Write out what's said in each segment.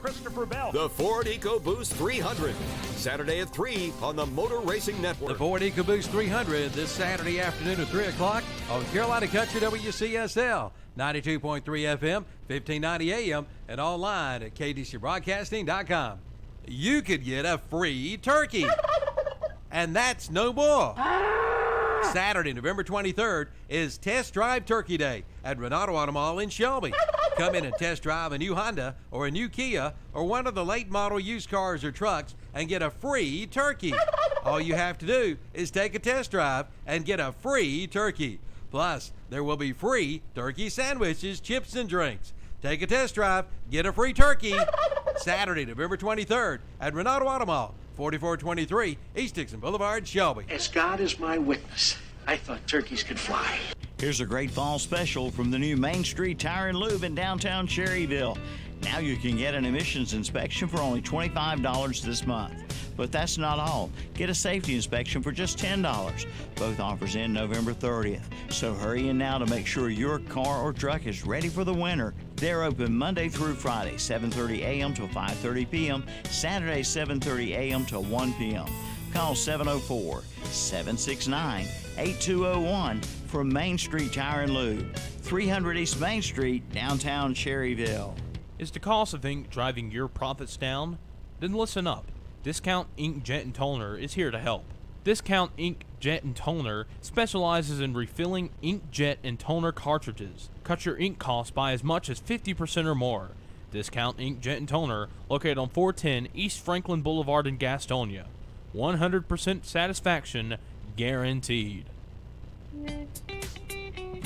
Christopher Bell. The Ford EcoBoost 300, Saturday at 3 on the Motor Racing Network. The Ford EcoBoost 300 this Saturday afternoon at 3 o'clock on Carolina Country WCSL, 92.3 FM, 1590 AM, and online at ktcbroadcasting.com. You could get a free turkey. And that's no more. Saturday, November 23rd is Test Drive Turkey Day at Renato Auto Mall in Shelby. Come in and test drive a new Honda or a new Kia or one of the late model used cars or trucks and get a free turkey. All you have to do is take a test drive and get a free turkey. Plus, there will be free turkey sandwiches, chips, and drinks. Take a test drive, get a free turkey. Saturday, November 23rd at Renato Auto Mall, 4423 East Dixon Boulevard, Shelby. As God is my witness, I thought turkeys could fly. Here's a great fall special from the new Main Street Tire and Lube in downtown Cherryville. Now you can get an emissions inspection for only $25 this month. But that's not all. Get a safety inspection for just $10. Both offers end November 30th. So hurry in now to make sure your car or truck is ready for the winter. They're open Monday through Friday, 7:30 a.m. till 5:30 p.m., Saturday, 7:30 a.m. till 1 p.m. Call 704-769-8201 for Main Street Tire and Lube, 300 East Main Street, downtown Cherryville. Is the cost of ink driving your profits down? Then listen up. Discount Ink Jet and Toner is here to help. Discount Ink Jet and Toner specializes in refilling ink jet and toner cartridges. Cut your ink costs by as much as 50% or more. Discount Ink Jet and Toner, located on 410 East Franklin Boulevard in Gastonia. 100% satisfaction guaranteed.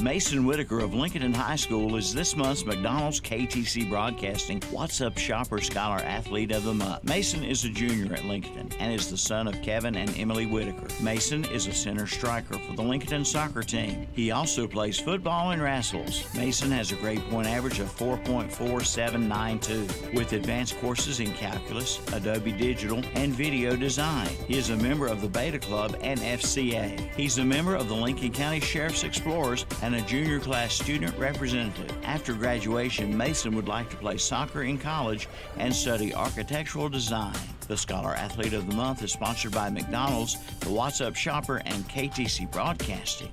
Mason Whitaker of Lincoln High School is this month's McDonald's KTC Broadcasting What's Up Shopper Scholar Athlete of the Month. Mason is a junior at Lincoln and is the son of Kevin and Emily Whitaker. Mason is a center striker for the Lincoln soccer team. He also plays football and wrestles. Mason has a grade point average of 4.4792 with advanced courses in calculus, Adobe Digital, and video design. He is a member of the Beta Club and FCA. He's a member of the Lincoln County Sheriff's Explorers and a junior class student representative. After graduation, Mason would like to play soccer in college and study architectural design. The Scholar Athlete of the Month is sponsored by McDonald's, the What's Up Shopper, and KTC Broadcasting.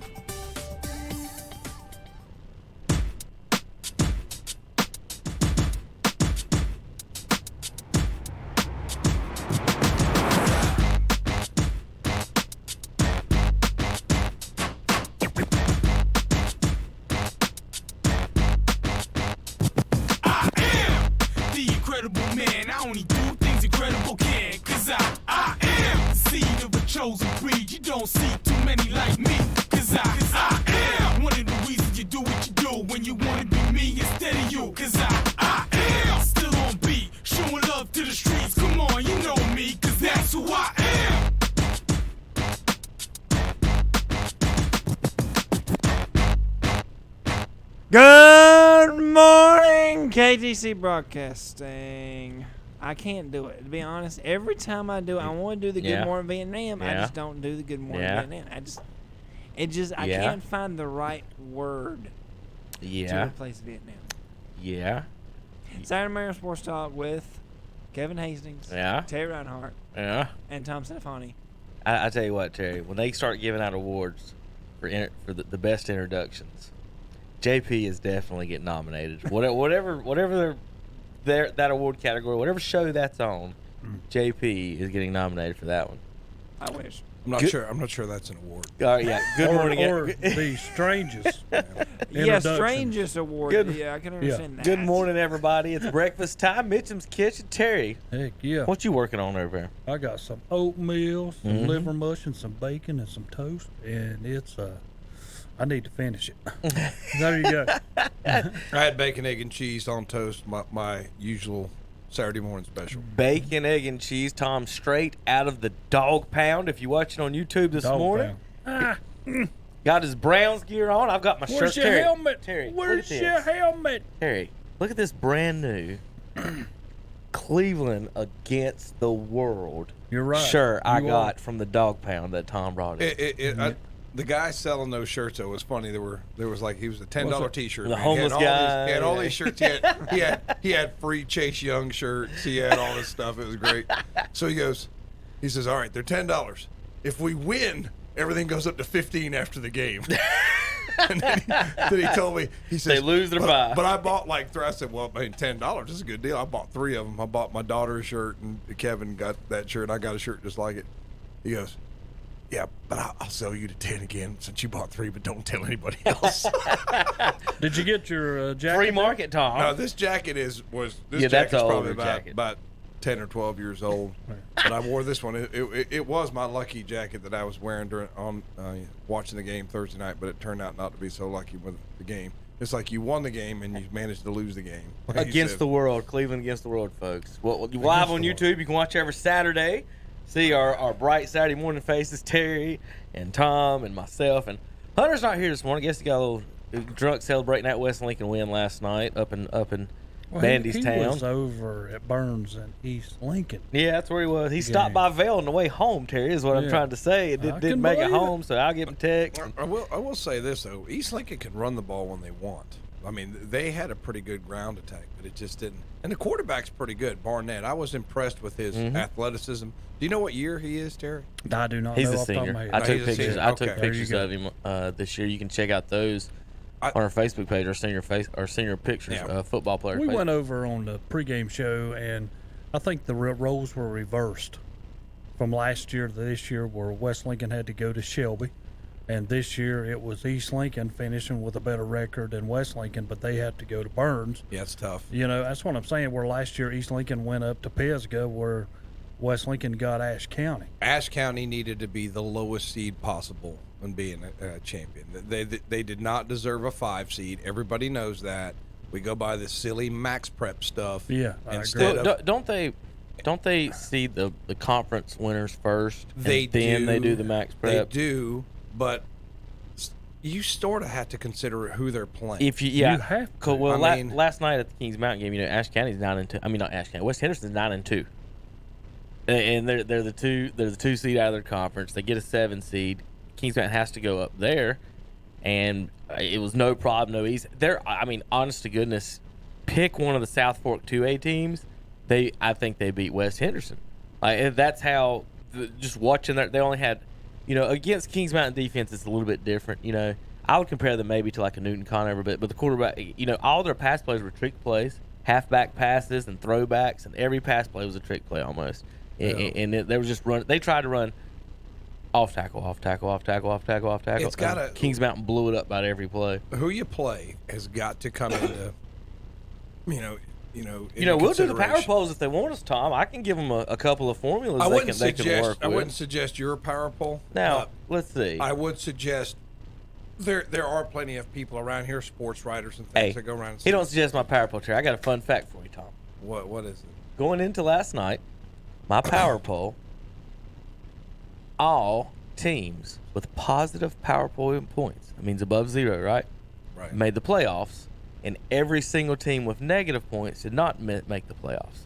Good morning, KTC Broadcasting. I can't do it, to be honest. Every time I do it, I want to do the Good Morning Vietnam. I just don't do the Good Morning Vietnam. I can't find the right word to replace Vietnam. Yeah. Saturday Morning Sports Talk with Kevin Hastings, Terry Reinhardt, and Tom Stefani. I tell you what, Terry, when they start giving out awards for the best introductions, JP is definitely getting nominated. Whatever that award category, whatever show that's on, JP is getting nominated for that one. I wish. I'm not sure that's an award. Yeah. Good morning. Or the strangest. Strangest award. I can understand that. Good morning, everybody. It's breakfast time. Mitchem's Kitchen. Terry. Heck yeah. What you working on over there? I got some oatmeal, some liver mush, and some bacon and some toast, and it's I need to finish it. There you go. I had bacon, egg, and cheese on toast, my usual Saturday morning special. Bacon, egg, and cheese, Tom, straight out of the dog pound. If you watch it on YouTube this morning, got his Browns gear on. I've got my shirt. Where's your helmet? Terry, where's your helmet? Terry, look at this brand new Cleveland against the world. You're right. Sure, I got from the dog pound that Tom brought in. The guy selling those shirts, though, was funny. There was like, he was a $10 T-shirt. The man. homeless guy. He had all these shirts. He had free Chase Young shirts. He had all this stuff. It was great. So he says, all right, they're $10. If we win, everything goes up to $15 after the game. And then he told me, he says, they lose their buy. But I bought like three. I said, well, I mean, $10 is a good deal. I bought 3 of them. I bought my daughter a shirt, and Kevin got that shirt, and I got a shirt just like it. He goes, yeah, but I'll sell you to 10 again since you bought 3, but don't tell anybody else. Did you get your jacket? Free market, Tom. No, this jacket is that's probably older about 10 or 12 years old. But I wore this one. It was my lucky jacket that I was wearing during watching the game Thursday night, but it turned out not to be so lucky with the game. It's like you won the game and you managed to lose the game. Like Against the world, Cleveland against the world, folks. Well, live on YouTube, you can watch every Saturday. See our bright Saturday morning faces, Terry and Tom and myself. And Hunter's not here this morning. I guess he got a little drunk celebrating that West Lincoln win last night up in Bandy's he town. was over at Burns and East Lincoln. Yeah, that's where he was. He stopped by Vail on the way home, Terry, is what I'm trying to say. It didn't make it home, so I'll give him a text. I will say this, though. East Lincoln can run the ball when they want. I mean, they had a pretty good ground attack, but it just didn't. And the quarterback's pretty good, Barnett. I was impressed with his athleticism. Do you know what year he is, Terry? I do not He's know a off the top of senior. my head. I took he's a pictures. senior. I took Okay. pictures of him this year. You can check out those on our Facebook page, our senior pictures, football player. We page. went over on the pregame show, and I think the roles were reversed from last year to this year, where West Lincoln had to go to Shelby, and this year it was East Lincoln finishing with a better record than West Lincoln, but they had to go to Burns. Yeah, it's tough. You know, that's what I'm saying. Where last year East Lincoln went up to Pisgah, where West Lincoln got Ashe County. Ashe County needed to be the lowest seed possible in being a champion. They did not deserve a 5 seed. Everybody knows that. We go by this silly max prep stuff. Yeah, instead of, don't they see the conference winners first? They and then do. they do the max prep. They do, but you sort of have to consider who they're playing. If you have to. Well, I mean- last night at the Kings Mountain game, Ashe County's 9-2. I mean, not Ashe County. West Henderson's 9-2, and they're the 2 seed out of their conference. They get a 7 seed. Kings Mountain has to go up there, and it was no problem, no easy. I mean, honest to goodness, pick one of the South Fork 2A teams. I think they beat West Henderson. That's how. Just watching that, they only had, against Kings Mountain defense, it's a little bit different. I would compare them maybe to like a Newton Conover, but the quarterback, all their pass plays were trick plays, halfback passes and throwbacks, and every pass play was a trick play almost. Yeah. And they were just run. They tried to run off tackle. It's gotta, Kings Mountain blew it up about every play. Who you play has got to come into, into we'll do the power consideration. polls if they want us, Tom. I can give them a couple of formulas they can work with. I wouldn't suggest your power poll. Now, let's see. I would suggest there are plenty of people around here, sports writers and things that go around and say, he don't suggest my power poll, Terry. I got a fun fact for you, Tom. What is it? Going into last night, my power poll, all teams with positive power poll points, that means above 0, right? Right. Made the playoffs, and every single team with negative points did not make the playoffs.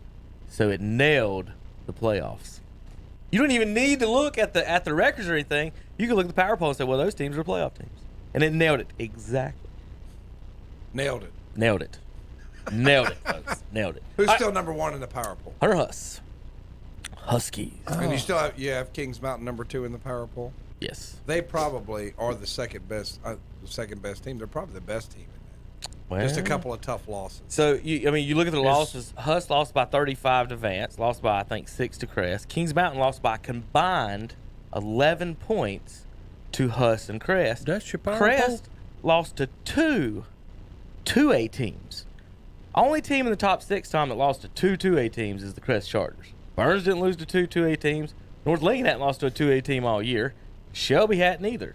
So it nailed the playoffs. You don't even need to look at the records or anything. You can look at the power poll and say, well, those teams are playoff teams. And it nailed it. Exactly. Nailed it. Nailed it. Nailed it, folks. Nailed it. Who's still number 1 in the power poll? Hunter Huss. Huskies. And you still have Kings Mountain number 2 in the power poll? Yes. They probably are the second best team. They're probably the best team in that. Just a couple of tough losses. So, you look at the losses. Huss lost by 35 to Vance, lost by, I think, 6 to Crest. Kings Mountain lost by combined 11 points to Huss and Crest. That's your power Crest lost to 2 2A teams. Only team in the top 6, Tom, that lost to 2 2A teams is the Crest Chargers. Burns didn't lose to 2 2A teams. North Lincoln hadn't lost to a 2A team all year. Shelby hadn't either.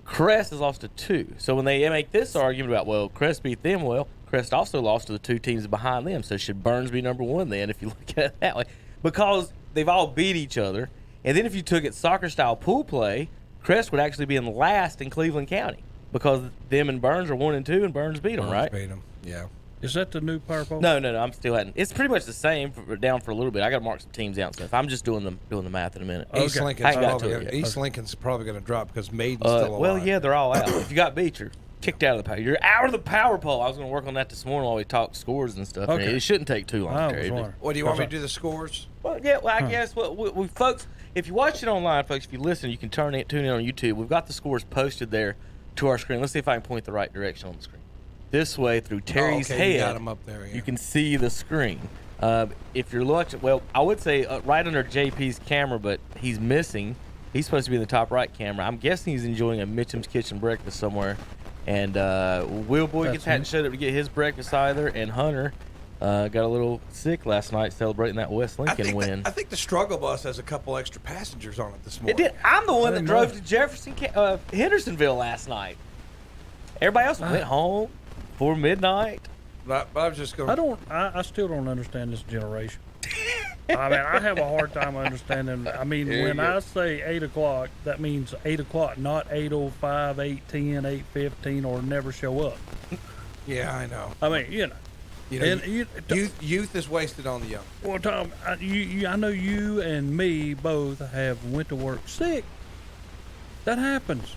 Crest has lost to 2. So when they make this argument about, well, Crest beat them, well, Crest also lost to the 2 teams behind them. So should Burns be number 1 then, if you look at it that way? Because they've all beat each other. And then if you took it soccer-style pool play, Crest would actually be in last in Cleveland County because them and Burns are 1 and 2, and Burns beat them, right? Beat them, yeah. Is that the new power pole? No. I'm still at. It's pretty much the same down for a little bit. I got to mark some teams out and stuff. I'm just doing the math in a minute. East Okay. Lincoln's I got probably to it gonna, yet. East Lincoln's probably going to drop because Maiden's still alive. Well, yeah, they're all out. If you got Beecher, kicked out of the power. You're out of the power pole. I was going to work on that this morning while we talked scores and stuff. Okay. It shouldn't take too long. I was Terry. wondering. What do you want me to do the scores? Well, yeah. Well, I guess we folks, if you watch it online, folks, if you listen, you can tune in on YouTube. We've got the scores posted there to our screen. Let's see if I can point the right direction on the screen. This way, through Terry's head, you got 'em up there. Yeah. you can see the screen. If you're watching, well, I would say right under JP's camera, but he's missing. He's supposed to be in the top right camera. I'm guessing he's enjoying a Mitchem's Kitchen breakfast somewhere. And Will Boykins hadn't showed up to get his breakfast either. And Hunter got a little sick last night celebrating that West Lincoln win. I think the struggle bus has a couple extra passengers on it this morning. It did. I'm the one that drove to Hendersonville last night. Everybody else went home before midnight. But I was just going. I still don't understand this generation. I mean, I have a hard time understanding. I mean, when I say 8 o'clock, that means 8 o'clock, not 8:05, 8:10, 8:15, or never show up. Yeah, I know. I mean, Youth is wasted on the young. Well, Tom, I know you and me both have went to work sick. That happens.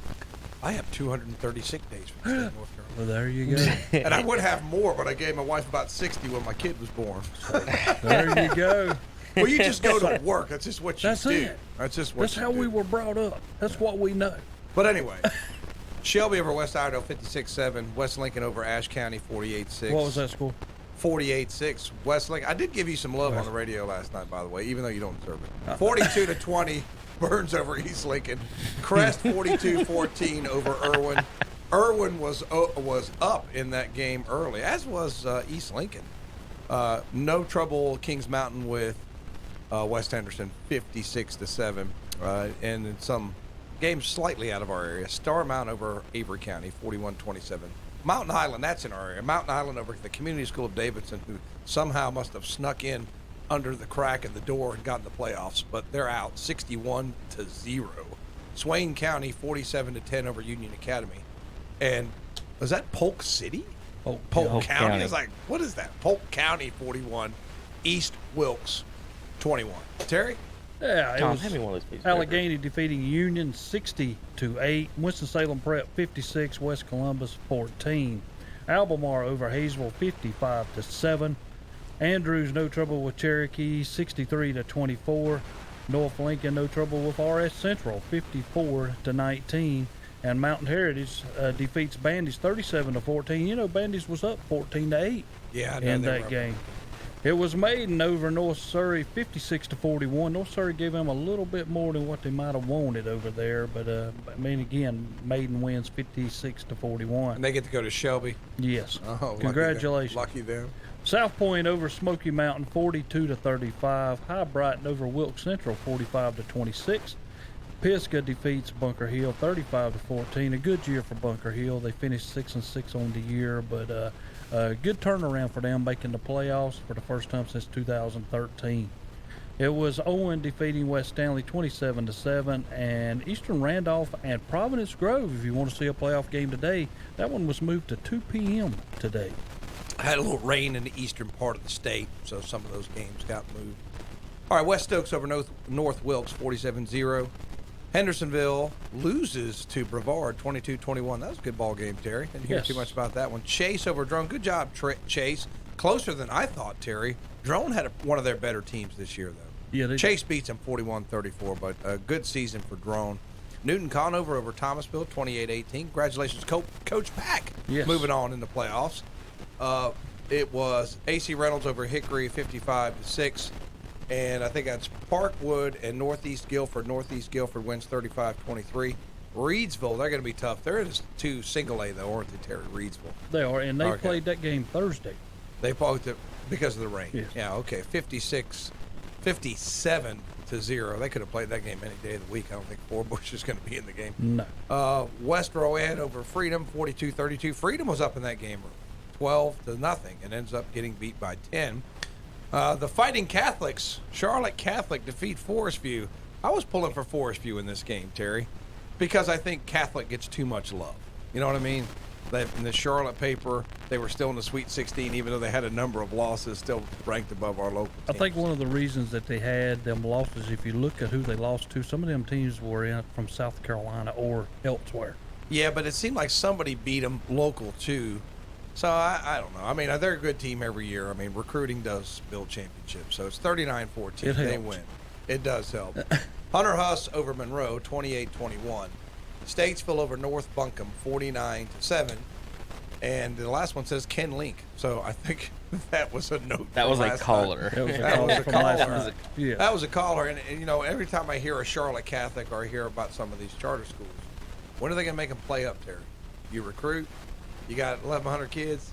I have 230 sick days from the state of North Carolina. Well, there you go. And I would have more, but I gave my wife about 60 when my kid was born. So. There you go. Well, you just go to work. That's just what you That's do. it. That's just what That's you how do. we were brought up. That's what we know. But anyway, Shelby over West Iredell 56-7. West Lincoln over Ashe County 48-6. What was that score? 48-6. West Lincoln. I did give you some love on the radio last night, by the way, even though you don't deserve it. 42-20. Burns over East Lincoln. Crest 42-14 over Irwin. Irwin was up in that game early, as was East Lincoln. No trouble Kings Mountain with West Henderson 56-7. And in some games slightly out of our area, Star Mountain over Avery County 41-27. Mountain Highland, that's in our area. Mountain Highland over the Community School of Davidson, who somehow must have snuck in under the crack in the door and gotten the playoffs, but they're out 61-0. Swain County 47-10 over Union Academy. And was that Polk City? Polk County. I was like, what is that? Polk County 41, East Wilkes 21. Terry? Yeah, it Tom, was hand me one of those pieces. Allegheny defeating Union 60-8. Winston-Salem Prep 56, West Columbus 14. Albemarle over Hayesville 55-7. Andrews no trouble with Cherokee 63-24. North Lincoln no trouble with RS Central 54-19. And Mountain Heritage defeats Bandy's 37-14. You know, Bandy's was up 14-8 in that game. It was Maiden over North Surrey 56-41. North Surrey gave them a little bit more than what they might have wanted over there, but I mean, again, Maiden wins 56-41. And they get to go to Shelby. Yes. Oh, congratulations. Lucky them. South Point over Smoky Mountain 42-35. High Brighton over Wilkes Central 45-26. Pisgah defeats Bunker Hill 35-14. A good year for Bunker Hill. They finished 6-6 on the year, but a good turnaround for them, making the playoffs for the first time since 2013. It was Owen defeating West Stanley 27-7, and Eastern Randolph and Providence Grove, if you want to see a playoff game today, that one was moved to 2 p.m. today. I had a little rain in the eastern part of the state, so some of those games got moved. All right, West Stokes over North Wilkes 47-0. Hendersonville loses to Brevard 22-21. That was a good ball game, Terry. Didn't hear too much about that one. Chase over Drone. Good job, Chase. Closer than I thought, Terry. Drone had one of their better teams this year, though. Yeah, Chase beats them 41-34, but a good season for Drone. Newton Conover over Thomasville 28-18. Congratulations, Coach Pack. Yes. Moving on in the playoffs. It was AC Reynolds over Hickory 55-6. And I think that's Parkwood and Northeast Guilford. Northeast Guilford wins 35-23. Reedsville, they're going to be tough. They're just 2 single A, though, aren't they, Terry? Reedsville. They are, and they played that game Thursday. They played it because of the rain. Yes. Yeah, okay. 57-0. They could have played that game any day of the week. I don't think Forbush is going to be in the game. No. West Rowan over Freedom 42-32. Freedom was up in that game 12-0 and ends up getting beat by 10. The Fighting Catholics, Charlotte Catholic defeat Forest View. I was pulling for Forest View in this game, Terry, because I think Catholic gets too much love. You know what I mean? that in the Charlotte paper, they were still in the Sweet 16, even though they had a number of losses, still ranked above our local teams. I think one of the reasons that they had them losses, if you look at who they lost to, some of them teams were in from South Carolina or elsewhere. Yeah, but it seemed like somebody beat them local, too. So, I don't know. I mean, they're a good team every year. I mean, recruiting does build championships. So, it's 39-14. They win. It does help. Hunter Huss over Monroe, 28-21. Statesville over North Buncombe, 49-7. And the last one says Ken Link. So, I think that was a note. That was a caller. That was a caller. Yeah. That was a caller. And, you know, every time I hear a Charlotte Catholic or I hear about some of these charter schools, when are they going to make them play up, Terry? You recruit. You got 1,100 kids.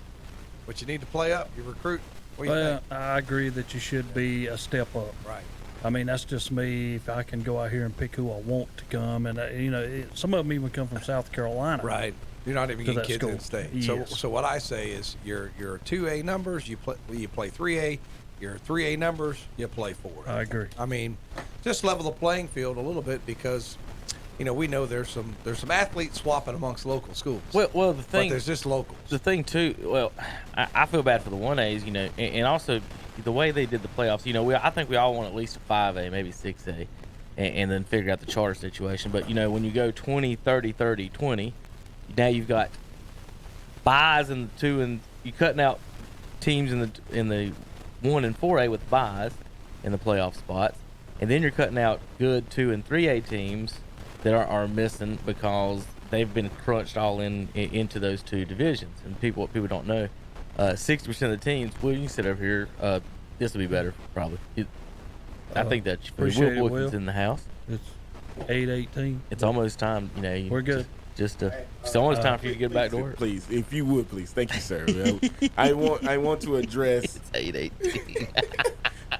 What you need to play up, you recruit. What do you think? I agree that you should be a step up. Right. I mean, that's just me. If I can go out here and pick who I want to come, and you know, some of them even come from South Carolina. Right. You're not even getting kids school. in state. Yes. So what I say is your 2A numbers, you play 3A. Your 3A numbers, you play 4. I agree. I mean, just level the playing field a little bit because, you know, we know there's some athletes swapping amongst local schools. Well, the thing, but there's just locals. The thing too. Well, I feel bad for the 1As, you know, and also the way they did the playoffs. You know, I think we all want at least a 5A, maybe 6A, and then figure out the charter situation. But you know, when you go 20, 30, 30, 20, now you've got buys in the 2 and you cutting out teams in the 1 and 4A with buys in the playoff spots, and then you're cutting out good 2 and 3A teams that are missing because they've been crunched all into those 2 divisions. And what people don't know, 60% of the teams. Well, you can sit over here. This will be better, probably. I think that appreciate Will it, Will. in the house. It's 8:18. It's almost time. You know, We're good. It's almost time for you to get back to work. Please, if you would, please. Thank you, sir. I want to address. It's 8:18.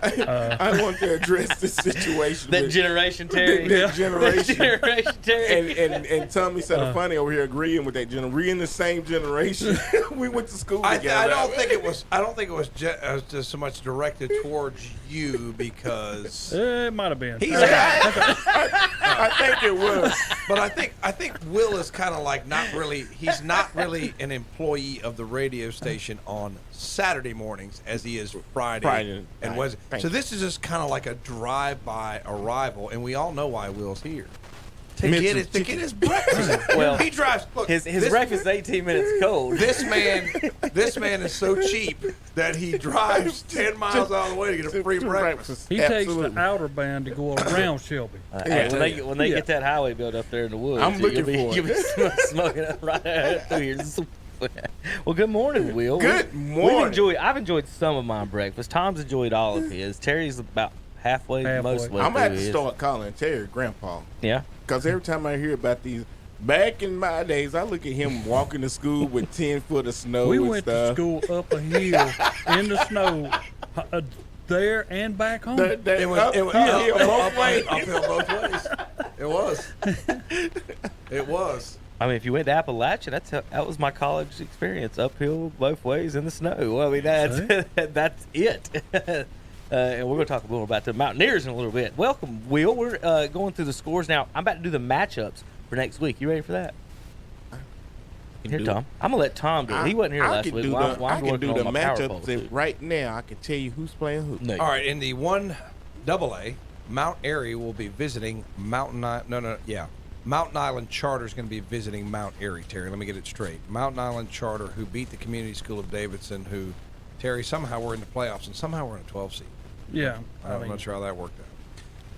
I want to address the situation. That generation, Terry. That generation. Generation, Terry. And Tommy said funny over here agreeing with that generation. We in the same generation. We went to school together. I don't think it was just so much directed towards you because It might have been. I think it was. But I think Will is kind of like he's not really an employee of the radio station on Saturday mornings as he is Friday and Wednesday. So this is just kind of like a drive-by arrival, and we all know why Will's here. To get his breakfast. Well, he drives. Look, his breakfast is 18 minutes cold. This man is so cheap that he drives 10 miles out of the way to get a free breakfast. He takes the outer band to go around Shelby. When they get that highway built up there in the woods, I'm looking for it. You'll be smoking it right through here. Well, good morning, Will. Good morning. I've enjoyed some of my breakfast. Tom's enjoyed all of his. Terry's about halfway. Most way I'm through going to have to his. start calling Terry Grandpa. Yeah. Because every time I hear about these, back in my days, I look at him walking to school with 10 foot of snow We and went stuff. to school up a hill in the snow, there and back home. It was uphill both ways. It was. It was. I mean, if you went to Appalachia, that was my college experience, uphill both ways in the snow. Well, I mean, that's it. And we're going to talk a little about the Mountaineers in a little bit. Welcome, Will. We're going through the scores now. I'm about to do the matchups for next week. You ready for that? Here, Tom. I'm going to let Tom do it. He wasn't here last week. I can do the matchups right now. I can tell you who's playing who. No. All right, in the 1AA, Mount Airy will be visiting Mountain Island Charter is going to be visiting Mount Airy, Terry. Let me get it straight. Mountain Island Charter, who beat the Community School of Davidson, who, Terry, somehow we're in the playoffs and somehow we're in a 12 seed. Yeah. I'm not sure how that worked out.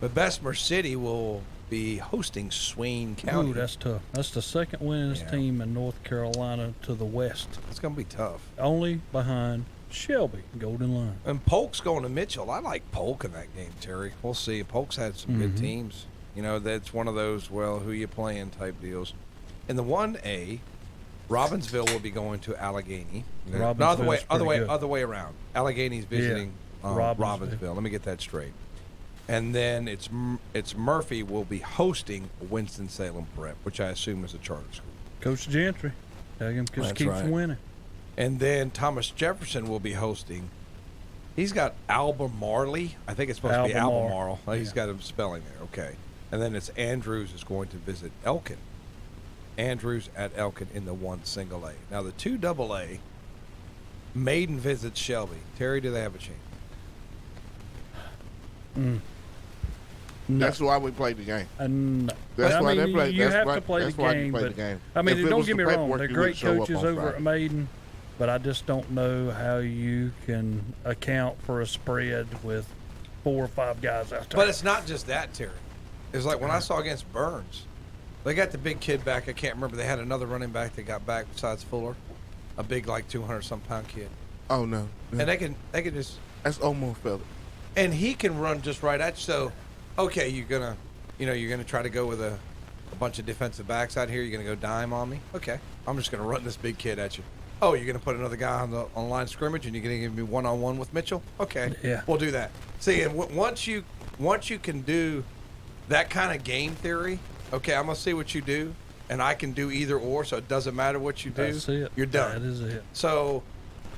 But Bessemer City will be hosting Swain County. Ooh, that's tough. That's the second winningest team in North Carolina to the west. It's going to be tough. Only behind Shelby, Golden Line. And Polk's going to Mitchell. I like Polk in that game, Terry. We'll see. Polk's had some good teams. You know, that's one of those, who you playing type deals. In the 1A, Robbinsville will be going to Allegheny. No, other way around. Allegheny's visiting Robbinsville. Let me get that straight. And then it's Murphy will be hosting Winston-Salem Prep, which I assume is a charter school. Coach Gentry. Tell him just keeps winning. And then Thomas Jefferson will be hosting. He's got Albemarle. I think it's supposed to be Albemarle. He's got a spelling there. Okay. And then it's Andrews is going to visit Elkin. Andrews at Elkin in the 1 single A. Now the 2 double A, Maiden visits Shelby. Terry, do they have a chance? No. That's why we played the game. No. That's why mean, they play. You That's have why, to play that's the why game. you play But, the game. I mean, If it don't was get the me wrong. paperwork, They're you great wouldn't show up coaches on over Friday. at Maiden, but I just don't know how you can account for a spread with 4 or 5 guys out there. But it's not just that, Terry. It's like when I saw against Burns, they got the big kid back. I can't remember. They had another running back that got back besides Fuller, a big 200-some pound kid. Oh no. And they can just. That's Omar Phillips. And he can run just right at you. So, okay, you're gonna try to go with a bunch of defensive backs out here. You're gonna go dime on me. Okay, I'm just gonna run this big kid at you. Oh, you're gonna put another guy on the line of scrimmage, and you're gonna give me 1-on-1 with Mitchell. Okay, Yeah. we'll do that. See, and once you can do that kind of game theory, okay, I'm gonna see what you do, and I can do either or. So it doesn't matter what you do. That's it. You're done. That is it. So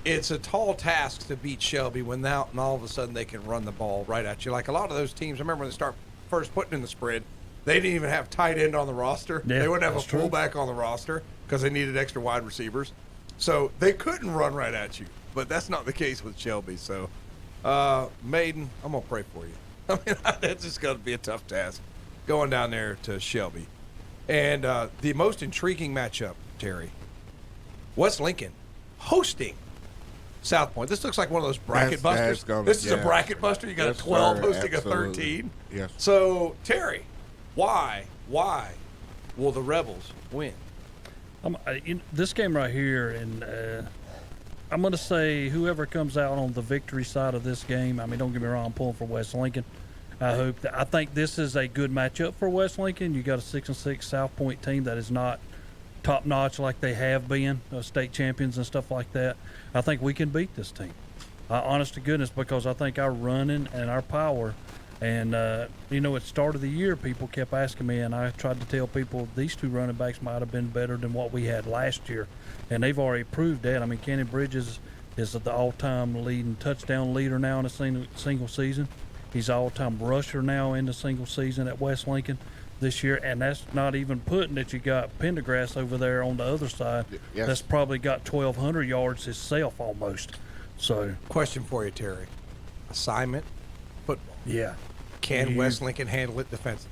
it's a tall task to beat Shelby when now and all of a sudden they can run the ball right at you. Like a lot of those teams, I remember when they start first putting in the spread, they didn't even have tight end on the roster. Yeah, they wouldn't have a that's true. fullback on the roster because they needed extra wide receivers. So they couldn't run right at you. But that's not the case with Shelby. So, Maiden, I'm going to pray for you. I mean, that's just going to be a tough task going down there to Shelby. And the most intriguing matchup, Terry, West Lincoln hosting South Point. This looks like one of those bracket busters. This is a bracket buster. You got Yes, a 12 sir, hosting absolutely. a 13. Yes. So, Terry, why will the Rebels win? This game right here, and I'm going to say whoever comes out on the victory side of this game, I mean, don't get me wrong, I'm pulling for West Lincoln. I think this is a good matchup for West Lincoln. You got a 6-6 South Point team that is not top notch like they have been, state champions and stuff like that. I think we can beat this team. Honest to goodness, because I think our running and our power, and at the start of the year, people kept asking me, and I tried to tell people these 2 running backs might have been better than what we had last year, and they've already proved that. I mean, Kenny Bridges is the all-time leading touchdown leader now in a single season. He's all-time rusher now in the single season at West Lincoln this year, and that's not even putting that you got Pendergrass over there on the other side. Yes. That's probably got 1,200 yards himself almost. So, Question for you, Terry. Assignment, football. yeah. Can West Lincoln handle it defensively?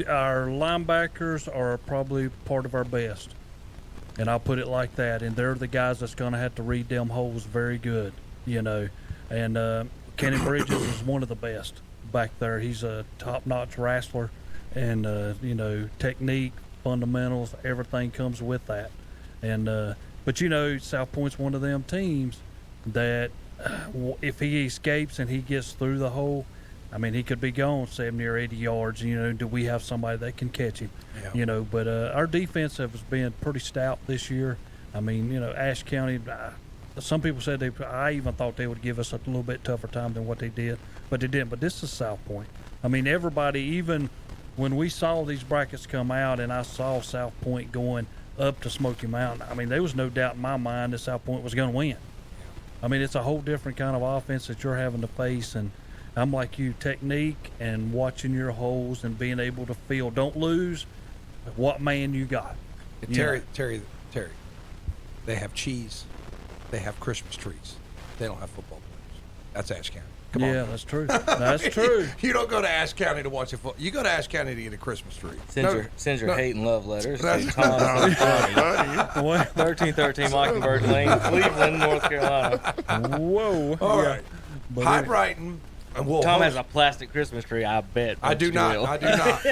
Our linebackers are probably part of our best, and I'll put it like that. And they're the guys that's going to have to read them holes very good, And Kenny Bridges is one of the best back there. He's a top-notch wrestler, and technique, fundamentals, everything comes with that. And but South Point's one of them teams that if he escapes and he gets through the hole, I mean, he could be gone 70 or 80 yards. Do we have somebody that can catch him? Yeah. But our defense has been pretty stout this year. I mean, Ashe County, some people said I even thought they would give us a little bit tougher time than what they did, but they didn't. But this is South Point. I mean, everybody, even when we saw these brackets come out and I saw South Point going up to Smoky Mountain, I mean, there was no doubt in my mind that South Point was going to win. I mean, it's a whole different kind of offense that you're having to face, and I'm like you, technique and watching your holes and being able to feel. Don't lose what man you got. Terry, they have cheese. They have Christmas trees. They don't have football players. That's Ashe County. Come on. Yeah, that's true. That's true. You don't go to Ashe County to watch a football. You go to Ashe County to get a Christmas tree. Send your hate and love letters to That's- Tom. What? 1313 Mockingbird Lane, Cleveland, North Carolina. Whoa. All Yeah. right. But High it- Brighton. And we'll Tom host- has a plastic Christmas tree, I bet. I do not. I do not.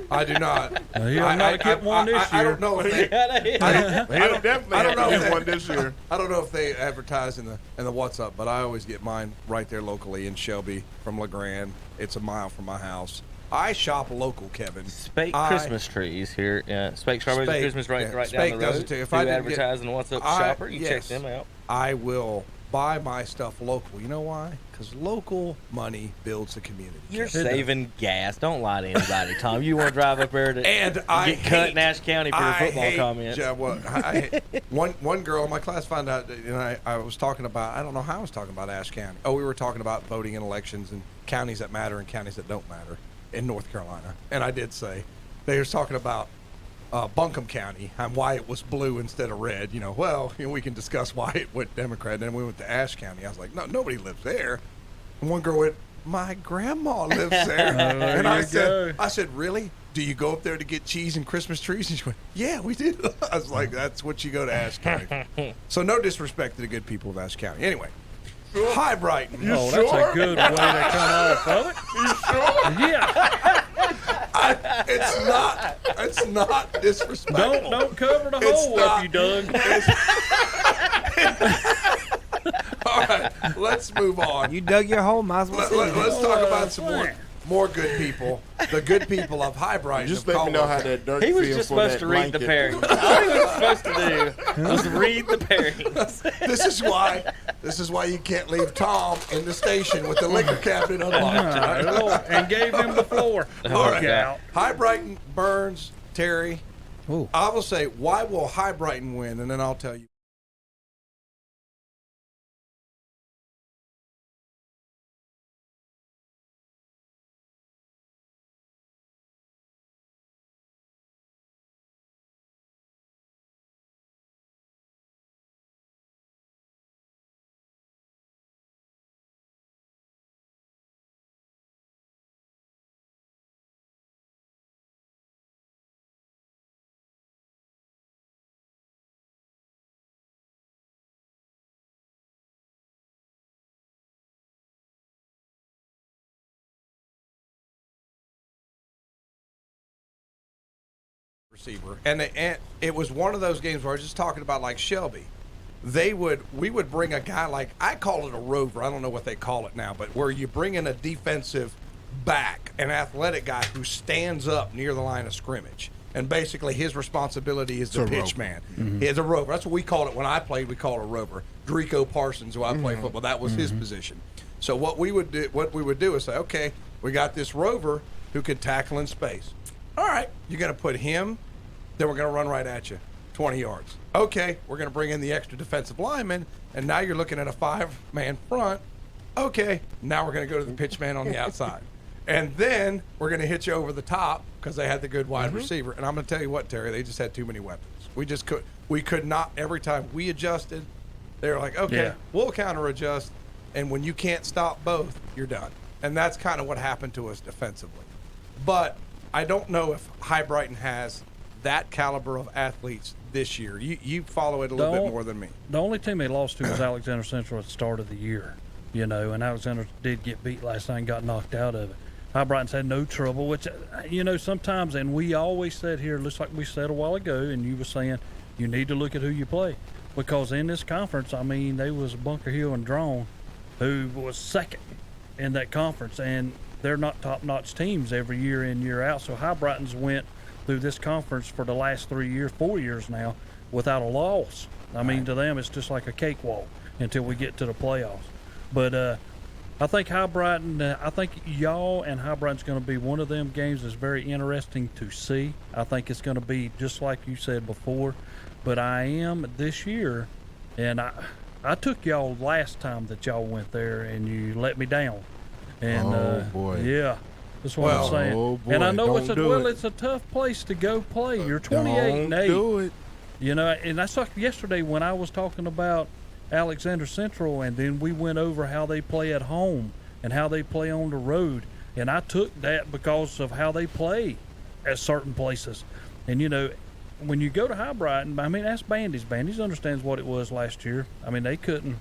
I do not. He'll not get one this I year. don't know if they. He'll definitely I don't know have if to they- get one this year. I don't know if they advertise in the WhatsApp, but I always get mine right there locally in Shelby from LeGrand. It's a mile from my house. I shop local, Kevin. Spake Christmas trees here. Spake Strawberries and Spake, Christmas right yeah. down Spake the does road. it too. If Do I didn't get- advertise in the WhatsApp shopper, you check them out. I will buy my stuff local. You know why? Because local money builds a community. You're Kevin. saving gas. Don't lie to anybody, Tom. You want to drive up there to And I get cut in hate- Ashe County for your football comments. One girl in my class found out, and I was talking about, I don't know how I was talking about Ashe County. Oh, we were talking about voting in elections and counties that matter and counties that don't matter in North Carolina. And I did say, they were talking about Buncombe County and why it was blue instead of red. We can discuss why it went Democrat. Then we went to Ashe County. I was like, no, nobody lives there. And one girl went, my grandma lives there. And I said, really? Do you go up there to get cheese and Christmas trees? And she went, yeah, we do. I was like, that's what you go to Ashe County. So no disrespect to the good people of Ashe County. Anyway, hi, Brighton. That's a good way to come off of it. You sure? Yeah. It's not disrespectful. Don't cover the hole up, you Doug. All right, let's move on. You dug your hole, might as well. Let's talk about some more good people. The good people of High Brighton. Just let me know how that dirt He was feels just for supposed that to read the blanket. pairings. All he was supposed to do was read the pairings. This is why you can't leave Tom in the station with the liquor cabinet unlocked. And gave him the floor. All right. High Brighton, Burns, Terry. Ooh. I will say, why will High Brighton win? And then I'll tell you. Receiver, and it was one of those games where I was just talking about, like Shelby. We would bring a guy, like, I call it a rover. I don't know what they call it now, but where you bring in a defensive back, an athletic guy who stands up near the line of scrimmage, and basically his responsibility is the pitch man. He's a rover. That's what we called it when I played. We called it a rover. Drico Parsons, who I played football, that was his position. So what we would do is say, okay, we got this rover who could tackle in space. All right, you're going to put him, then we're going to run right at you, 20 yards. Okay, we're going to bring in the extra defensive lineman, and now you're looking at a 5-man front. Okay, now we're going to go to the pitch man on the outside. And then we're going to hit you over the top because they had the good wide receiver. And I'm going to tell you what, Terry, they just had too many weapons. We could not, every time we adjusted, they were like, okay, we'll counter adjust. And when you can't stop both, you're done. And that's kind of what happened to us defensively. But I don't know if High Brighton has that caliber of athletes this year. You follow it a little bit more than me. The only team they lost to was Alexander Central at the start of the year, and Alexander did get beat last night and got knocked out of it. High Brighton's had no trouble, which, sometimes, and we always said here, looks like we said a while ago, and you were saying you need to look at who you play. Because in this conference, they was Bunker Hill and Drone, who was second in that conference, and they're not top-notch teams every year in, year out. So High Brighton's went through this conference for the last 4 years now, without a loss. To them, it's just like a cakewalk until we get to the playoffs. But I think High Brighton, I think y'all and High Brighton's going to be one of them games that's very interesting to see. I think it's going to be just like you said before. But I am this year, and I took y'all last time that y'all went there, and you let me down. And boy. Yeah. That's what I'm saying. Oh boy, and I know it's a tough place to go play. You're 28-8. Do it. And that's like yesterday when I was talking about Alexander Central, and then we went over how they play at home and how they play on the road. And I took that because of how they play at certain places. And when you go to High Brighton, ask Bandy's. Bandy's understands what it was last year. They couldn't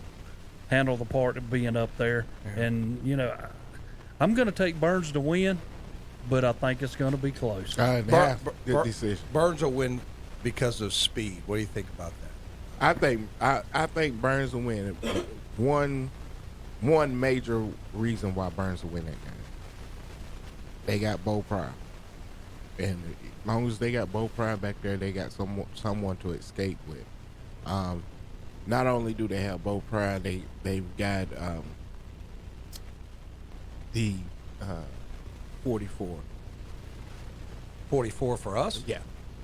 handle the part of being up there. Yeah. And I'm going to take Burns to win, but I think it's going to be close. Good decision. Burns will win because of speed. What do you think about that? I think Burns will win. One major reason why Burns will win that game. They got Bo Prime, and as long as they got Bo Prime back there, they got someone to escape with. Not only do they have Bo Prime, they've got the 44. 44 for us? Yeah.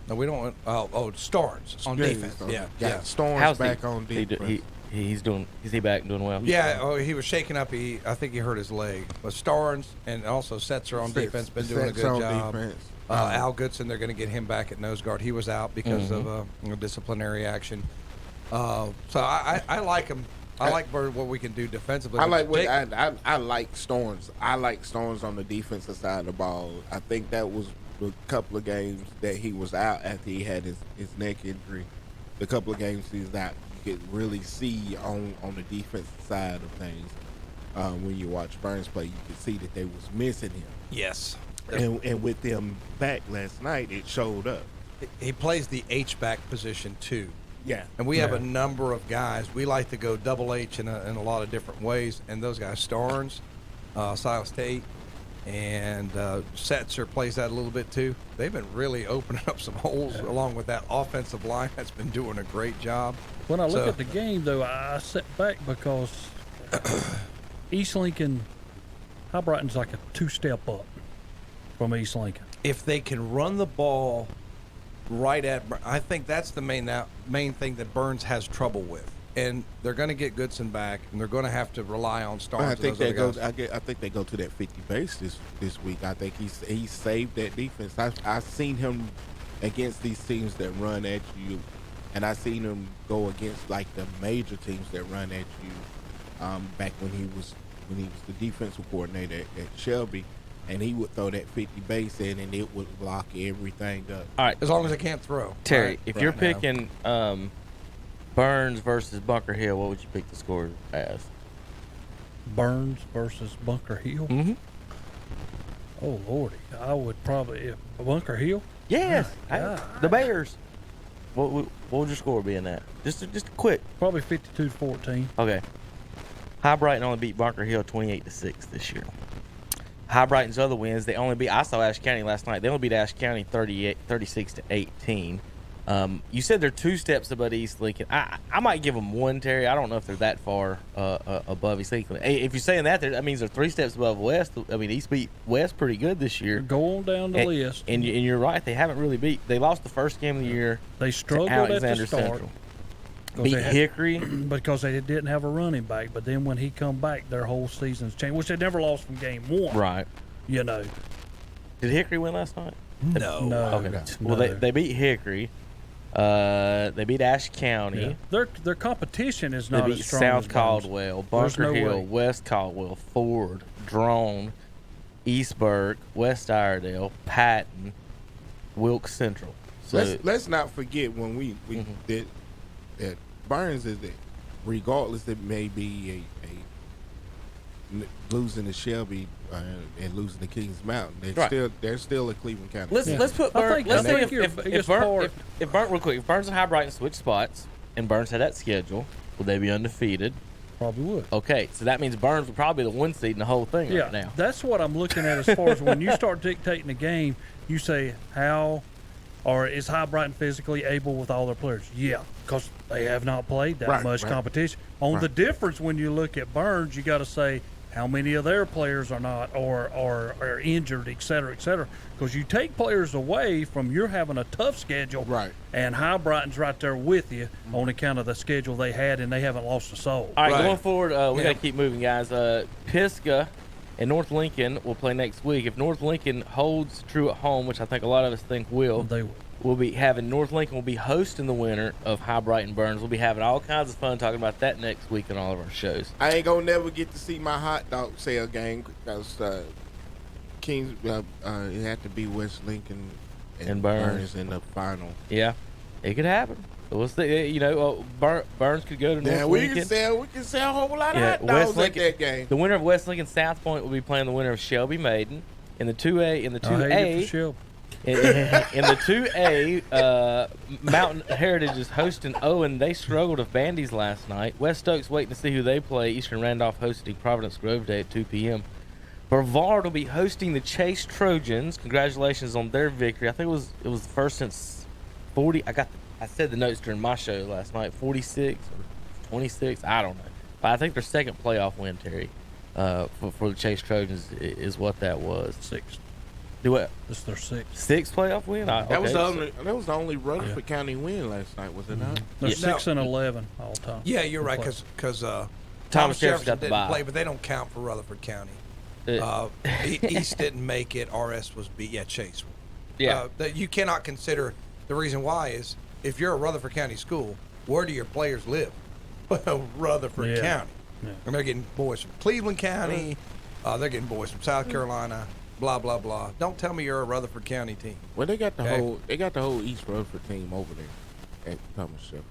No, we don't. Starnes on defense. Yeah. Starnes back on defense. Is he back doing well? Yeah. He was shaking up. I think he hurt his leg. But Starnes and also Setzer on defense been doing a good job. Defense. Al Goodson, they're going to get him back at nose guard. He was out because of a disciplinary action. So I like him. I like what we can do defensively. I like I like Storms. I like Storms on the defensive side of the ball. I think that was the couple of games that he was out after he had his neck injury. The couple of games he was out, you could really see on the defensive side of things. When you watch Burns play, you could see that they was missing him. Yes. And with them back last night, it showed up. He plays the H-back position too. Yeah. And we have a number of guys. We like to go double H in a lot of different ways. And those guys, Starnes, Silas Tate, and Setzer plays that a little bit too. They've been really opening up some holes along with that offensive line that's been doing a great job. When I look at the game, though, I sit back because East Lincoln, High Brighton's like a two-step up from East Lincoln. If they can run the ball right at, I think that's the main thing that Burns has trouble with, and they're going to get Goodson back, and they're going to have to rely on Starnes. I think they go. I think they go to that 50 base this week. I think he saved that defense. I've seen him against these teams that run at you, and I've seen him go against like the major teams that run at you. Back when he was the defensive coordinator at Shelby. And he would throw that 50 base in, and it would lock everything up. All right. As long as I can't throw. Terry, if you're picking Burns versus Bunker Hill, what would you pick the score as? Burns versus Bunker Hill? Mm-hmm. Oh, Lordy. I would probably – Bunker Hill? Yes. The Bears. What would your score be in that? Just quick. Probably 52-14. Okay. High Brighton only beat Bunker Hill 28-6 this year. High Brighton's other wins, they only beat. I saw Ashe County last night. They only beat Ashe County 36-18. You said they're 2 steps above East Lincoln. I might give them 1, Terry. I don't know if they're that far above East Lincoln. Hey, if you're saying that means they're 3 steps above West. I mean, East beat West pretty good this year. Go on down the list. And you're right. They haven't really beat. They lost the first game of the year. They struggled at the start. Central. Beat Hickory because they didn't have a running back. But then when he come back, their whole season's changed, which they never lost from game 1. Right. You know. Did Hickory win last night? No. Okay. No. Well, they beat Hickory. They beat Ashe County. Yeah. Their competition is not they beat as strong South as Caldwell, Bunker Hill, way. West Caldwell, Ford, Drone, East Burke, West Iredale, Patton, Wilkes Central. So let's not forget when we did that Burns is that regardless it may be a losing to Shelby and losing to Kings Mountain, they're still a Cleveland County. Let's put Burns. Let's say if Burns real quick, if Burns and High Brighton switch spots and Burns had that schedule, would they be undefeated? Probably would. Okay, so that means Burns would probably be the 1 seed in the whole thing right now. That's what I'm looking at as far as when you start dictating the game. You say is High Brighton physically able with all their players? Yeah, because they have not played that much competition. The difference when you look at Burns, you got to say how many of their players are not or are injured, et cetera, because you take players away from you're having a tough schedule, right? And High Brighton's right there with you on account of the schedule they had, and they haven't lost a soul. All right, going forward, we got to keep moving, guys. Pisgah and North Lincoln will play next week. If North Lincoln holds true at home, which I think a lot of us think will, they will. We'll be having North Lincoln will be hosting the winner of High Brighton Burns. We'll be having all kinds of fun talking about that next week on all of our shows. I ain't gonna never get to see my hot dog sale game because Kings it had to be West Lincoln and Burns in the final. Yeah, it could happen. We'll see. Burns could go to North Lincoln. We can sell a whole lot of hot dogs at that game. The winner of West Lincoln South Point will be playing the winner of Shelby Maiden in the 2A. In the 2A. In the 2A, Mountain Heritage is hosting Owen. They struggled with Bandy's last night. West Stokes waiting to see who they play. Eastern Randolph hosting Providence Grove Day at 2 p.m. Brevard will be hosting the Chase Trojans. Congratulations on their victory. I think it was the first since 40. I said the notes during my show last night. 46 or 26. I don't know. But I think their second playoff win, Terry, for the Chase Trojans is what that was. 6. Do what? This is their 6th. 6th playoff win? That was the only Rutherford County win last night, was it not? They're 6-11 all time. Yeah, you're right, because Thomas Jefferson didn't play, but they don't count for Rutherford County. East didn't make it. RS was beat. Yeah, Chase. Yeah. That you cannot consider. The reason why is if you're a Rutherford County school, where do your players live? Well, Rutherford County. Yeah. And they're getting boys from Cleveland County. They're getting boys from South Carolina. Blah blah blah. Don't tell me you're a Rutherford County team. Well, they got the whole East Rutherford team over there at Thomas Jefferson.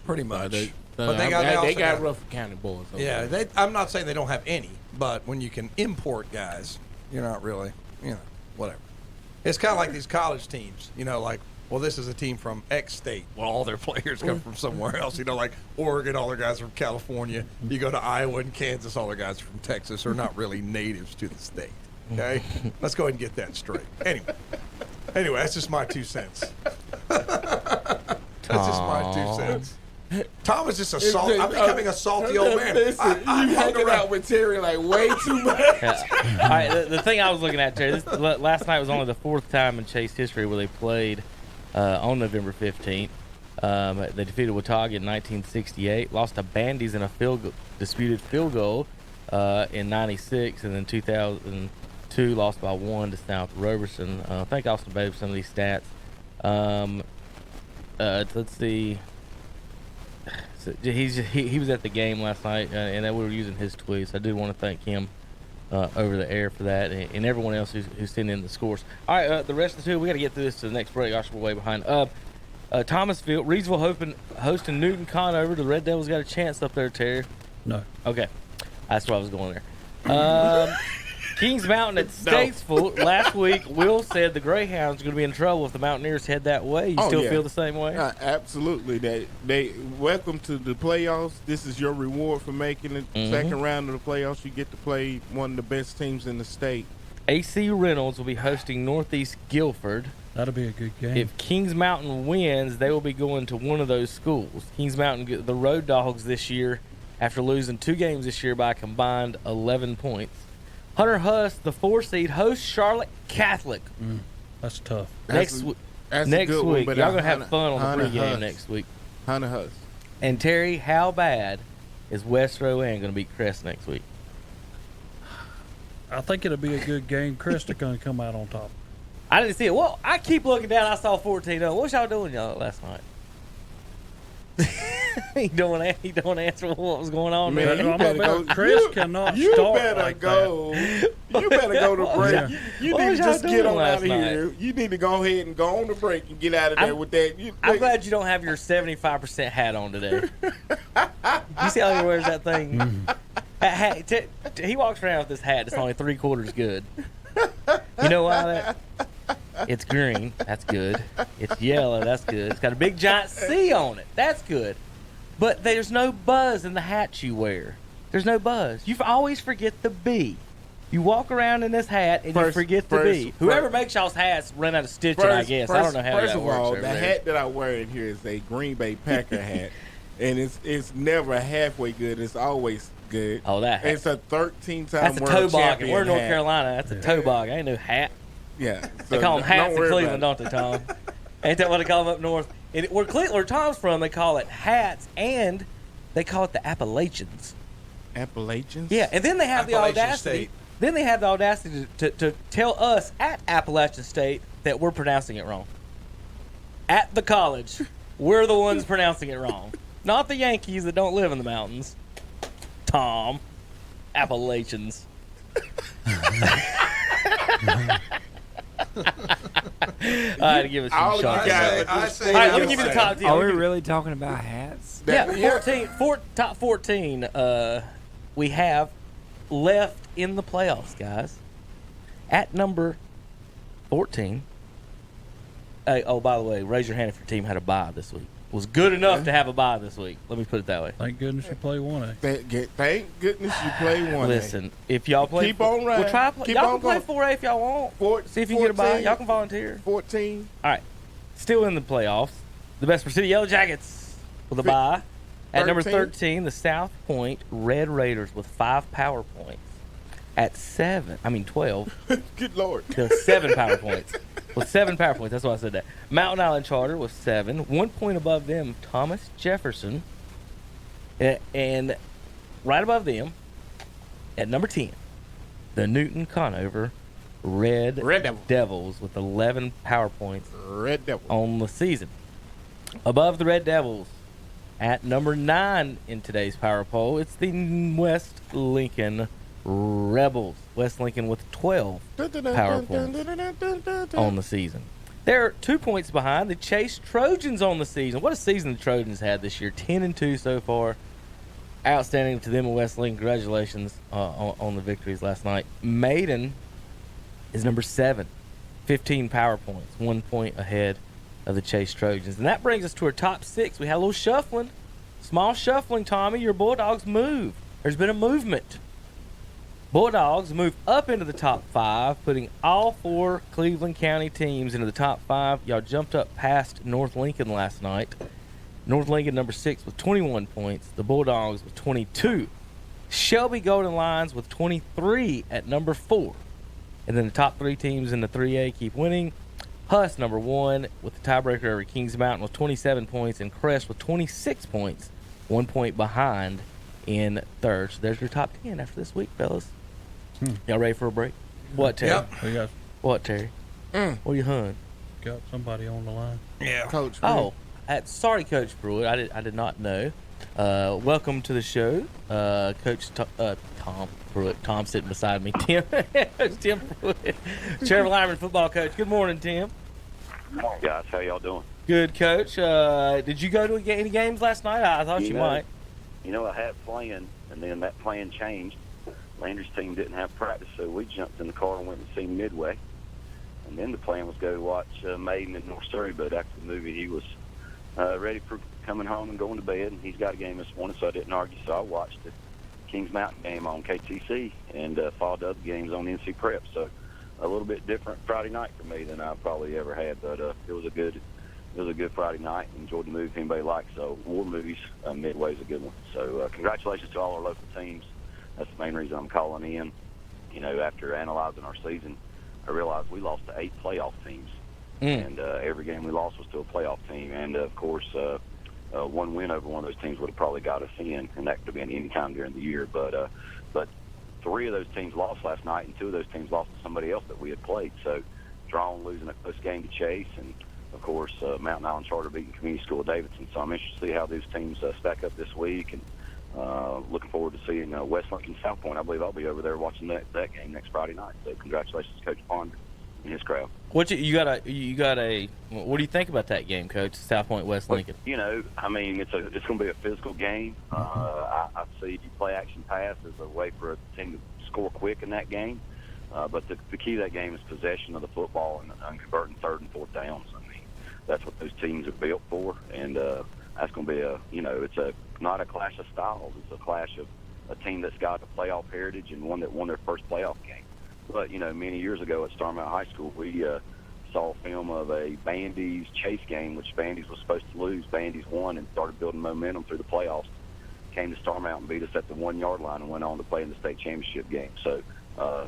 Pretty much. But they got Rutherford County boys. Over there. I'm not saying they don't have any, but when you can import guys, you're not really, whatever. It's kind of like these college teams, like, well, this is a team from X state. Well, all their players come from somewhere else. Like Oregon, all their guys are from California. You go to Iowa and Kansas, all their guys are from Texas. They're not really natives to the state. Okay? Let's go ahead and get that straight. Anyway, that's just my 2 cents. That's just my 2 cents. Tom is just a salty. I'm becoming a salty old man. Listen, you hanging out with Terry like way too much. Yeah. All right, the thing I was looking at, Terry, last night was only the 4th time in Chase history where they played on November 15th. They defeated Watauga in 1968, lost to Bandy's in a disputed field goal in 96, and then 2002 lost by 1 to South Robertson. I think Austin Babe some of these stats. Let's see. So he was at the game last night, and we were using his tweets. I do want to thank him over the air for that, and everyone else who's sending in the scores. All right, the rest of the two, we got to get through this to the next break. Gosh, we're way behind. Thomasville, Reidsville hosting Newton Conover. The Red Devils got a chance up there, Terry. No. Okay, that's where I was going there. Kings Mountain at Statesville. Last week, Will said the Greyhounds are going to be in trouble if the Mountaineers head that way. You still feel the same way? Absolutely. They welcome to the playoffs. This is your reward for making the second round of the playoffs. You get to play one of the best teams in the state. AC Reynolds will be hosting Northeast Guilford. That'll be a good game. If Kings Mountain wins, they will be going to one of those schools. Kings Mountain, the Road Dogs this year, after losing 2 games this year by a combined 11 points. Hunter Huss, the 4 seed, hosts Charlotte Catholic. That's tough. Next week, y'all gonna have fun on the pregame next week. Hunter Huss. And Terry, how bad is West Rowan gonna beat Crest next week? I think it'll be a good game. Crest are gonna come out on top. I didn't see it. Well, I keep looking down. I saw 14-0. What y'all doing last night? he don't answer what was going on. Man, there. you better go. Chris cannot start like go. You better go to break. Yeah. You need to just get on out of here. You need to go ahead and go on the break and get out of there with that. I'm glad you don't have your 75% hat on today. You see how he wears that thing? That hat, he walks around with this hat that's only 3/4 good. You know why that? It's green. That's good. It's yellow. That's good. It's got a big giant C on it. That's good. But there's no buzz in the hat you wear. There's no buzz. You always forget the B. You walk around in this hat and you forget the B. Whoever makes y'all's hats run out of stitching, I guess. I don't know how that works. First of all, the there. hat that I wear in here is a Green Bay Packer hat. And it's never halfway good. It's always good. Oh, that hat. It's a 13-time That's a world toboggan. champion We're in North hat. Carolina. That's a toboggan. Ain't no hat. Yeah. They call them hats in Cleveland, don't they, Tom? Ain't that what they call them up north? Where Tom's from, they call it hats, and they call it the Appalachians. Appalachians? Yeah, and then they have the audacity. State. Then they have the audacity to tell us at Appalachian State that we're pronouncing it wrong. At the college, we're the ones pronouncing it wrong, not the Yankees that don't live in the mountains. Tom, Appalachians. I had to give it some shots. All right, let me give you the top 10. Are we really talking about hats? Yeah, top 14 we have left in the playoffs, guys. At number 14. Oh, by the way, raise your hand if your team had a bye this week. Was good enough to have a bye this week. Let me put it that way. Thank goodness you play 1A. Thank goodness you play 1A. Listen, if y'all play, keep on running. We'll try. Y'all can play 4A if y'all want. See if you can get a bye. Y'all can volunteer. 14. All right, still in the playoffs. The Best City Yellow Jackets with a bye. At number 13, the South Point Red Raiders with 5 power points. At 12. Good Lord. There's 7 power points. With 7 power points, that's why I said that. Mountain Island Charter with 7. 1 point above them, Thomas Jefferson. And right above them, at number 10, the Newton Conover Red Devils. Devils with 11 power points Red Devils. on the season. Above the Red Devils, at number 9 in today's power poll, it's the West Lincoln Rebels. West Lincoln with 12 power points on the season. They're 2 points behind the Chase Trojans on the season. What a season the Trojans had this year. 10-2 so far. Outstanding to them in West Lincoln. Congratulations on the victories last night. Maiden is number 7. 15 power points. 1 point ahead of the Chase Trojans. And that brings us to our top 6. We had a little shuffling. Small shuffling, Tommy. Your Bulldogs move. There's been a movement. Bulldogs move up into the top 5, putting all 4 Cleveland County teams into the top 5. Y'all jumped up past North Lincoln last night. North Lincoln number 6 with 21 points. The Bulldogs with 22. Shelby Golden Lions with 23 at number 4. And then the top 3 teams in the 3A keep winning. Huss number 1 with the tiebreaker over Kings Mountain with 27 points, and Crest with 26 points, 1 point behind in third. So there's your top 10 after this week, fellas. Y'all ready for a break? What, Terry? Yep. We got What, Terry? What are you hunting? somebody on the line. Yeah. Coach. Oh, sorry, Coach Pruitt. I did not know. Welcome to the show, Coach Tom Pruitt. Tom sitting beside me. Tim Pruitt, Cherryville football coach. Good morning, Tim. Guys, how y'all doing? Good, Coach. Did you go to any games last night? I thought you might. You know, I had planned, and then that plan changed. Landry's team didn't have practice, so we jumped in the car and went and seen Midway. And then the plan was go watch Maiden in North Surrey, but after the movie, he was ready for coming home and going to bed, and he's got a game this morning, so I didn't argue. So I watched the Kings Mountain game on KTC and followed the other games on NC Prep. So a little bit different Friday night for me than I probably ever had, but it was a good Friday night. Enjoyed the movie if anybody likes war movies. Midway's a good one. So congratulations to all our local teams. That's the main reason I'm calling in. You know, after analyzing our season, I realized we lost to 8 playoff teams. And every game we lost was to a playoff team. And, of course, one win over one of those teams would have probably got us in, and that could have been any time during the year. But 3 of those teams lost last night, and 2 of those teams lost to somebody else that we had played. So drawing, losing a close game to Chase, and, of course, Mountain Island Charter beating Community School of Davidson. So I'm interested to see how those teams stack up this week, and looking forward to seeing West Lincoln South Point. I believe I'll be over there watching that game next Friday night. So congratulations to Coach Ponder and his crowd. What do you think about that game, Coach? South Point West Lincoln. You know, I mean, it's going to be a physical game. I see you play action pass as a way for a team to score quick in that game. But the key to that game is possession of the football and converting 3rd and 4th downs. I mean, that's what those teams are built for, and that's going to be it's not a clash of styles. It's a clash of a team that's got a playoff heritage and one that won their first playoff game. But, many years ago at Star Mountain High School, we saw film of a Bandy's Chase game, which Bandy's was supposed to lose. Bandy's won and started building momentum through the playoffs. Came to Star Mountain, beat us at the 1-yard line, and went on to play in the state championship game. So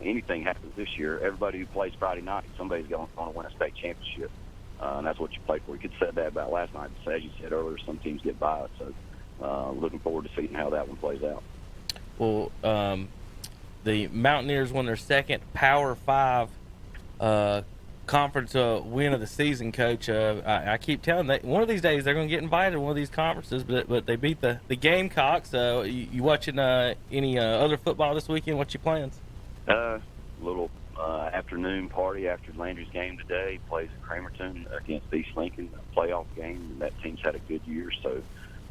anything happens this year, everybody who plays Friday night, somebody's going to win a state championship. And that's what you play for. You could have said that about last night. But as you said earlier, some teams get by it. So looking forward to seeing how that one plays out. Well, the Mountaineers won their second Power 5 conference win of the season, Coach. I keep telling them one of these days they're going to get invited to one of these conferences, but they beat the Gamecocks. You watching any other football this weekend? What's your plans? Little afternoon party after Landry's game today. Plays at Cramerton against East Lincoln, a playoff game, and that team's had a good year, so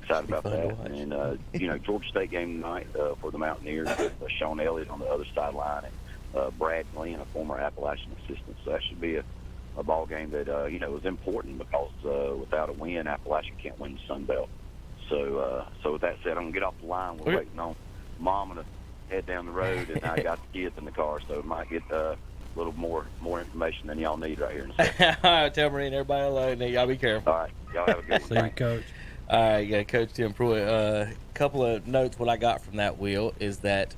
excited about that. And Georgia State game tonight for the Mountaineers with Sean Elliott on the other sideline and Brad Glenn, a former Appalachian assistant. So that should be a ball game that is important because without a win, Appalachian can't win the Sun Belt. So with that said, I'm gonna get off the line. We're waiting on Mom to head down the road, and I got the kids in the car, so might get a little more information than y'all need right here in a second. All right, tell Marie and everybody hello. Y'all be careful. All right, y'all have a good one. See you, Coach. All right, yeah, Coach Tim Pruitt. A couple of notes. What I got from that, Will, is that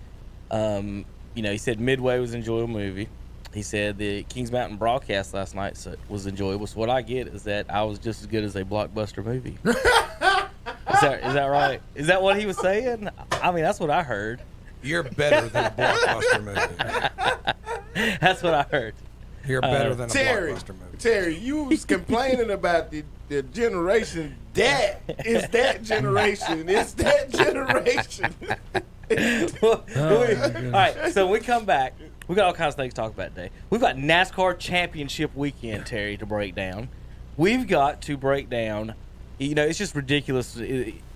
he said Midway was an enjoyable movie. He said the Kings Mountain broadcast last night was enjoyable. So what I get is that I was just as good as a blockbuster movie. Is that right? Is that what he was saying? I mean, that's what I heard. You're better than a blockbuster movie. That's what I heard. You're better than a Terry, blockbuster movie. Terry, you was complaining about the generation that is that generation. It's that generation. All right, so we come back. We got all kinds of things to talk about today. We've got NASCAR Championship weekend, Terry, to break down. We've got to break down. It's just ridiculous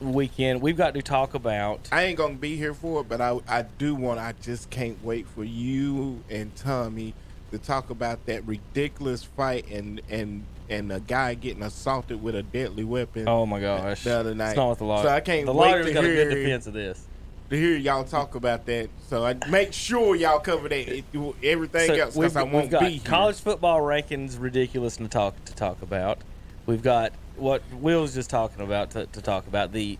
weekend. We've got to talk about. I ain't gonna be here for it, but I do want. I just can't wait for you and Tommy to talk about that ridiculous fight and a guy getting assaulted with a deadly weapon. Oh my gosh! The other night. It's not what the law. So I can't the wait lawyer's to got hear, a good defense of this. To hear y'all talk about that. So I make sure y'all cover that. Everything else, because I won't we've got be here. College football rankings ridiculous to talk about. We've got what Will was just talking about to talk about the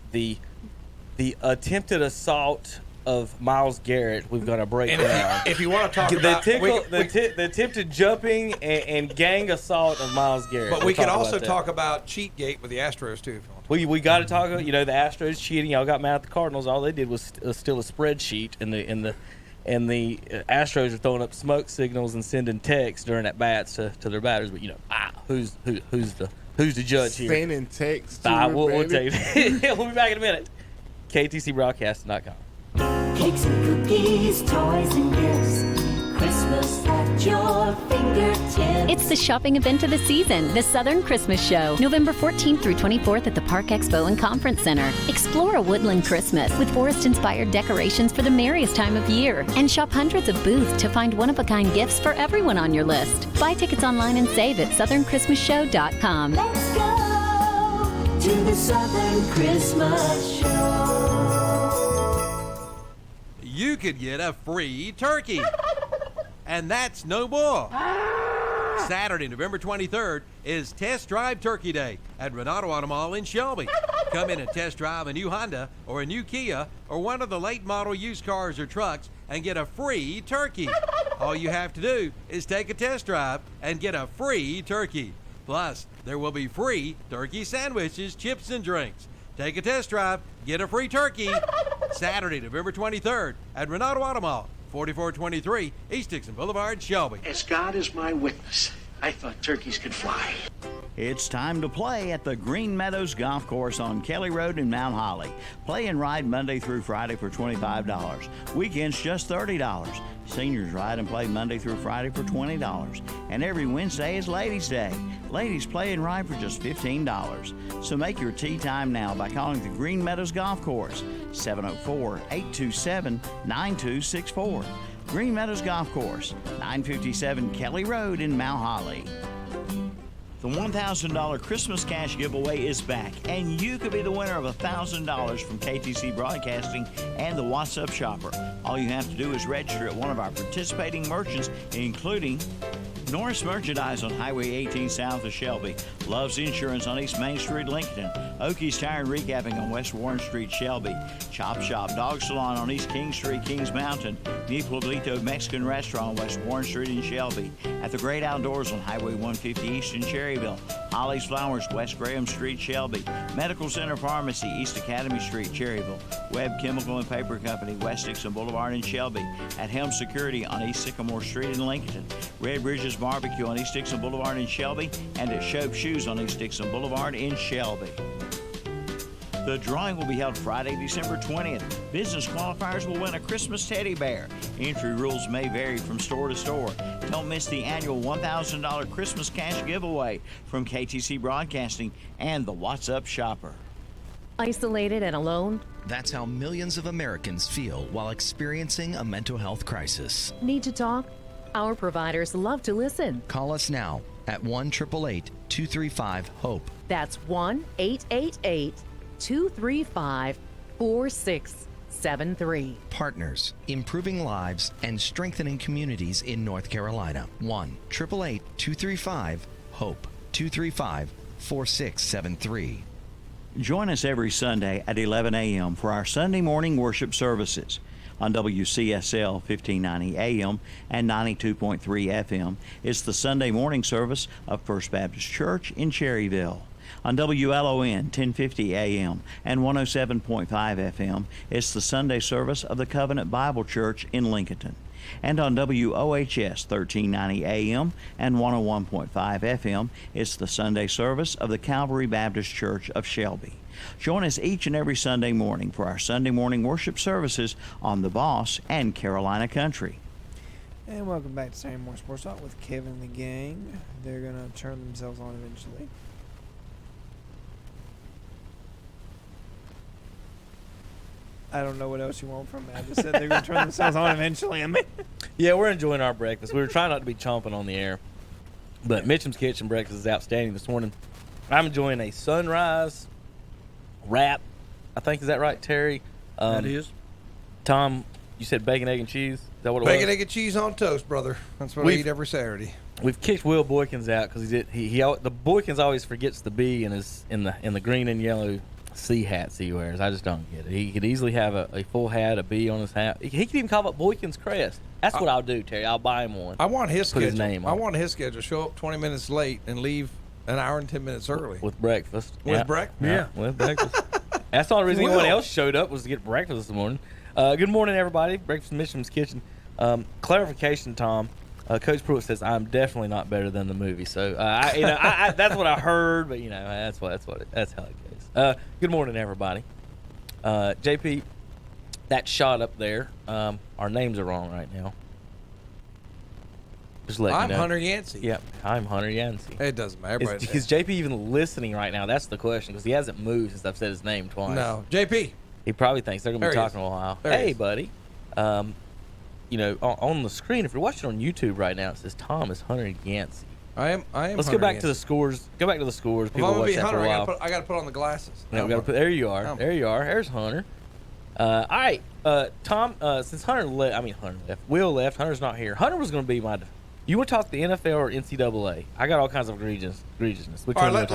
attempted assault of Myles Garrett. We've got to break down. If you want to talk about the attempted jumping and gang assault of Myles Garrett. But we can also talk about Cheatgate with the Astros too. If you want to. We got to talk about the Astros cheating. Y'all got mad at the Cardinals. All they did was steal a spreadsheet, and the Astros are throwing up smoke signals and sending texts during at bats to their batters. But who's the judge here? Sending texts. We'll take it. We'll be back in a minute. KTCBroadcasting.com. Cakes and cookies, toys and gifts. Christmas at your fingertips. It's the shopping event of the season, the Southern Christmas Show, November 14th through 24th at the Park Expo and Conference Center. Explore a woodland Christmas with forest-inspired decorations for the merriest time of year, and shop hundreds of booths to find one-of-a-kind gifts for everyone on your list. Buy tickets online and save at southernChristmasShow.com. Let's go to the Southern Christmas Show. You could get a free turkey. And that's no more. Saturday, November 23rd is Test Drive Turkey Day at Renato Auto Mall in Shelby. Come in and test drive a new Honda or a new Kia or one of the late model used cars or trucks and get a free turkey. All you have to do is take a test drive and get a free turkey. Plus, there will be free turkey sandwiches, chips, and drinks. Take a test drive, get a free turkey. Saturday, November 23rd at Renato Auto Mall, 4423 East Dixon Boulevard, Shelby. As God is my witness, I thought turkeys could fly. It's time to play at the Green Meadows Golf Course on Kelly Road in Mount Holly. Play and ride Monday through Friday for $25. Weekends just $30. Seniors ride and play Monday through Friday for $20. And every Wednesday is Ladies' Day. Ladies play and ride for just $15. So make your tee time now by calling the Green Meadows Golf Course, 704-827-9264. Green Meadows Golf Course, 957 Kelly Road in Mount Holly. The $1,000 Christmas cash giveaway is back, and you could be the winner of $1,000 from KTC Broadcasting and the WhatsApp Shopper. All you have to do is register at one of our participating merchants, including Norris Merchandise on Highway 18 south of Shelby, Love's Insurance on East Main Street, Lincoln, Okies Tire and Recapping on West Warren Street, Shelby, Chop Shop Dog Salon on East King Street, Kings Mountain, Mi Pueblito Mexican Restaurant on West Warren Street in Shelby, At the Great Outdoors on Highway 150 East in Cherryville, Holly's Flowers, West Graham Street, Shelby, Medical Center Pharmacy, East Academy Street, Cherryville, Webb Chemical and Paper Company, West Dixon Boulevard in Shelby, at Helm Security on East Sycamore Street in Lincoln, Red Bridges Barbecue on East Dixon Boulevard in Shelby, and at Shope Shoes on East Dixon Boulevard in Shelby. The drawing will be held Friday, December 20th. Business qualifiers will win a Christmas teddy bear. Entry rules may vary from store to store. Don't miss the annual $1,000 Christmas cash giveaway from KTC Broadcasting and the WhatsApp Shopper. Isolated and alone? That's how millions of Americans feel while experiencing a mental health crisis. Need to talk? Our providers love to listen. Call us now at 1-888-235-HOPE. That's 1-888-235-4673. Partners, improving lives and strengthening communities in North Carolina. 1-888-235-HOPE. 235-4673. Join us every Sunday at 11 a.m. for our Sunday morning worship services. On WCSL 1590 AM and 92.3 FM, it's the Sunday morning service of First Baptist Church in Cherryville. On WLON 1050 AM and 107.5 FM, it's the Sunday service of the Covenant Bible Church in Lincoln. And on WOHS 1390 AM and 101.5 FM, it's the Sunday service of the Calvary Baptist Church of Shelby. Join us each and every Sunday morning for our Sunday morning worship services on The Boss and Carolina Country. And welcome back to Saturday Morning Sports Talk with Kevin and the gang. They're going to turn themselves on eventually. I don't know what else you want from me. I just said they're going to turn themselves on eventually. I mean, yeah, we're enjoying our breakfast. We were trying not to be chomping on the air, but Mitchem's Kitchen breakfast is outstanding this morning. I'm enjoying a sunrise wrap. I think, is that right, Terry? That is. Tom, you said bacon, egg, and cheese? Is that what it was? Bacon, egg, and cheese on toast, brother. That's what I eat every Saturday. We've kicked Will Boykins out because the Boykins always forgets the B in the green and yellow C hats he wears. I just don't get it. He could easily have a full hat, a B on his hat. He could even call it Boykins Crest. That's what I'll do, Terry. I'll buy him one. I want his schedule. His name on. I want his schedule. Show up 20 minutes late and leave an hour and 10 minutes early. With breakfast. With breakfast? Yeah, with breakfast. That's the only reason anyone else showed up was to get breakfast this morning. Good morning, everybody. Breakfast in Mitchem's Kitchen. Clarification, Tom. Coach Pruitt says I'm definitely not better than the movie. So I that's what I heard, but that's how it goes. Good morning, everybody. JP, that shot up there. Our names are wrong right now. Just let I'm you know. Hunter Yancey. Yep, I'm Hunter Yancey. It doesn't matter. Is JP even listening right now? That's the question, because he hasn't moved since I've said his name twice. No, JP. He probably thinks they're going to be talking a while. Hey, buddy. On the screen, if you're watching on YouTube right now, it says Tom is Hunter Yancey. I am. Let's go back to the scores. Go back to the scores. People watch that for a while. I got to put on the glasses. No, there you are. There you are. There's Hunter. All right, Tom. Since Will left. Hunter's not here. Hunter was going to be my. You want to talk the NFL or NCAA? I got all kinds of egregiousness. Which all right,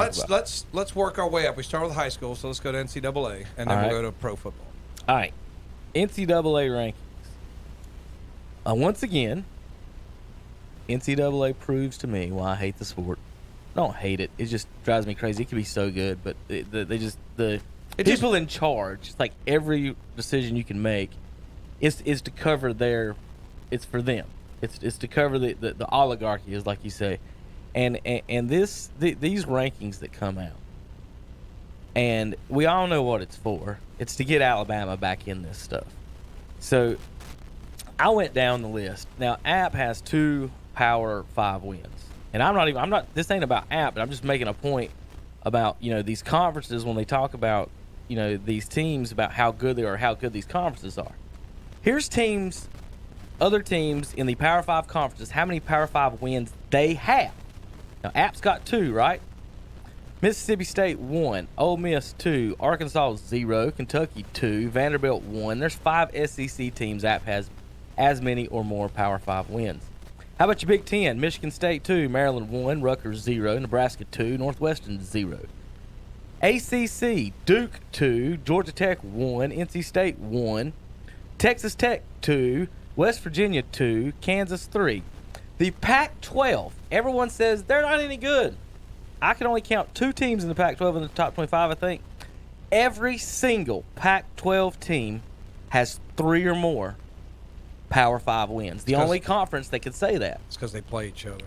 let's work our way up. We start with high school, so let's go to NCAA, and then we'll go to pro football. All right, NCAA rankings. Once again, NCAA proves to me why I hate the sport. I don't hate it. It just drives me crazy. It could be so good, but the people in charge. It's like every decision you can make is to cover their. It's for them. It's to cover the oligarchy, is like you say, and these rankings that come out, and we all know what it's for. It's to get Alabama back in this stuff. So I went down the list. Now App has 2 Power 5 wins, and I'm not. This ain't about App, but I'm just making a point about these conferences when they talk about these teams, about how good they are, how good these conferences are. Here's teams. Other teams in the Power 5 conferences, how many Power 5 wins they have. Now, App's got 2, right? Mississippi State 1, Ole Miss 2, Arkansas 0, Kentucky 2, Vanderbilt 1. There's 5 SEC teams App has as many or more Power 5 wins. How about your Big Ten? Michigan State 2, Maryland 1, Rutgers 0, Nebraska 2, Northwestern 0. ACC, Duke 2, Georgia Tech 1, NC State 1, Texas Tech 2, West Virginia 2, Kansas 3. The Pac-12, everyone says they're not any good. I can only count 2 teams in the Pac-12 in the top 25, I think. Every single Pac-12 team has 3 or more Power 5 wins. The only conference that could say that. It's because they play each other.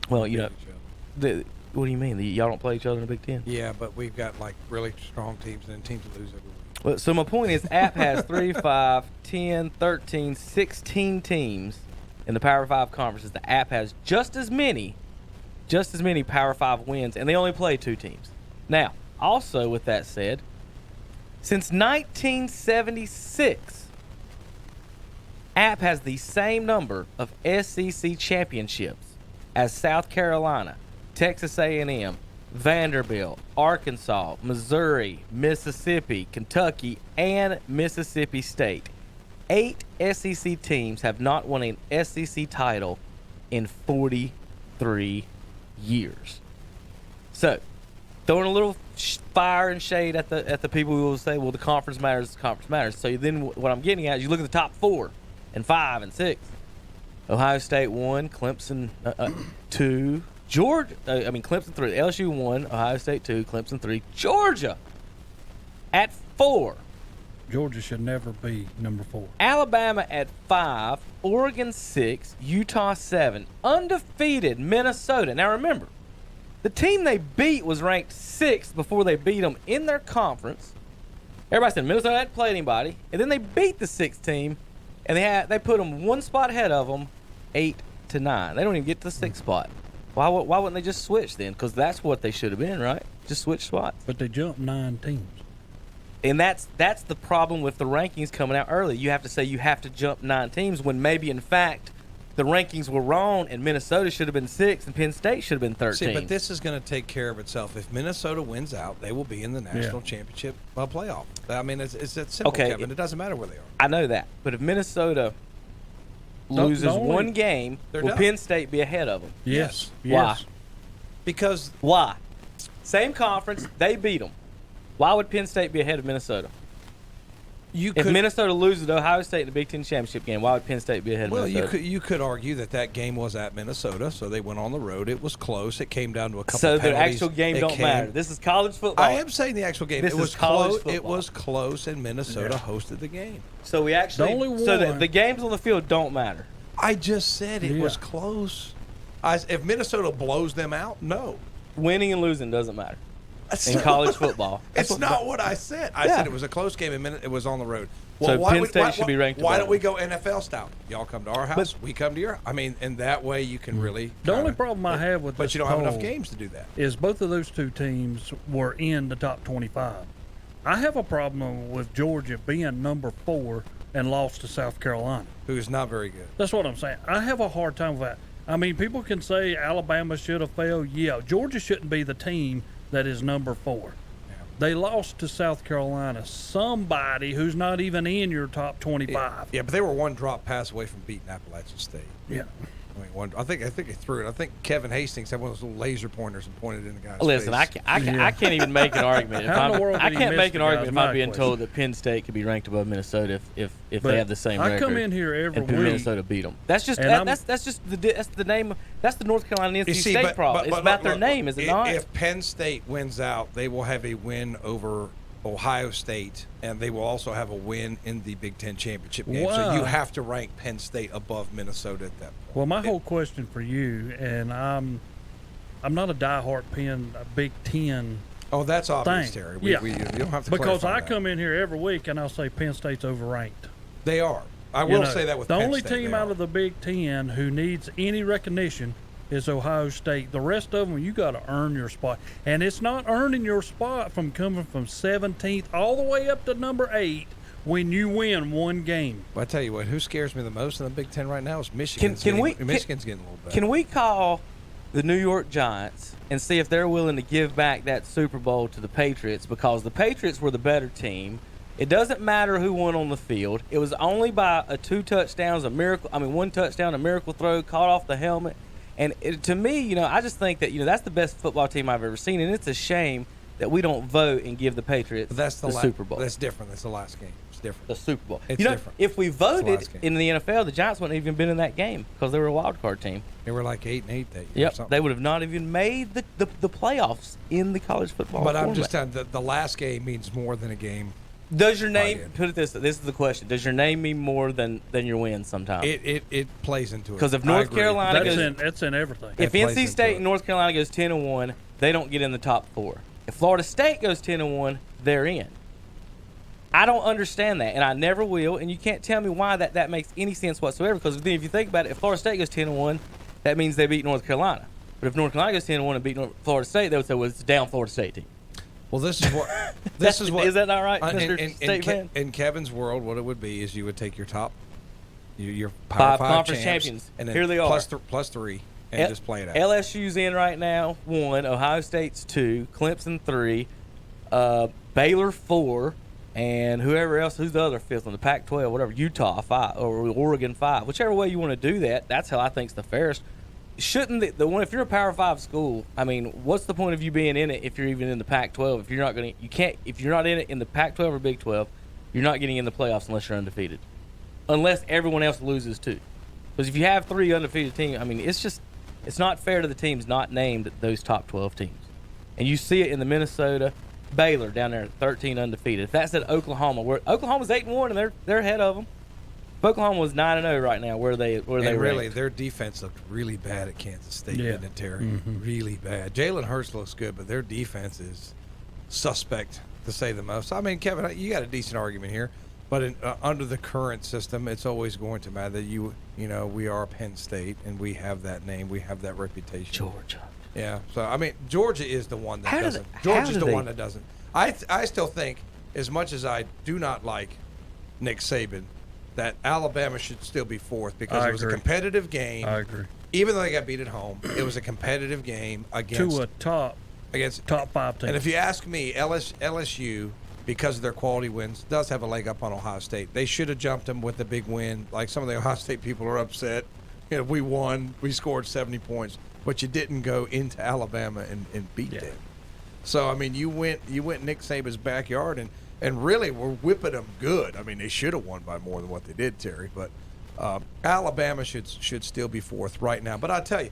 Well, what do you mean? Y'all don't play each other in the Big Ten? Yeah, but we've got really strong teams and then teams that lose every week. Well, so my point is, App has 3, 5, 10, 13, 16 teams in the Power 5 conferences. The App has just as many Power 5 wins, and they only play 2 teams. Now, also with that said, since 1976, App has the same number of SEC championships as South Carolina, Texas A&M, Vanderbilt, Arkansas, Missouri, Mississippi, Kentucky, and Mississippi State. 8 SEC teams have not won an SEC title in 43 years. So, throwing a little fire and shade at the people who will say, well, the conference matters, So then what I'm getting at is you look at the top 4 and 5 and 6. Ohio State 1, Clemson 2, Clemson 3. LSU 1, Ohio State 2, Clemson 3. Georgia at 4. Georgia should never be number 4. Alabama at 5, Oregon 6, Utah 7, undefeated Minnesota. Now remember, the team they beat was ranked 6th before they beat them in their conference. Everybody said Minnesota hadn't played anybody, and then they beat the 6th team, and they put them one spot ahead of them, 8-9. They don't even get to the 6th spot. Why wouldn't they just switch then? Because that's what they should have been, right? Just switch spots. But they jumped 9 teams. And that's the problem with the rankings coming out early. You have to say you have to jump 9 teams when maybe, in fact, the rankings were wrong and Minnesota should have been 6 and Penn State should have been 13. See, but this is going to take care of itself. If Minnesota wins out, they will be in the national championship playoff. I mean, it's that simple, Kevin. It doesn't matter where they are. I know that. But if Minnesota loses one game, will Penn State be ahead of them? Yes. Why? Because why? Same conference, they beat them. Why would Penn State be ahead of Minnesota? If Minnesota loses to Ohio State in the Big Ten championship game, why would Penn State be ahead of Minnesota? Well, you could argue that game was at Minnesota, so they went on the road. It was close. It came down to a couple so penalties. The actual game don't matter. This is college football. I am saying the actual game. This is college football. It was close, and Minnesota hosted the game. So we actually the games on the field don't matter. I just said it was close. If Minnesota blows them out, no. Winning and losing doesn't matter in college football. It's not what I said. I said it was a close game, and it was on the road. Well, so Penn State should be ranked. Why don't we go NFL style? Y'all come to our house, we come to your. I mean, and that way you can really. The only problem I have with but you don't have enough games to do that. Is both of those two teams were in the top 25. I have a problem with Georgia being number 4 and lost to South Carolina, who is not very good. That's what I'm saying. I have a hard time with that. I mean, people can say Alabama should have failed. Yeah, Georgia shouldn't be the team that is number 4. Yeah. They lost to South Carolina, somebody who's not even in your top 25. Yeah, but they were one drop pass away from beating Appalachian State. Yeah. I mean, I think they threw it. I think Kevin Hastings had one of those little laser pointers and pointed in the guy's Listen, face. I can't even make an argument. I can't make an argument if I'm being told that Penn State could be ranked above Minnesota if they have the same record. I come in here every week. Minnesota beat them. That's just the name. That's the North Carolina NC State problem. It's about their name, is it not? If Penn State wins out, they will have a win over Ohio State, and they will also have a win in the Big Ten championship game. Wow. So you have to rank Penn State above Minnesota at that point. Well, my whole question for you, and I'm not a diehard Big Ten. Oh, that's obvious, thing. Terry. You don't have to because clarify I that. come in here every week and I'll say Penn State's overranked. They are. I will say that with the Penn only State, team out of the Big Ten who needs any recognition is Ohio State. The rest of them, you got to earn your spot. And it's not earning your spot from coming from 17th all the way up to number 8 when you win one game. Well, I tell you what, who scares me the most in the Big Ten right now is Michigan. Michigan's getting a little better. Can we call the New York Giants and see if they're willing to give back that Super Bowl to the Patriots? Because the Patriots were the better team. It doesn't matter who won on the field. It was only by one touchdown, a miracle throw, caught off the helmet. And to me, I just think that, that's the best football team I've ever seen. And it's a shame that we don't vote and give the Patriots the Super Bowl. That's different. That's the last game. It's different. The Super Bowl. It's different. If we voted in the NFL, the Giants wouldn't have even been in that game because they were a wild card team. They were like 8-8 that year. Yep. They would have not even made the playoffs in the college football But format. I'm just telling you, the last game means more than a game. Does your name this is the question? Does your name mean more than your win sometimes? It plays into it. Because if North Carolina that's in everything. If NC State and North Carolina goes 10-1, they don't get in the top 4. If Florida State goes 10-1, they're in. I don't understand that, and I never will. And you can't tell me why that makes any sense whatsoever. Because then, if you think about it, if Florida State goes 10-1, that means they beat North Carolina. But if North Carolina goes 10-1 and beat Florida State, they would say, "Well, it's a down Florida State team." Well, this is what is that not right, Mr. State fan? In Kevin's world, what it would be is you would take your top, your Power 5 conference champions, and then here they are plus 3, and just play it out. LSU's in right now, 1. Ohio State's 2. Clemson 3. Baylor 4. And whoever else, who's the other 5th one? The Pac-12, whatever. Utah 5 or Oregon 5. Whichever way you want to do that, that's how I think it's the fairest. Shouldn't the one, if you're a Power 5 school, I mean, what's the point of you being in it if you're even in the Pac-12? If you're not going to, if you're not in it in the Pac-12 or Big 12, you're not getting in the playoffs unless you're undefeated, unless everyone else loses too. Because if you have 3 undefeated teams, I mean, it's not fair to the teams not named those top 12 teams. And you see it in the Minnesota Baylor down there at 13 undefeated. If that's at Oklahoma, where Oklahoma's 8-1 and they're ahead of them. If Oklahoma was 9-0 right now, where they really ranked? their defense looked really bad at Kansas State, didn't it, Terry? Really bad. Jalen Hurts looks good, but their defense is suspect to say the most. I mean, Kevin, you got a decent argument here, but under the current system, it's always going to matter that you know we are Penn State and we have that name, we have that reputation. Georgia. Yeah. So I mean, Georgia is the one that doesn't. Georgia's the one that doesn't. I still think, as much as I do not like Nick Saban, that Alabama should still be fourth because it was a competitive game. I agree. Even though they got beat at home, it was a competitive game against to a top 5 team. And if you ask me, LSU, because of their quality wins, does have a leg up on Ohio State. They should have jumped them with the big win. Like some of the Ohio State people are upset. You know, we won, we scored 70 points, but you didn't go into Alabama and beat them. So I mean, you went Nick Saban's backyard and really were whipping them good. I mean, they should have won by more than what they did, Terry. But Alabama should still be fourth right now. But I'll tell you,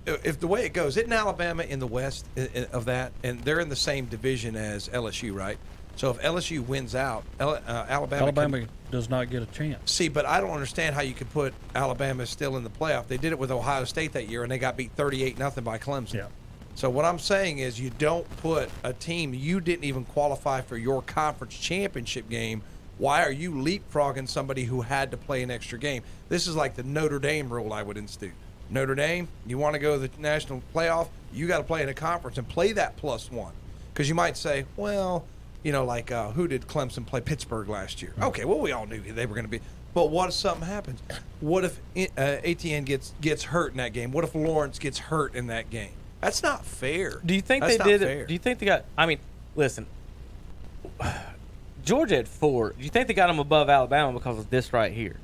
if the way it goes, isn't Alabama in the west of that? And they're in the same division as LSU, right? So if LSU wins out, Alabama does not get a chance. See, but I don't understand how you could put Alabama still in the playoff. They did it with Ohio State that year, and they got beat 38-0 by Clemson. Yeah. So what I'm saying is you don't put a team you didn't even qualify for your conference championship game. Why are you leapfrogging somebody who had to play an extra game? This is like the Notre Dame rule I would institute. Notre Dame, you want to go to the national playoff, you got to play in a conference and play that +1. Because you might say, well, you know, like who did Clemson play? Pittsburgh last year. Okay, well, we all knew they were going to be. But what if something happens? What if Etienne gets hurt in that game? What if Lawrence gets hurt in that game? That's not fair. Do you think That's they not did fair. it? Do you think they got? I mean, listen, Georgia at 4. Do you think they got them above Alabama because of this right here?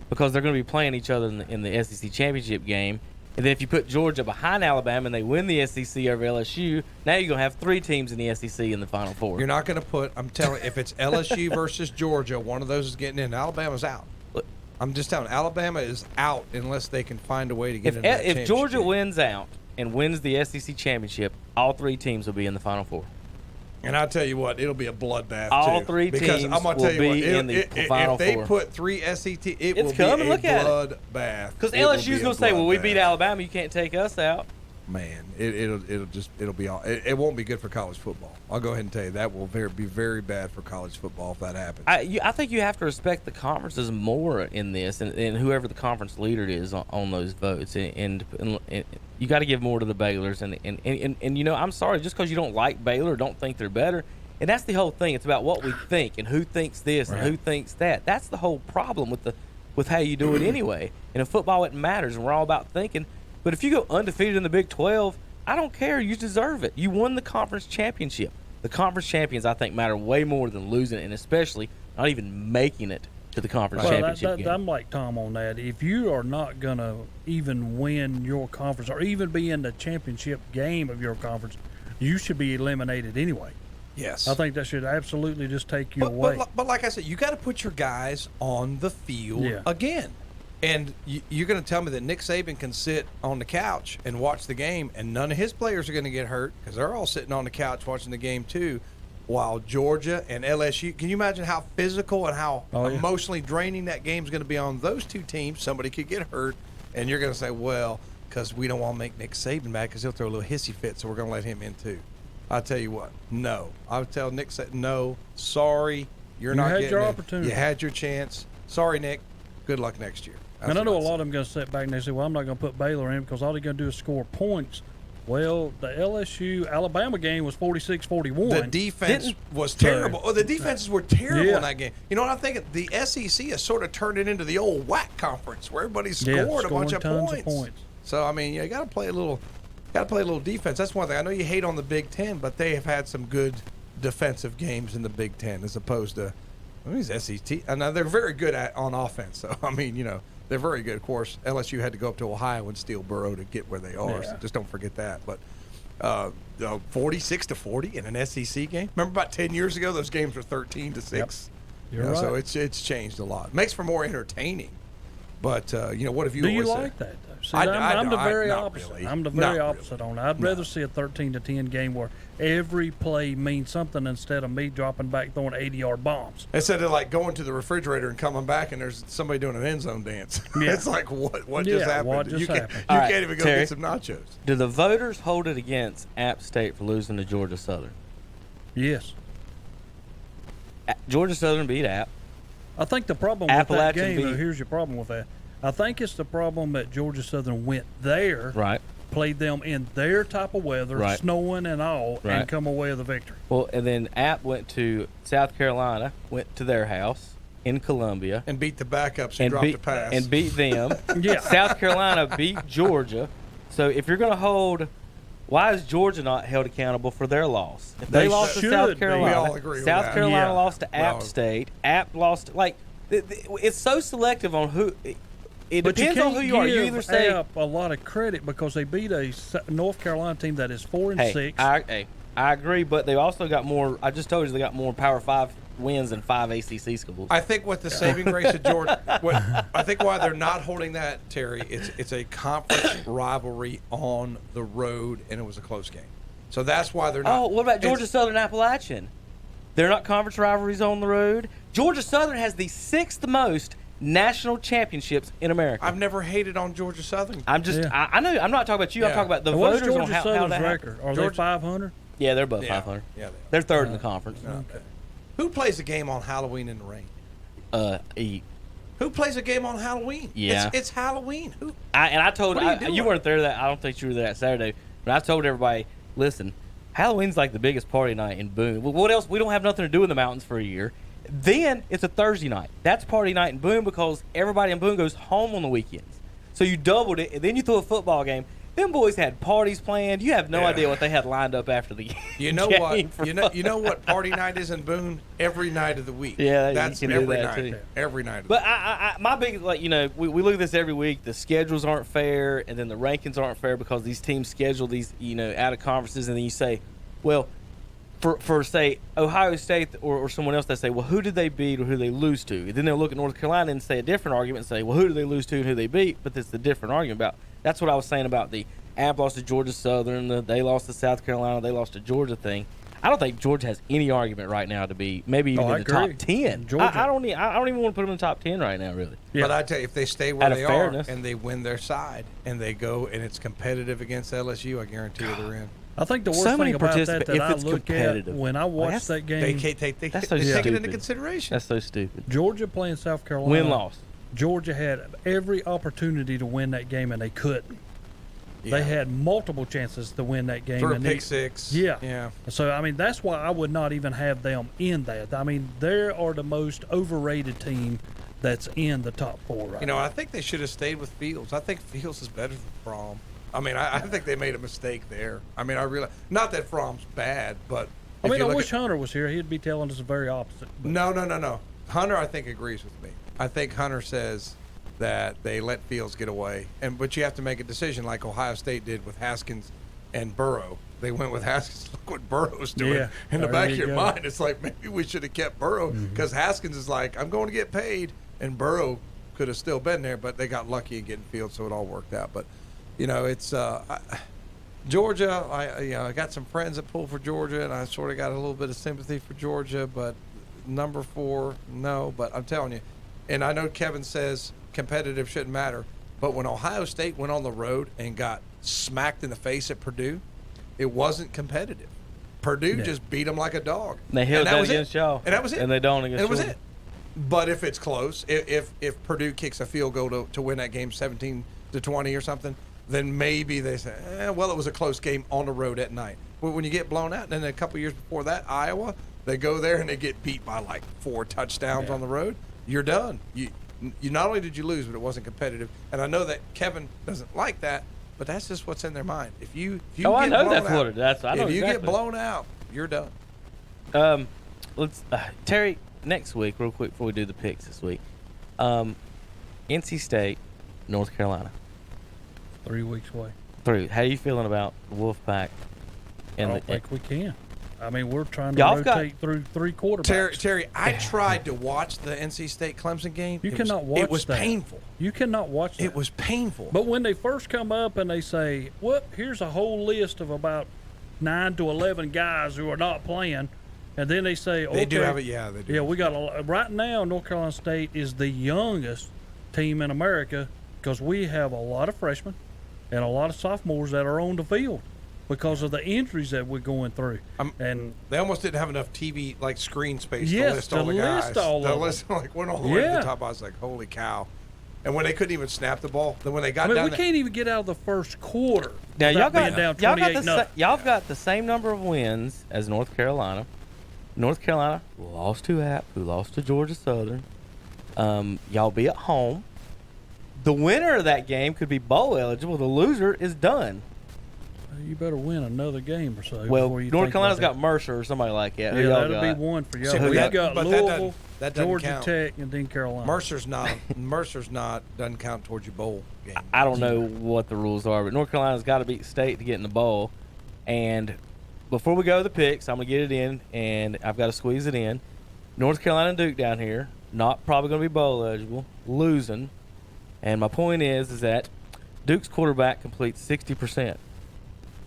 Because they're going to be playing each other in the SEC championship game, and then if you put Georgia behind Alabama and they win the SEC over LSU, now you're going to have 3 teams in the SEC in the Final Four. You're not going to put. I'm telling you, if it's LSU versus Georgia, one of those is getting in. Alabama's out. I'm just telling you, Alabama is out unless they can find a way to get in that If Georgia game. wins out and wins the SEC championship, all 3 teams will be in the Final Four. And I'll tell you what, it'll be a bloodbath all too. 3 because teams I'm gonna will tell you be what, in the Final if they Four. put 3 SEC, it It's will coming. be Look a at it. bloodbath. Because It will LSU's be a going to say, well, we bloodbath. beat Alabama, you can't take us out. Man, it'll be all. It won't be good for college football. I'll go ahead and tell you that will be very bad for college football if that happens. I think you have to respect the conferences more in this, and whoever the conference leader is on those votes, and you got to give more to the Baylors, and you know, I'm sorry, just because you don't like Baylor, or don't think they're better, and that's the whole thing. It's about what we think and who thinks this and who thinks that. That's the whole problem with how you do it anyway. And in football, it matters, and we're all about thinking. But if you go undefeated in the Big 12, I don't care. You deserve it. You won the conference championship. The conference champions, I think, matter way more than losing it, and especially not even making it to the conference championship game. I'm like Tom on that. If you are not going to even win your conference or even be in the championship game of your conference, you should be eliminated anyway. Yes. I think that should absolutely just take you away. But like I said, you got to put your guys on the field again. And you're going to tell me that Nick Saban can sit on the couch and watch the game, and none of his players are going to get hurt because they're all sitting on the couch watching the game too, while Georgia and LSU. Can you imagine how physical and how emotionally draining that game's going to be on those 2 teams? Somebody could get hurt, and you're going to say, well, because we don't want to make Nick Saban mad because he'll throw a little hissy fit, so we're going to let him in too. I'll tell you what, no. I would tell Nick Saban, no, sorry, you're not getting your in. opportunity. You had your chance. Sorry, Nick. Good luck next year. And I know a lot of them going to sit back and they say, well, I'm not going to put Baylor in because all they're going to do is score points. Well, the LSU-Alabama game was 46-41. The defense was terrible. The defenses were terrible in that game. You know what I'm thinking? The SEC has sort of turned it into the old WAC conference where everybody scored a bunch of points. So, I mean, you got to play a little defense. That's one thing. I know you hate on the Big Ten, but they have had some good defensive games in the Big Ten as opposed to these SEC. And they're very good on offense. So, I mean, you know, they're very good. Of course, LSU had to go up to Ohio and steal Burrow to get where they are. So just don't forget that. But 46-40 in an SEC game. Remember about 10 years ago, those games were 13-6. Yep. You're right. So it's changed a lot. Makes for more entertaining. But what have you? Do you always like said? that though? See, I'm the very opposite. Really. I'm the very opposite on it. I'd rather see a 13-10 game where every play means something instead of me dropping back throwing 80-yard bombs. Instead of like going to the refrigerator and coming back and there's somebody doing an end zone dance. Yeah. It's like what just happened? What just happened? You can't even go Terry, get some nachos. Do the voters hold it against App State for losing to Georgia Southern? Yes. Georgia Southern beat App. I think the problem with that Appalachian game, though, beat. here's your problem with that. I think it's the problem that Georgia Southern went there, Right. played them in their type of weather, Right. snowing and all, Right. and come away with a victory. Well, and then App went to South Carolina, went to their house in Columbia. And beat the backups who dropped a pass. And beat them. Yeah. South Carolina beat Georgia. So if you're going to hold, why is Georgia not held accountable for their loss? If they lost to should South be. Carolina, We all agree with South that. Carolina Yeah. lost to App Well- State. App lost, it's so selective on who. It But depends you on can't who you are. You give either say, App a lot of credit because they beat a North Carolina team that is 4-6. I agree, but they also got more. I just told you they got more Power 5 wins than 5 ACC schools. I think what the saving grace of Georgia, I think why they're not holding that, Terry, it's a conference rivalry on the road, and it was a close game. So that's why they're not. Oh, what about Georgia Southern Appalachian? They're not conference rivalries on the road. Georgia Southern has the 6th most national championships in America. I've never hated on Georgia Southern. I'm just, I know, I'm not talking about you. I'm Yeah. talking about the And what's voters on Georgia how Southern's that record? happened. Are they 500? Yeah, they're above Yeah. 500. Yeah, They're third in the conference. Okay. Who plays a game on Halloween in the rain? E. Who plays a game on Halloween? Yeah. It's Halloween. Who? I told What are you doing? you weren't there that. I don't think you were there that Saturday, but I told everybody, listen, Halloween's like the biggest party night in Boone. Well, what else? We don't have nothing to do in the mountains for a year. Then it's a Thursday night. That's party night in Boone because everybody in Boone goes home on the weekends. So you doubled it, and then you threw a football game. Them boys had parties planned. You have no idea what they had lined up after the game. You know what? You know what party night is in Boone? Every night of the week. Yeah, that's you can do every that night. too. Every night. Of But the week. my big, we look at this every week. The schedules aren't fair, and then the rankings aren't fair because these teams schedule these, out of conferences, and then you say, well, for say Ohio State or someone else, they say, well, who did they beat or who did they lose to? And then they'll look at North Carolina and say a different argument and say, well, who did they lose to and who they beat? But it's a different argument about. That's what I was saying about the App lost to Georgia Southern, they lost to South Carolina, they lost to Georgia thing. I don't think Georgia has any argument right now to be maybe even in the top 10. I don't even want to put them in the top 10 right now, really. Yeah. But I tell you, if they stay where Out of they fairness. are and they win their side and they go and it's competitive against LSU, I guarantee you they're in. I think the worst So thing many about that participants- I if it's look at competitive. when I watch That's- that game, They can't take That's so they take it into stupid. consideration. That's so stupid. Georgia playing South Carolina. Win-loss. Georgia had every opportunity to win that game, and they couldn't. They had multiple chances to win that game. For a and pick six. Yeah. Yeah. So, I mean, that's why I would not even have them in that. I mean, they are the most overrated team that's in the top 4 right now. I think they should have stayed with Fields. I think Fields is better than Fromm. I mean, I think they made a mistake there. I mean, I realize not that Fromm's bad, but I if mean, you I look wish Hunter was here. He'd be telling us the very opposite. But No. Hunter, I think, agrees with me. I think Hunter says that they let Fields get away, but you have to make a decision like Ohio State did with Haskins and Burrow. They went with Haskins. Look what Burrow's doing. Yeah, In the there back of you your go. mind, it's like maybe we should have kept Burrow because Haskins is like, I'm going to get paid, and Burrow could have still been there, but they got lucky in getting Fields, so it all worked out. But it's Georgia. I got some friends that pull for Georgia, and I sort of got a little bit of sympathy for Georgia, but number 4, no. But I'm telling you, and I know Kevin says competitive shouldn't matter, but when Ohio State went on the road and got smacked in the face at Purdue, it wasn't competitive. Purdue just beat them like a dog. They held And that was against it. y'all. And that was it. And they don't against And it was Georgia. it. But if it's close, if Purdue kicks a field goal to win that game 17-20 or something, then maybe they say, well, it was a close game on the road at night. But when you get blown out, and then a couple years before that, Iowa, they go there and they get beat by like 4 touchdowns on the road. You're done. You not only did you lose, but it wasn't competitive. And I know that Kevin doesn't like that, but that's just what's in their mind. If you I get know blown that's out, what it is. I know if you get exactly. blown out, you're done. Let's Terry, next week, real quick before we do the picks this week. NC State, North Carolina. 3 weeks away. 3. How are you feeling about the Wolfpack? I don't think we can. I mean, we're trying to Y'all rotate through 3 quarterbacks. Terry, I tried to watch the NC State Clemson game. You cannot watch that. It was painful. You cannot watch that. It was painful. But when they first come up and they say, well, here's a whole list of about 9 to 11 guys who are not playing, and then they say, okay. They do have it, yeah, they do. Yeah, we got right now, North Carolina State is the youngest team in America because we have a lot of freshmen and a lot of sophomores that are on the field because of the injuries that we're going through. And they almost didn't have enough TV screen space to yes, list all the guys. Went all the way to the top. I was like, holy cow! And when they couldn't even snap the ball, then when they got down, we can't even get out of the first quarter. Now y'all y'all got the same number of wins as North Carolina. North Carolina lost to App, who lost to Georgia Southern. Y'all be at home. The winner of that game could be bowl eligible. The loser is done. You better win another game or so. Well, before you North think Carolina's about got Mercer or somebody like that. Yeah, that'll be one for y'all. We got Louisville, that doesn't Georgia count. Tech, and then Carolina. Mercer's not doesn't count towards your bowl game. I don't know what the rules are, but North Carolina's got to beat State to get in the bowl. And before we go to the picks, I'm going to get it in, and I've got to squeeze it in. North Carolina and Duke down here, not probably going to be bowl eligible, losing. And my point is that Duke's quarterback completes 60%.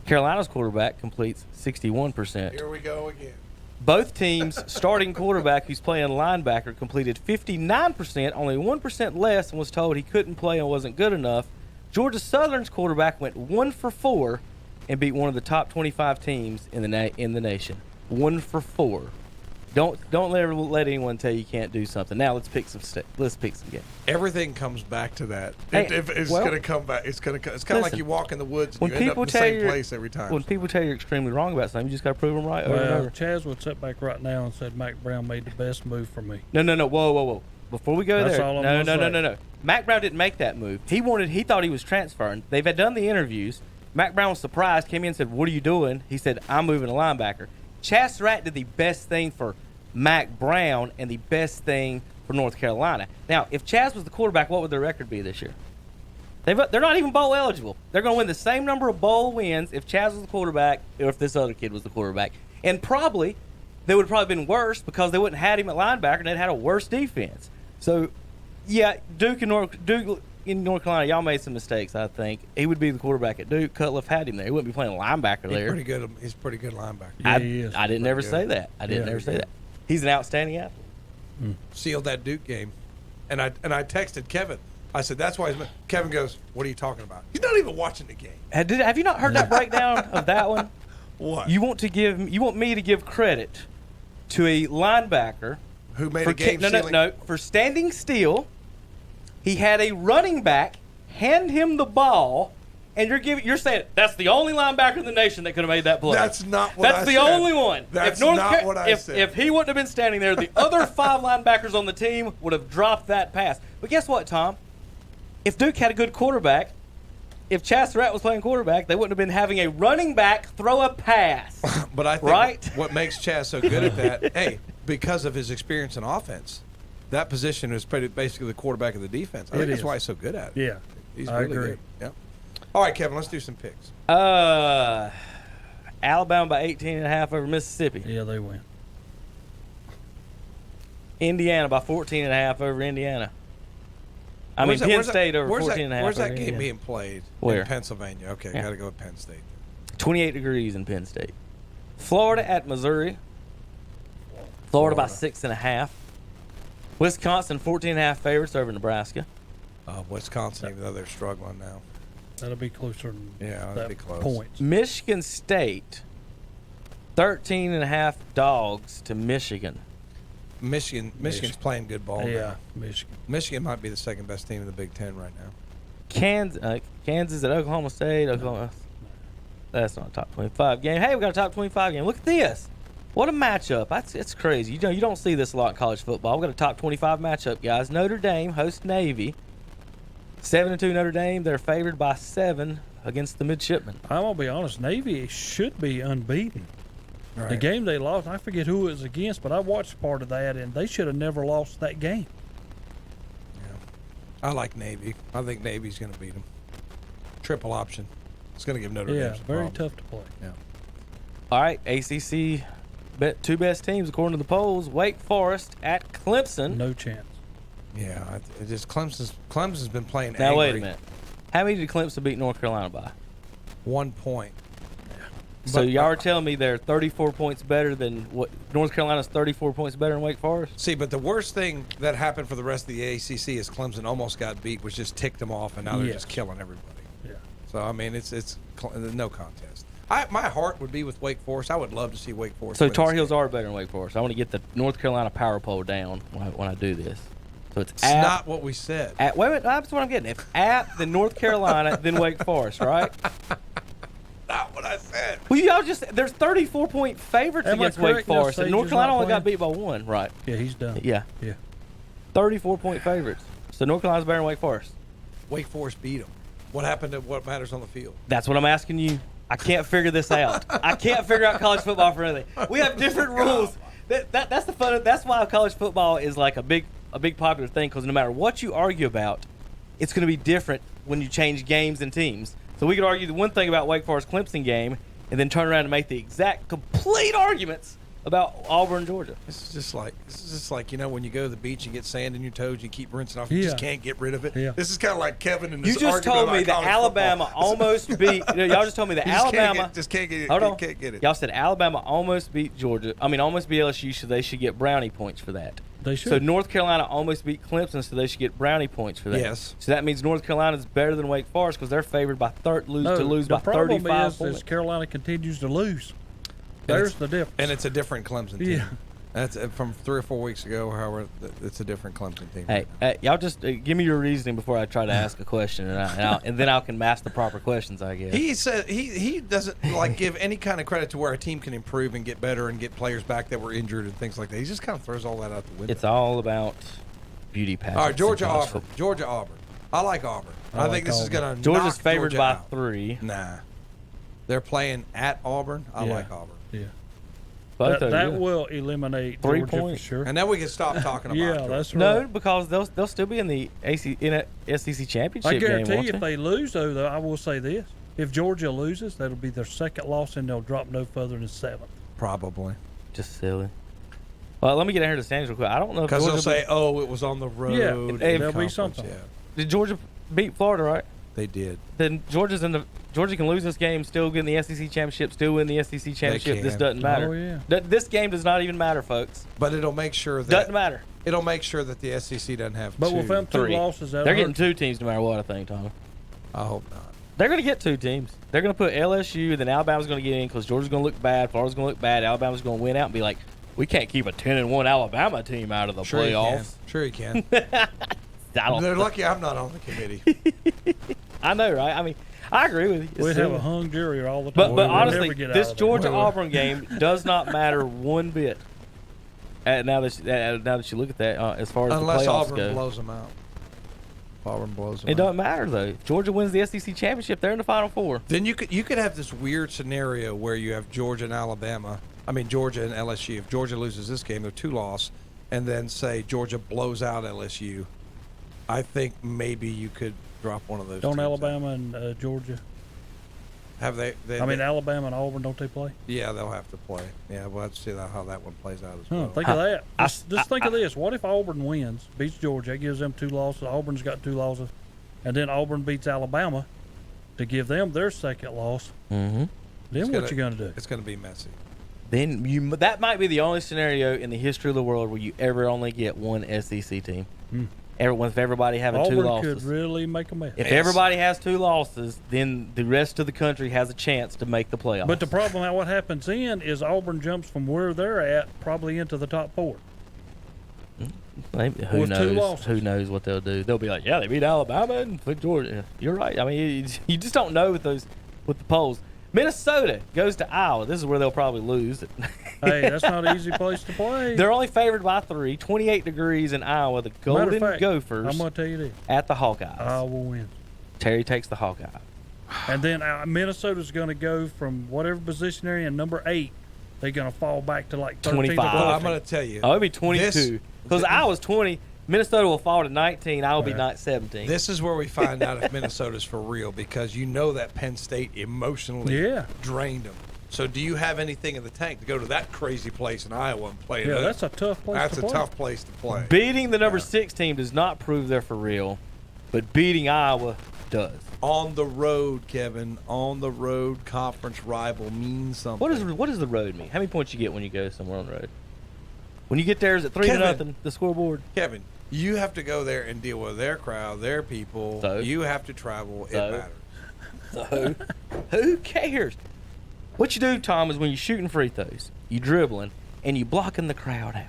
Carolina's quarterback completes 61%. Here we go again. Both teams' starting quarterback, who's playing linebacker, completed 59%, only 1% less, and was told he couldn't play and wasn't good enough. Georgia Southern's quarterback went 1 for 4 and beat one of the top 25 teams in the nation. 1 for 4. Don't ever let anyone tell you can't do something. Now let's pick some games. Everything comes back to that. Hey, It's going to come back. It's kind of like you walk in the woods and you end up in the same place every time. When people tell you you're extremely wrong about something, you just got to prove them right over and over. Chaz would sit back right now and said Mac Brown made the best move for me. No. Whoa. Before we go That's there, all I'm no. Mac Brown didn't make that move. He thought he was transferring. They've had done the interviews. Mac Brown was surprised, came in and said, "What are you doing?" He said, "I'm moving a linebacker." Chaz Surratt did the best thing for Mac Brown and the best thing for North Carolina. Now, if Chaz was the quarterback, what would their record be this year? They're not even bowl eligible. They're going to win the same number of bowl wins if Chaz was the quarterback or if this other kid was the quarterback. And probably they would have probably been worse because they wouldn't have had him at linebacker and they'd had a worse defense. So, yeah, Duke in North Carolina, y'all made some mistakes, I think. He would be the quarterback at Duke. Cutliff had him there. He wouldn't be playing linebacker there. He's pretty good linebacker. Yeah, he is. I didn't ever say that. I didn't ever say that. He's an outstanding athlete. Sealed that Duke game. And I texted Kevin. I said, that's why Kevin goes, what are you talking about? He's not even watching the game. Have you not heard that breakdown of that one? What? You want me to give credit to a linebacker who made a game for standing still. He had a running back hand him the ball, and you're saying that's the only linebacker in the nation that could have made that play. That's not what I said. That's the only one. That's not what I said. If he wouldn't have been standing there, the other 5 linebackers on the team would have dropped that pass. But guess what, Tom? If Duke had a good quarterback, if Chaz Surratt was playing quarterback, they wouldn't have been having a running back throw a pass. But I think what makes Chaz so good at that, because of his experience in offense, that position is basically the quarterback of the defense. I think that's why he's so good at it. Yeah, he's I really agree. good. Yeah. All right, Kevin, let's do some picks. Alabama by 18.5 over Mississippi. Yeah, they win. Indiana by 14.5 over Indiana. Penn State over 14.5. Where's that game being played? Where? In Pennsylvania. Okay, got to go with Penn State. 28 degrees in Penn State. Florida at Missouri. Florida by 6.5. Wisconsin 14.5 favorites over Nebraska. Wisconsin, even though they're struggling now. That'll be closer than that'll be close. Points. Michigan State 13.5 dogs to Michigan. Michigan's playing good ball now. Michigan might be the second best team in the Big Ten right now. Kansas at Oklahoma State. That's not a top 25 game. Hey, we got a top 25 game. Look at this. What a matchup. It's crazy. You don't see this a lot in college football. We got a top 25 matchup, guys. Notre Dame hosts Navy. 7-2 Notre Dame. They're favored by 7 against the Midshipmen. I'm going to be honest. Navy should be unbeaten. Right. The game they lost, I forget who it was against, but I watched part of that, and they should have never lost that game. Yeah. I like Navy. I think Navy's going to beat them. Triple option. It's going to give Notre Dame some very problems. tough to play. Yeah. All right, ACC two best teams according to the polls. Wake Forest at Clemson. No chance. Yeah, it just Clemson's been playing Now, angry. wait a minute. How many did Clemson beat North Carolina by? 1 point. So y'all are telling me they're 34 points better than what North Carolina's 34 points better than Wake Forest? See, but the worst thing that happened for the rest of the ACC is Clemson almost got beat, which just ticked them off, and now they're just killing everybody. Yeah. So I mean, it's no contest. My heart would be with Wake Forest. I would love to see Wake Forest. So win Tar this Heels game. are better than Wake Forest. I want to get the North Carolina power poll down when I do this. So it's not what we said. Wait, that's what I'm getting. If App, then North Carolina, then Wake Forest, right? Not what I said. Well, y'all there's 34-point favorites Am I against Wake correct now, Forest, and Sage North is Carolina not only got playing? beat by 1, right? Yeah, he's done. Yeah. Yeah. 34-point favorites. So North Carolina's better than Wake Forest. Wake Forest beat them. What happened to what matters on the field? That's what I'm asking you. I can't figure this out. I can't figure out college football for anything. We have different rules. That's the fun. That's why college football is like a big popular thing, because no matter what you argue about, it's going to be different when you change games and teams. So we could argue the one thing about Wake Forest Clemson game, and then turn around and make the exact complete arguments about Auburn, Georgia. This is just like when you go to the beach and get sand in your toes, you keep rinsing off. You just can't get rid of it. Yeah. This is kind of like Kevin and You this just argument told me about that college Alabama football. almost beat. Y'all just told me that You just can't Alabama just can't get it. Hold on. Can't get it. Y'all said Alabama almost beat Georgia. Almost beat LSU, so they should get brownie points for that. They should. So North Carolina almost beat Clemson, so they should get brownie points for that. Yes. So that means North Carolina's better than Wake Forest because they're favored by to lose by 35 problem points. is Carolina continues to lose. There's the difference. And it's a different Clemson team. Yeah. That's from 3 or 4 weeks ago. However, it's a different Clemson team. Hey, y'all just give me your reasoning before I try to ask a question, and then I can ask the proper questions, I guess. He said he doesn't give any kind of credit to where a team can improve and get better and get players back that were injured and things like that. He just kind of throws all that out the window. It's all about beauty pageants. All right, Georgia and college Auburn. football. Georgia Auburn. I like Auburn. I think this is going to Georgia's knock favored Georgia by out. 3. Nah, they're playing at Auburn. I Yeah. like Auburn. Yeah. Both of That you. will eliminate 3 Georgia points. for sure. And then we can stop talking about Yeah, Georgia. that's No, right. because they'll still be in the SEC championship I guarantee game, won't if they? they lose, though, I will say this. If Georgia loses, that'll be their second loss, and they'll drop no further than 7th. Probably. Just silly. Well, let me get in here to standings real quick. I don't know if Because they'll Georgia say, "Oh, it was on the road." Yeah, in there'll be conference." something. Yeah, did Georgia beat Florida, right? they did. Then Georgia can lose this game, still get in the SEC championship, still win the SEC championship. This can. doesn't matter. Oh, yeah. This game does not even matter, folks. But it'll make sure that Doesn't matter. It'll make sure that the SEC doesn't have But two. with them 2 losses, that'll They're hurt. getting 2 teams no matter what, I think, Tom. I hope not. They're going to get 2 teams. They're going to put LSU, then Alabama's going to get in because Georgia's going to look bad, Florida's going to look bad, Alabama's going to win out and be like, we can't keep a 10-1 Alabama team out of the Sure playoffs. Sure you can. I don't They're lucky I'm not on the committee. I know, right? I mean, I agree with you. It's We'd have silly. a hung jury all the time. But We'll honestly, never get this out of that. Georgia-Auburn game does not matter one bit. Now that you look at that, as far as Unless the playoffs Auburn go, blows them out. If Auburn blows them it out. doesn't matter though. If Georgia wins the SEC championship, they're in the Final Four. Then you could have this weird scenario where you have Georgia and Alabama. I mean Georgia and LSU. If Georgia loses this game, they're 2-loss, and then say Georgia blows out LSU. I think maybe you could drop one of those. Don't teams Alabama and Georgia? Have they Alabama and Auburn, don't they play? Yeah, they'll have to play. Yeah, we'll have to see how that one plays out as Huh, well. think of that. Just think of this. What if Auburn wins, beats Georgia? That gives them 2 losses. Auburn's got 2 losses. And then Auburn beats Alabama to give them their second loss. Mm-hmm. Then what you going to do? It's going to be messy. Then that might be the only scenario in the history of the world where you ever only get one SEC team. If everybody having Auburn 2 losses. could really make a mess. If everybody has 2 losses, then the rest of the country has a chance to make the playoffs. But the problem, what happens then, is Auburn jumps from where they're at probably into the top 4. Maybe, who with 2 knows? losses. Who knows what they'll do? They'll be like, yeah, they beat Alabama and put Georgia. You're right. I mean, you just don't know with the polls. Minnesota goes to Iowa. This is where they'll probably lose. Hey, that's not an easy place to play. They're only favored by 3. 28 degrees in Iowa. The Matter Golden of fact, Gophers. I'm going to tell you this. At the Hawkeyes. Iowa wins. Terry takes the Hawkeye. And then Minnesota's going to go from whatever position they're in, number 8. They're going to fall back to like 13 25. or 14. I'm going to tell you. Oh, it'll be 22. Because Iowa's 20. Minnesota will fall to 19. Iowa will be 17. This is where we find out if Minnesota's for real, because you know that Penn State emotionally drained them. So do you have anything in the tank to go to that crazy place in Iowa and play? Yeah, that's a tough place That's to a play. tough place to play. Beating the number 6 team does not prove they're for real, but beating Iowa does. On the road, Kevin. On the road, conference rival means something. What does the road mean? How many points you get when you go somewhere on the road? When you get there, is it 3-0 the scoreboard? Kevin, you have to go there and deal with their crowd, their people. So? You have to travel. It So? matters. So who cares? What you do, Tom, is when you're shooting free throws, you dribbling, and you blocking the crowd out.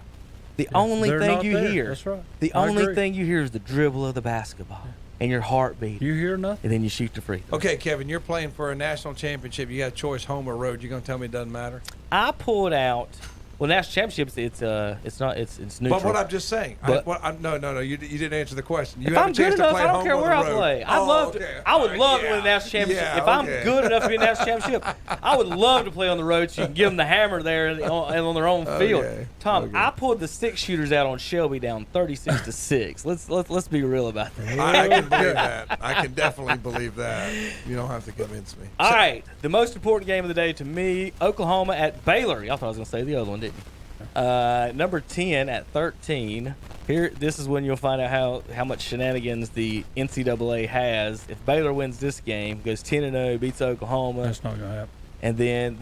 The only they're thing not you there. hear, That's right. the I only agree. thing you hear is the dribble of the basketball and your heartbeat. You hear nothing? And then you shoot the free throw. Okay, Kevin, you're playing for a national championship. You got a choice, home or road. You're going to tell me it doesn't matter? I pulled out. Well, national championships, it's neutral. But what I'm just saying. But- No. You didn't answer the question. You If have I'm a chance good to enough, play I don't home care or where the I road. play. Oh, I would love to win a national championship. Yeah, If I'm okay. good enough to be a national championship, I would love to play on the road so you can give them the hammer there and on their own field. Okay, Tom, okay. I pulled the 6 shooters out on Shelby down 36-6. Let's be real about that. I can believe that. I can definitely believe that. You don't have to convince me. All right, the most important game of the day to me, Oklahoma at Baylor. Y'all thought I was going to say the other one, didn't you? Number 10 at 13. Here, this is when you'll find out how much shenanigans the NCAA has. If Baylor wins this game, goes 10-0, beats Oklahoma, That's not going to happen. and then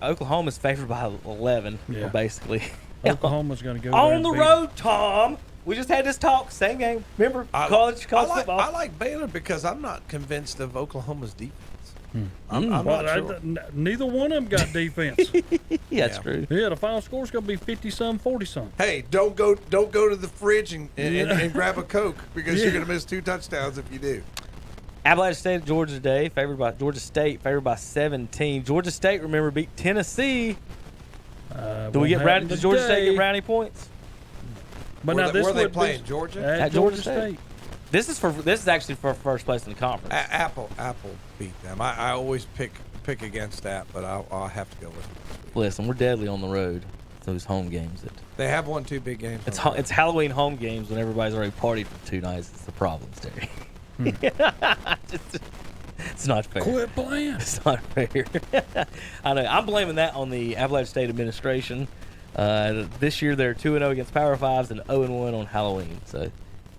Oklahoma's favored by 11, Yeah. basically. Oklahoma's going to go there On and the beat road, Tom. We just had this talk, same game. Remember, college football. I like Baylor because I'm not convinced of Oklahoma's defense. I'm Well, not sure. neither one of them got defense. Yeah, that's true. Yeah, the final score's going to be 50-some, 40-some. Hey, don't go to the fridge and grab a Coke because you're going to miss 2 touchdowns if you do. Appalachian State at Georgia today, Georgia State favored by 17. Georgia State, remember, beat Tennessee. Do we get brownie? Does Georgia State get brownie points? But Where now this they would be playing? Georgia? At Georgia State. This is actually for first place in the conference. Apple beat them. I always pick against that, but I'll have to go with them. Listen, we're deadly on the road. Those home games. They have won 2 big games. It's Halloween home games when everybody's already partied for 2 nights. It's the problem, Terry. It's not fair. Quit playing. It's not fair. I know. I'm blaming that on the Appalachian State administration. This year they're 2-0 against Power 5s and 0-1 on Halloween. So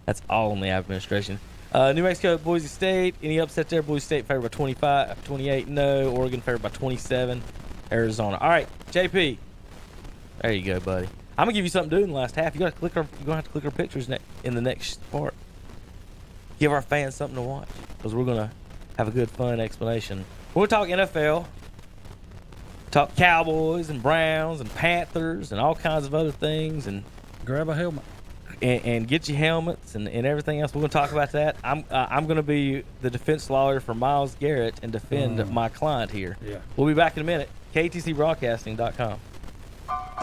that's all on the administration. New Mexico, Boise State. Any upset there? Boise State favored by 28. No. Oregon favored by 27. Arizona. All right, JP. There you go, buddy. I'm gonna give you something to do in the last half. You're gonna have to click our pictures in the next part. Give our fans something to watch because we're gonna have a good, fun explanation. We'll talk NFL, talk Cowboys and Browns and Panthers and all kinds of other things, and grab a helmet and get you helmets and everything else. We're gonna talk about that. I'm gonna be the defense lawyer for Myles Garrett and defend my client here. Yeah. We'll be back in a minute. KTCBroadcasting.com.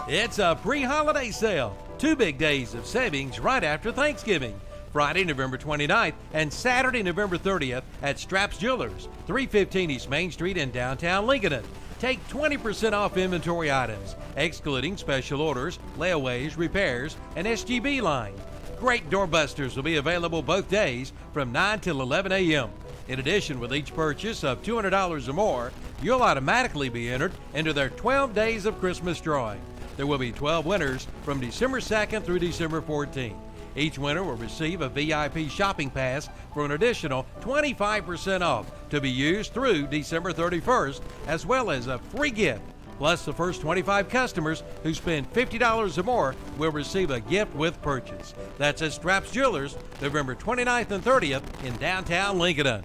It's a pre-holiday sale. 2 big days of savings right after Thanksgiving. Friday, November 29th and Saturday, November 30th at Straps Jewelers, 315 East Main Street in downtown Lincoln. Take 20% off inventory items, excluding special orders, layaways, repairs, and SGB line. Great doorbusters will be available both days from 9 till 11 a.m. In addition, with each purchase of $200 or more, you'll automatically be entered into their 12 Days of Christmas drawing. There will be 12 winners from December 2nd through December 14th. Each winner will receive a VIP shopping pass for an additional 25% off to be used through December 31st, as well as a free gift. Plus, the first 25 customers who spend $50 or more will receive a gift with purchase. That's at Straps Jewelers, November 29th and 30th in downtown Lincoln.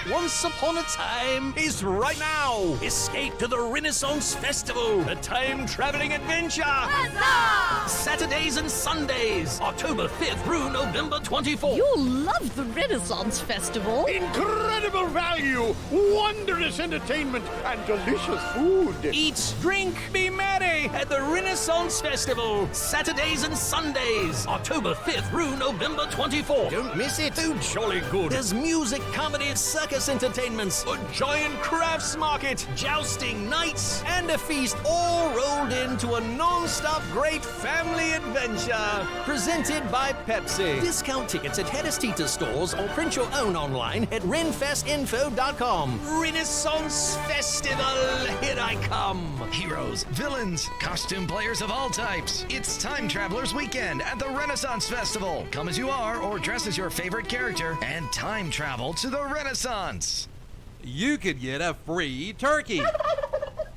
Once upon a time is right now. Escape to the Renaissance Festival, a time-traveling adventure. Huzzah! Saturdays and Sundays, October 5th through November 24th. You'll love the Renaissance Festival. Incredible value, wondrous entertainment, and delicious food. Eat, drink, be merry at the Renaissance Festival. Saturdays and Sundays, October 5th through November 24th. Don't miss it. Food jolly good. There's music, comedy, circus entertainments, a giant crafts market, jousting nights, and a feast all rolled into a non-stop great family adventure. Presented by Pepsi. Discount tickets at Hedestita stores or print your own online at renfestinfo.com. Renaissance Festival. It I come. Heroes, villains, costume players of all types. It's Time Travelers Weekend at the Renaissance Festival. Come as you are or dress as your favorite character and time travel to the Renaissance. You could get a free turkey.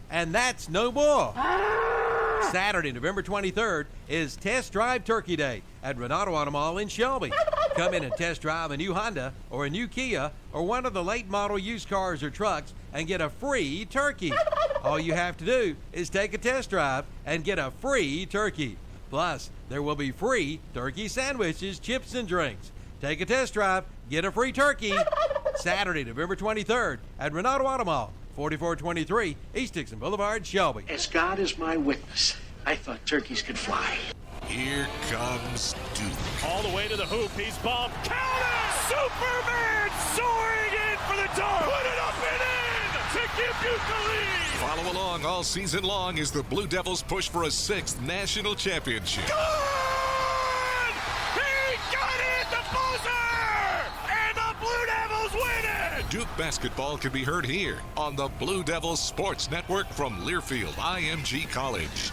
And that's no more. Saturday, November 23rd is Test Drive Turkey Day at Renato Auto Mall in Shelby. Come in and test drive a new Honda or a new Kia or one of the late model used cars or trucks and get a free turkey. All you have to do is take a test drive and get a free turkey. Plus, there will be free turkey sandwiches, chips, and drinks. Take a test drive, get a free turkey. Saturday, November 23rd at Renato Auto Mall, 4423 East Dixon Boulevard, Shelby. As God is my witness, I thought turkeys could fly. Here comes Duke. All the way to the hoop. He's bombed. Count it! Superman soaring in for the dunk. Put it up and in to give Duke the lead. Follow along all season long as the Blue Devils push for a 6th national championship. Good! He got it! The buzzer! And the Blue Devils win it! Duke basketball can be heard here on the Blue Devils Sports Network from Learfield IMG College.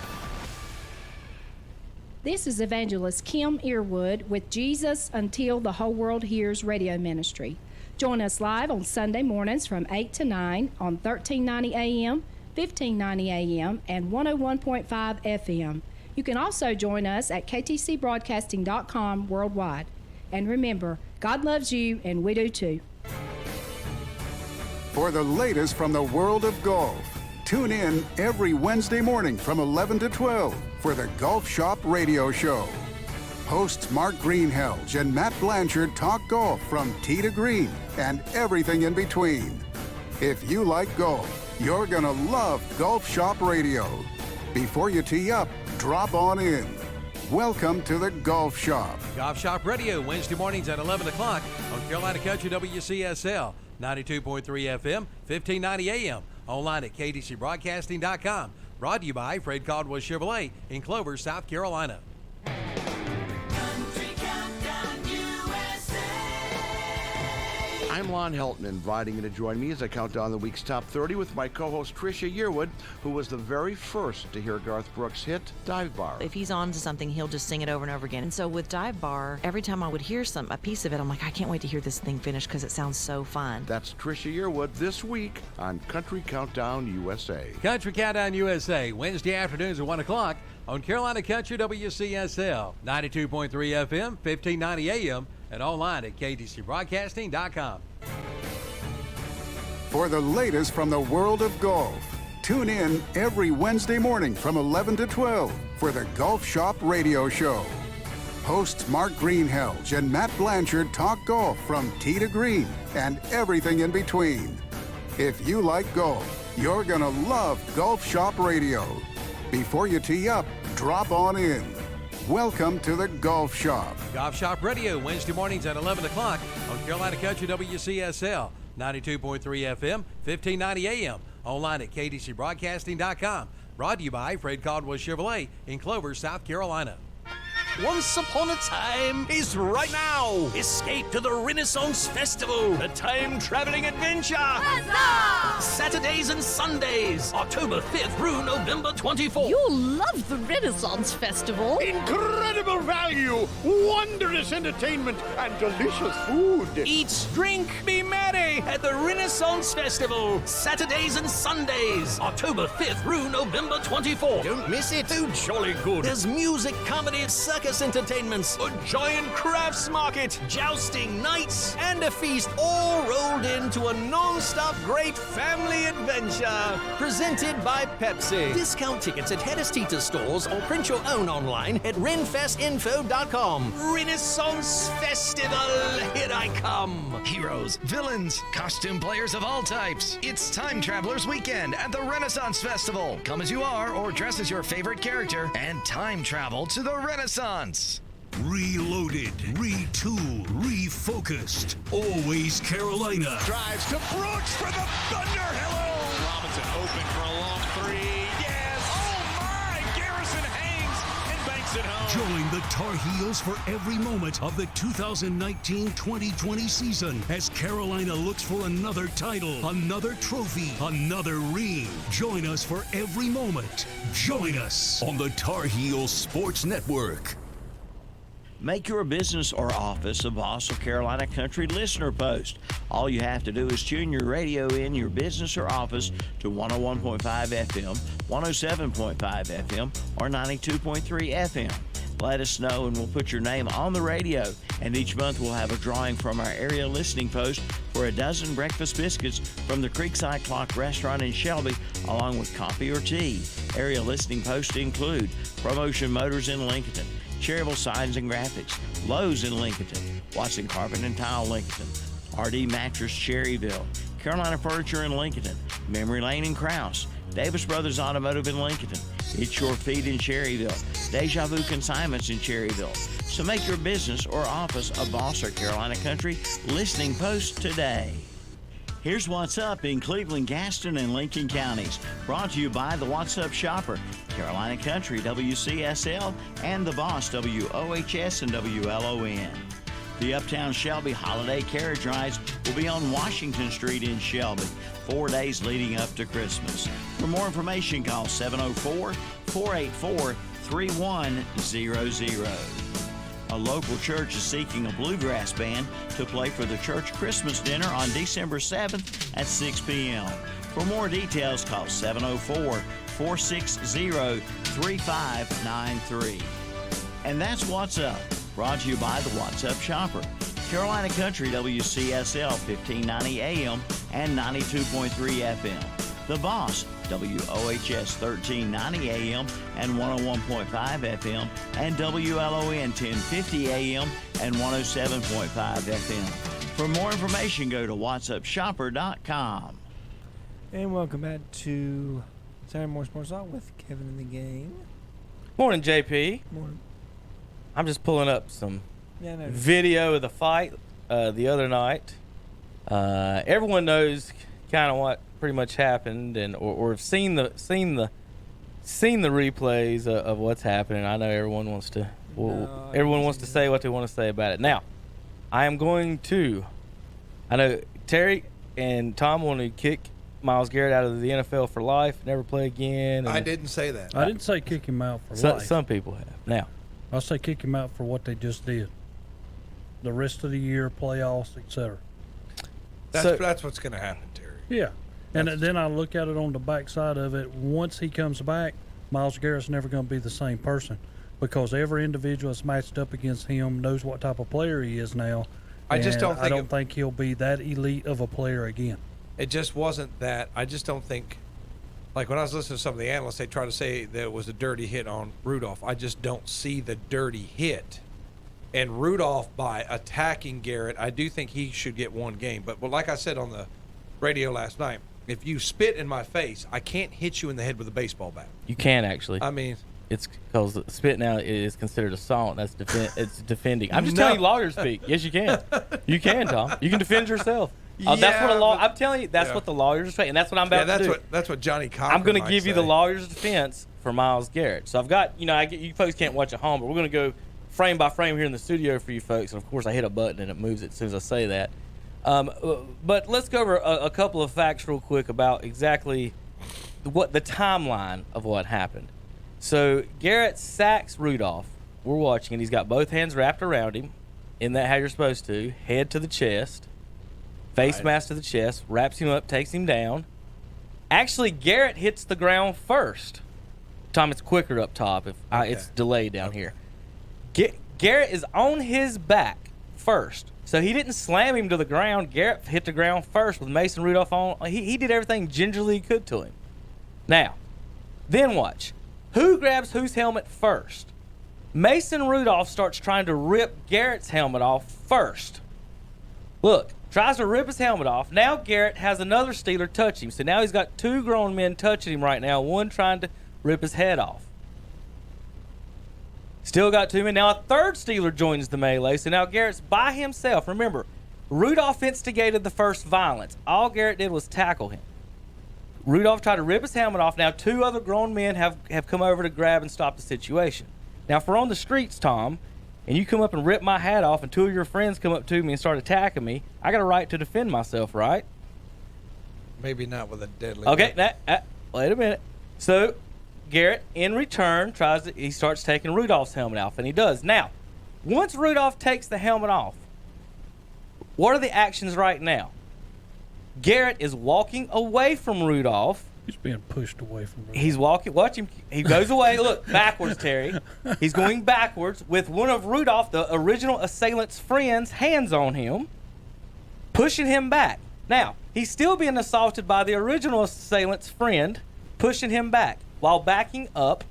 This is Evangelist Kim Earwood with Jesus Until the Whole World Hears Radio Ministry. Join us live on Sunday mornings from 8 to 9 on 1390 AM, 1590 AM, and 101.5 FM. You can also join us at ktcbroadcasting.com worldwide. And remember, God loves you, and we do too. For the latest from the world of golf, tune in every Wednesday morning from 11 to 12 for the Golf Shop Radio Show. Hosts Mark Greenhelge and Matt Blanchard talk golf from tee to green and everything in between. If you like golf, you're going to love Golf Shop Radio. Before you tee up, drop on in. Welcome to the Golf Shop. Golf Shop Radio, Wednesday mornings at 11 o'clock on Carolina Country WCSL, 92.3 FM, 1590 AM. Online at ktcbroadcasting.com. Brought to you by Fred Caldwell Chevrolet in Clover, South Carolina. I'm Lon Helton, inviting you to join me as I count down the week's top 30 with my co-host Tricia Yearwood, who was the very first to hear Garth Brooks' hit, Dive Bar. If he's on to something, he'll just sing it over and over again. And so with Dive Bar, every time I would hear a piece of it, I'm like, I can't wait to hear this thing finish because it sounds so fun. That's Tricia Yearwood this week on Country Countdown USA. Country Countdown USA, Wednesday afternoons at 1 o'clock on Carolina Country WCSL, 92.3 FM, 1590 AM, and online at ktcbroadcasting.com. For the latest from the world of golf, tune in every Wednesday morning from 11 to 12 for the Golf Shop Radio Show. Hosts Mark Greenhelge and Matt Blanchard talk golf from tee to green and everything in between. If you like golf, you're going to love Golf Shop Radio. Before you tee up, drop on in. Welcome to the Golf Shop. Golf Shop Radio, Wednesday mornings at 11 o'clock on Carolina Country WCSL, 92.3 FM, 1590 AM. Online at ktcbroadcasting.com. Brought to you by Fred Caldwell Chevrolet in Clover, South Carolina. Once Upon a Time is right now. Escape to the Renaissance Festival, a time-traveling adventure. Huzzah! Saturdays and Sundays, October 5th through November 24th. You'll love the Renaissance Festival. Incredible value, wondrous entertainment, and delicious food. Eat, drink, be merry at the Renaissance Festival. Saturdays and Sundays, October 5th through November 24th. Don't miss it. Too jolly good. There's music, comedy, circus entertainments, a giant crafts market, jousting nights, and a feast, all rolled into a non-stop great family adventure. Presented by Pepsi. Discount tickets at Hedis Tita stores or print your own online at renfestinfo.com. Renaissance Festival, here I come. Heroes, villains, costume players of all types. It's Time Travelers Weekend at the Renaissance Festival. Come as you are or dress as your favorite character and time travel to the Renaissance. Reloaded, retooled, refocused. Always Carolina. Drives to Brooks for the Thunder. Hello. Robinson open for a long three. Yes. Oh my! Garrison hangs and banks Join the Tar Heels for every moment of the 2019-2020 season as Carolina looks for another title, another trophy, another ring. Join us for every moment. Join us on the Tar Heels Sports Network. Make your business or office a Boss of Carolina Country listener post. All you have to do is tune your radio in your business or office to 101.5 FM, 107.5 FM, or 92.3 FM. Let us know and we'll put your name on the radio. And each month we'll have a drawing from our area listening post for a dozen breakfast biscuits from the Creekside Clock Restaurant in Shelby, along with coffee or tea. Area listening posts include Promotion Motors in Lincoln, Cherryville Signs and Graphics, Lowe's in Lincoln, Watson Carpet and Tile Lincoln, RD Mattress Cherryville, Carolina Furniture in Lincoln, Memory Lane in Krause, Davis Brothers Automotive in Lincoln, It's Your Feed in Cherryville, Deja Vu Consignments in Cherryville. So make your business or office a Boss or Carolina Country listening post today. Here's what's up in Cleveland, Gaston, and Lincoln counties. Brought to you by the What's Up Shopper, Carolina Country, WCSL, and the Boss, WOHS and WLON. The Uptown Shelby Holiday Carriage Rides will be on Washington Street in Shelby, 4 days leading up to Christmas. For more information, call 704-484-3100. A local church is seeking a bluegrass band to play for the church Christmas dinner on December 7th at 6 p.m. For more details, call 704-460-3593. And that's What's Up, brought to you by the What's Up Shopper, Carolina Country, WCSL 1590 AM and 92.3 FM. The Boss, WOHS 1390 AM and 101.5 FM, and WLON 1050 AM and 107.5 FM. For more information, go to whatsupshopper.com. And welcome back to Saturday Morning Sports Talk with Kevin and the gang. Morning, JP. Morning. I'm just pulling up some video of the fight the other night. Everyone knows kind of what pretty much happened, and or have seen the replays of what's happening. I know everyone wants to say what they want to say about it. Now, I know Terry and Tom want to kick Myles Garrett out of the NFL for life, never play again. I didn't say that. I didn't say kick him out for life. Some people have. Now, I'll say kick him out for what they just did. The rest of the year, playoffs, etc. That's what's going to happen, Terry. Yeah. And then I look at it on the backside of it. Once he comes back, Myles Garrett's never going to be the same person, because every individual that's matched up against him knows what type of player he is now. I don't think he'll be that elite of a player again. It just wasn't that. I just don't think. Like when I was listening to some of the analysts, they try to say that it was a dirty hit on Rudolph. I just don't see the dirty hit. And Rudolph, by attacking Garrett, I do think he should get one game. But like I said on the radio last night, if you spit in my face, I can't hit you in the head with a baseball bat. You can actually. I mean, it's because spit now is considered assault. That's it's defending. I'm just telling you, lawyers speak. Yes, you can. You can, Tom. You can defend yourself. That's what I'm telling you. That's what the lawyers say, and that's what I'm about to do. That's what Johnny Cochran I'm going to give you the lawyer's defense for Myles Garrett. So I've got, you folks can't watch at home, but we're going to go frame by frame here in the studio for you folks. And of course, I hit a button and it moves it as soon as I say that. But let's go over a couple of facts real quick about exactly what the timeline of what happened. So Garrett sacks Rudolph. We're watching, and he's got both hands wrapped around him. Isn't that how you're supposed to? Head to the chest, face mask to the chest, wraps him up, takes him down. Actually, Garrett hits the ground first. Tom, it's quicker up top. It's delayed down here. Garrett is on his back first. So he didn't slam him to the ground. Garrett hit the ground first with Mason Rudolph on. He did everything gingerly he could to him. Now, then watch. Who grabs whose helmet first? Mason Rudolph starts trying to rip Garrett's helmet off first. Look, tries to rip his helmet off. Now Garrett has another Steeler touch him. So now he's got two grown men touching him right now, one trying to rip his head off. Still got two men. Now a third Steeler joins the melee. So now Garrett's by himself. Remember, Rudolph instigated the first violence. All Garrett did was tackle him. Rudolph tried to rip his helmet off. Now two other grown men have come over to grab and stop the situation. Now, if we're on the streets, Tom, and you come up and rip my hat off and two of your friends come up to me and start attacking me, I got a right to defend myself, right? Maybe not with a deadly Okay, weapon. wait a minute. So, Garrett, in return, he starts taking Rudolph's helmet off, and he does. Now, once Rudolph takes the helmet off, what are the actions right now? Garrett is walking away from Rudolph. He's being pushed away from Rudolph. He's walking. Watch him. He goes away. Look, backwards, Terry. He's going backwards with one of Rudolph, the original assailant's friends, hands on him, pushing him back. Now, he's still being assaulted by the original assailant's friend, pushing him back while backing up.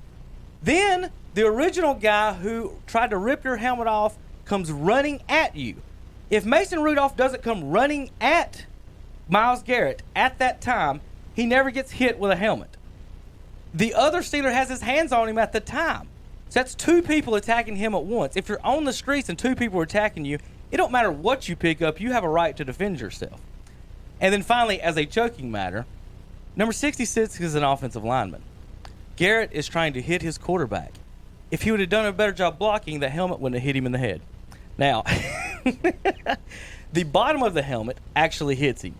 Then the original guy who tried to rip your helmet off comes running at you. If Mason Rudolph doesn't come running at Myles Garrett at that time, he never gets hit with a helmet. The other Steeler has his hands on him at the time. So that's two people attacking him at once. If you're on the streets and two people are attacking you, it don't matter what you pick up, you have a right to defend yourself. And then finally, as a joking matter, number 66 is an offensive lineman. Garrett is trying to hit his quarterback. If he would have done a better job blocking, the helmet wouldn't have hit him in the head. Now, the bottom of the helmet actually hits him.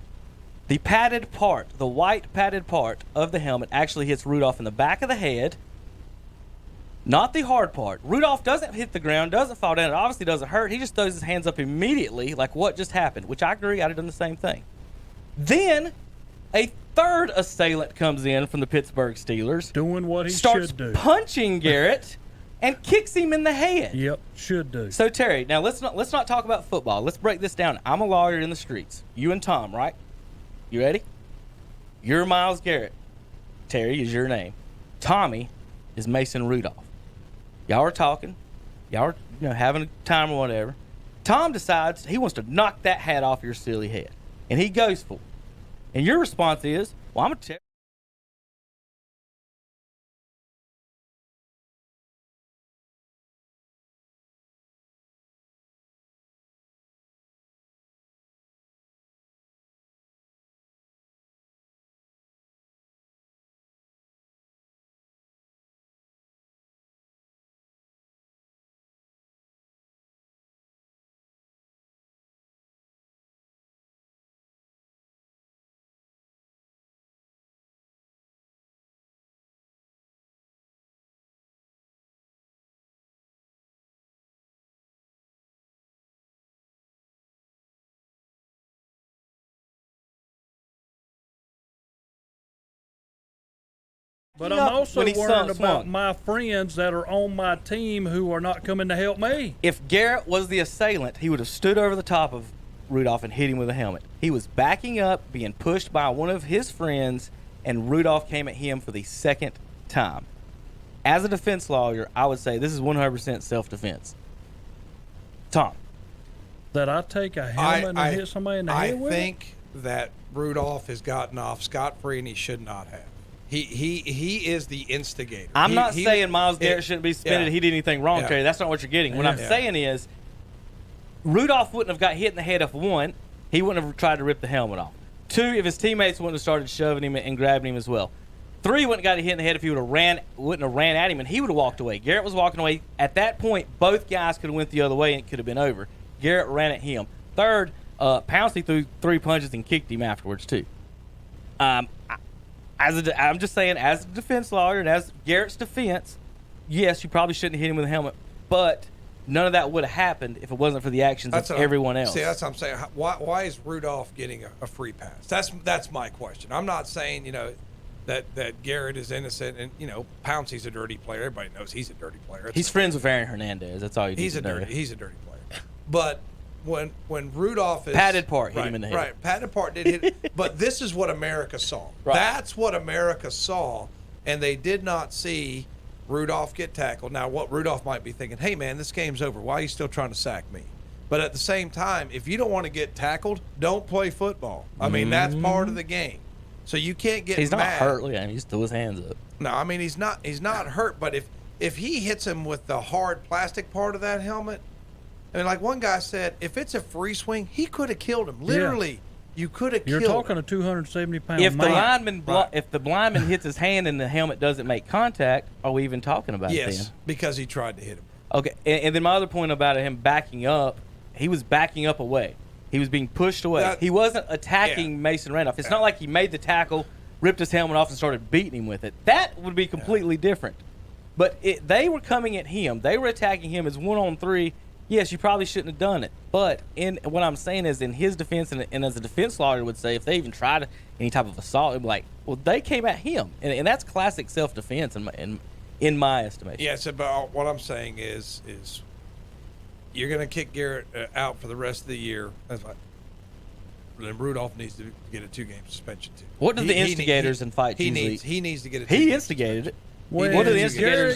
The padded part, the white padded part of the helmet actually hits Rudolph in the back of the head, not the hard part. Rudolph doesn't hit the ground, doesn't fall down. It obviously doesn't hurt. He just throws his hands up immediately like what just happened, which I agree. I'd have done the same thing. Then a third assailant comes in from the Pittsburgh Steelers. Doing what he starts should do. Punching Garrett and kicks him in the head. Yep, should do. So, Terry, now let's not talk about football. Let's break this down. I'm a lawyer in the streets. You and Tom, right? You ready? You're Myles Garrett. Terry is your name. Tommy is Mason Rudolph. Y'all are talking. Y'all are having a time or whatever. Tom decides he wants to knock that hat off your silly head. And he goes for it. And your response is, well, I'm going to But I'm also worried about my friends that are on my team who are not coming to help me. If Garrett was the assailant, he would have stood over the top of Rudolph and hit him with a helmet. He was backing up, being pushed by one of his friends, and Rudolph came at him for the second time. As a defense lawyer, I would say this is 100% self-defense. Tom. That I take a helmet and hit somebody in the head with it? I think that Rudolph has gotten off scot-free, and he should not have. He is the instigator. I'm not saying Myles Garrett shouldn't be suspended. He did anything wrong, Terry. That's not what you're getting. What I'm saying is Rudolph wouldn't have got hit in the head if, one, he wouldn't have tried to rip the helmet off. Two, if his teammates wouldn't have started shoving him and grabbing him as well. Three, wouldn't have got hit in the head if he wouldn't have ran at him and he would have walked away. Garrett was walking away. At that point, both guys could have went the other way and it could have been over. Garrett ran at him. Third, Pouncey threw 3 punches and kicked him afterwards too. I'm just saying, as a defense lawyer and as Garrett's defense, yes, you probably shouldn't hit him with a helmet, but none of that would have happened if it wasn't for the actions of everyone else. See, that's what I'm saying. Why is Rudolph getting a free pass? That's my question. I'm not saying that Garrett is innocent and Pouncey's a dirty player. Everybody knows he's a dirty player. He's friends with Aaron Hernandez. That's all you need he's to know. He's a dirty player. But when Rudolph is padded part hit him in the head. Right, padded part did hit. But this is what America saw. Right. That's what America saw, and they did not see Rudolph get tackled. Now, what Rudolph might be thinking, hey man, this game's over. Why are you still trying to sack me? But at the same time, if you don't want to get tackled, don't play football. I mean, that's part of the game. So you can't get He's mad. not hurt. Look at him. He just threw his hands up. No, I mean he's not hurt. But if he hits him with the hard plastic part of that helmet, I mean, like one guy said, if it's a free swing, he could have killed him. Literally, You could have You're killed talking him. a 270-pound If man. if the lineman hits his hand and the helmet doesn't make contact, are we even talking about it Yes, then? because he tried to hit him. Okay, and then my other point about him backing up, he was backing up away. He was being pushed away. He wasn't attacking Mason Randolph. It's not like he made the tackle, ripped his helmet off, and started beating him with it. That would be completely different. But they were coming at him. They were attacking him as 1-on-3. Yes, you probably shouldn't have done it. But what I'm saying is, in his defense, and as a defense lawyer would say, if they even tried any type of assault, it'd be like, well, they came at him. And that's classic self-defense in my estimation. Yes, but what I'm saying is you're going to kick Garrett out for the rest of the year. That's like, then Rudolph needs to get a 2-game suspension too. What do the instigators in fights he usually? needs to get a 2-game He instigated it. When What do the Garrett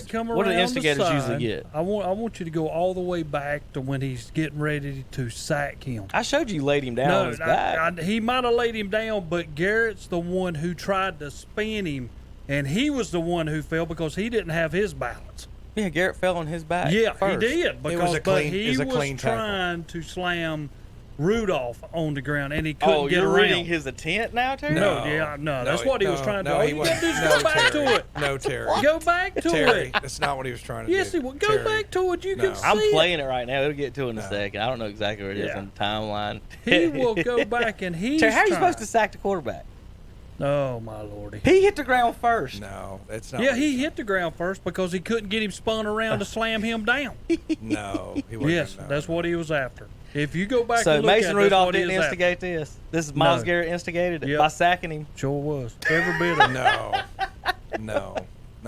instigators? come What do the around instigators side, usually get? I want you to go all the way back to when he's getting ready to sack him. I showed you laid him down on his back. He might have laid him down, but Garrett's the one who tried to spin him, and he was the one who fell because he didn't have his balance. Yeah, Garrett fell on his back. Yeah, first. he did because he was clean tackle. trying to slam Rudolph on the ground, and he couldn't get you're around. reading his intent now, Terry? No, that's what he was trying to do. All you got to do is No, go back Terry. to it. No, Terry. Go back to Terry, it. that's not what he was trying to do. Yes, he will. Go back to it. You can see I'm it. playing it right now. It'll get to it in a second. I don't know exactly where it is on the timeline. He will go back, and he's Terry, how are you trying. supposed to sack the quarterback? Oh, my lordy. He hit the ground first. No, that's not. Yeah, he hit the ground first because he couldn't get him spun around to slam him down. No, he wasn't. Yes, that's what he was after. If you go back So and look Mason at Rudolph that's what he didn't is instigate after. this. This is Miles No. Garrett instigated it Yep. by sacking him. Sure was. Every bit of it. No.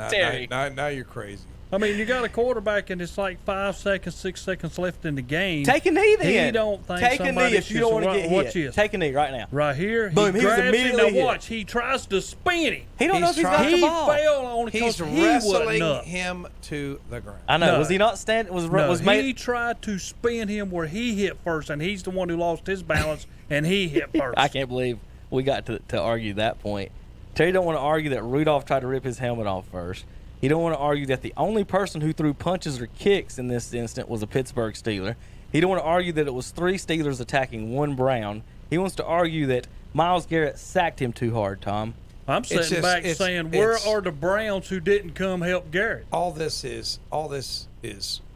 Terry. Now you're crazy. I mean, you got a quarterback, and it's like 5 seconds, 6 seconds left in the game. Take a knee then. He don't think Take a knee somebody if you don't want to get Watch hit. this. Take a knee right now. Right here. Boom, He he was grabs him. immediately Now hit. watch. He tries to spin him. He don't know if he's got the ball. He fell on it because He's he wasn't wrestling up. him to the ground. I know. No. Was he not standing? Was He made? tried to spin him where he hit first, and he's the one who lost his balance, and he hit first. I can't believe we got to argue that point. Terry don't want to argue that Rudolph tried to rip his helmet off first. He don't want to argue that the only person who threw punches or kicks in this instant was a Pittsburgh Steeler. He don't want to argue that it was 3 Steelers attacking 1 Brown. He wants to argue that Myles Garrett sacked him too hard, Tom. I'm sitting back saying, where are the Browns who didn't come help Garrett? All this is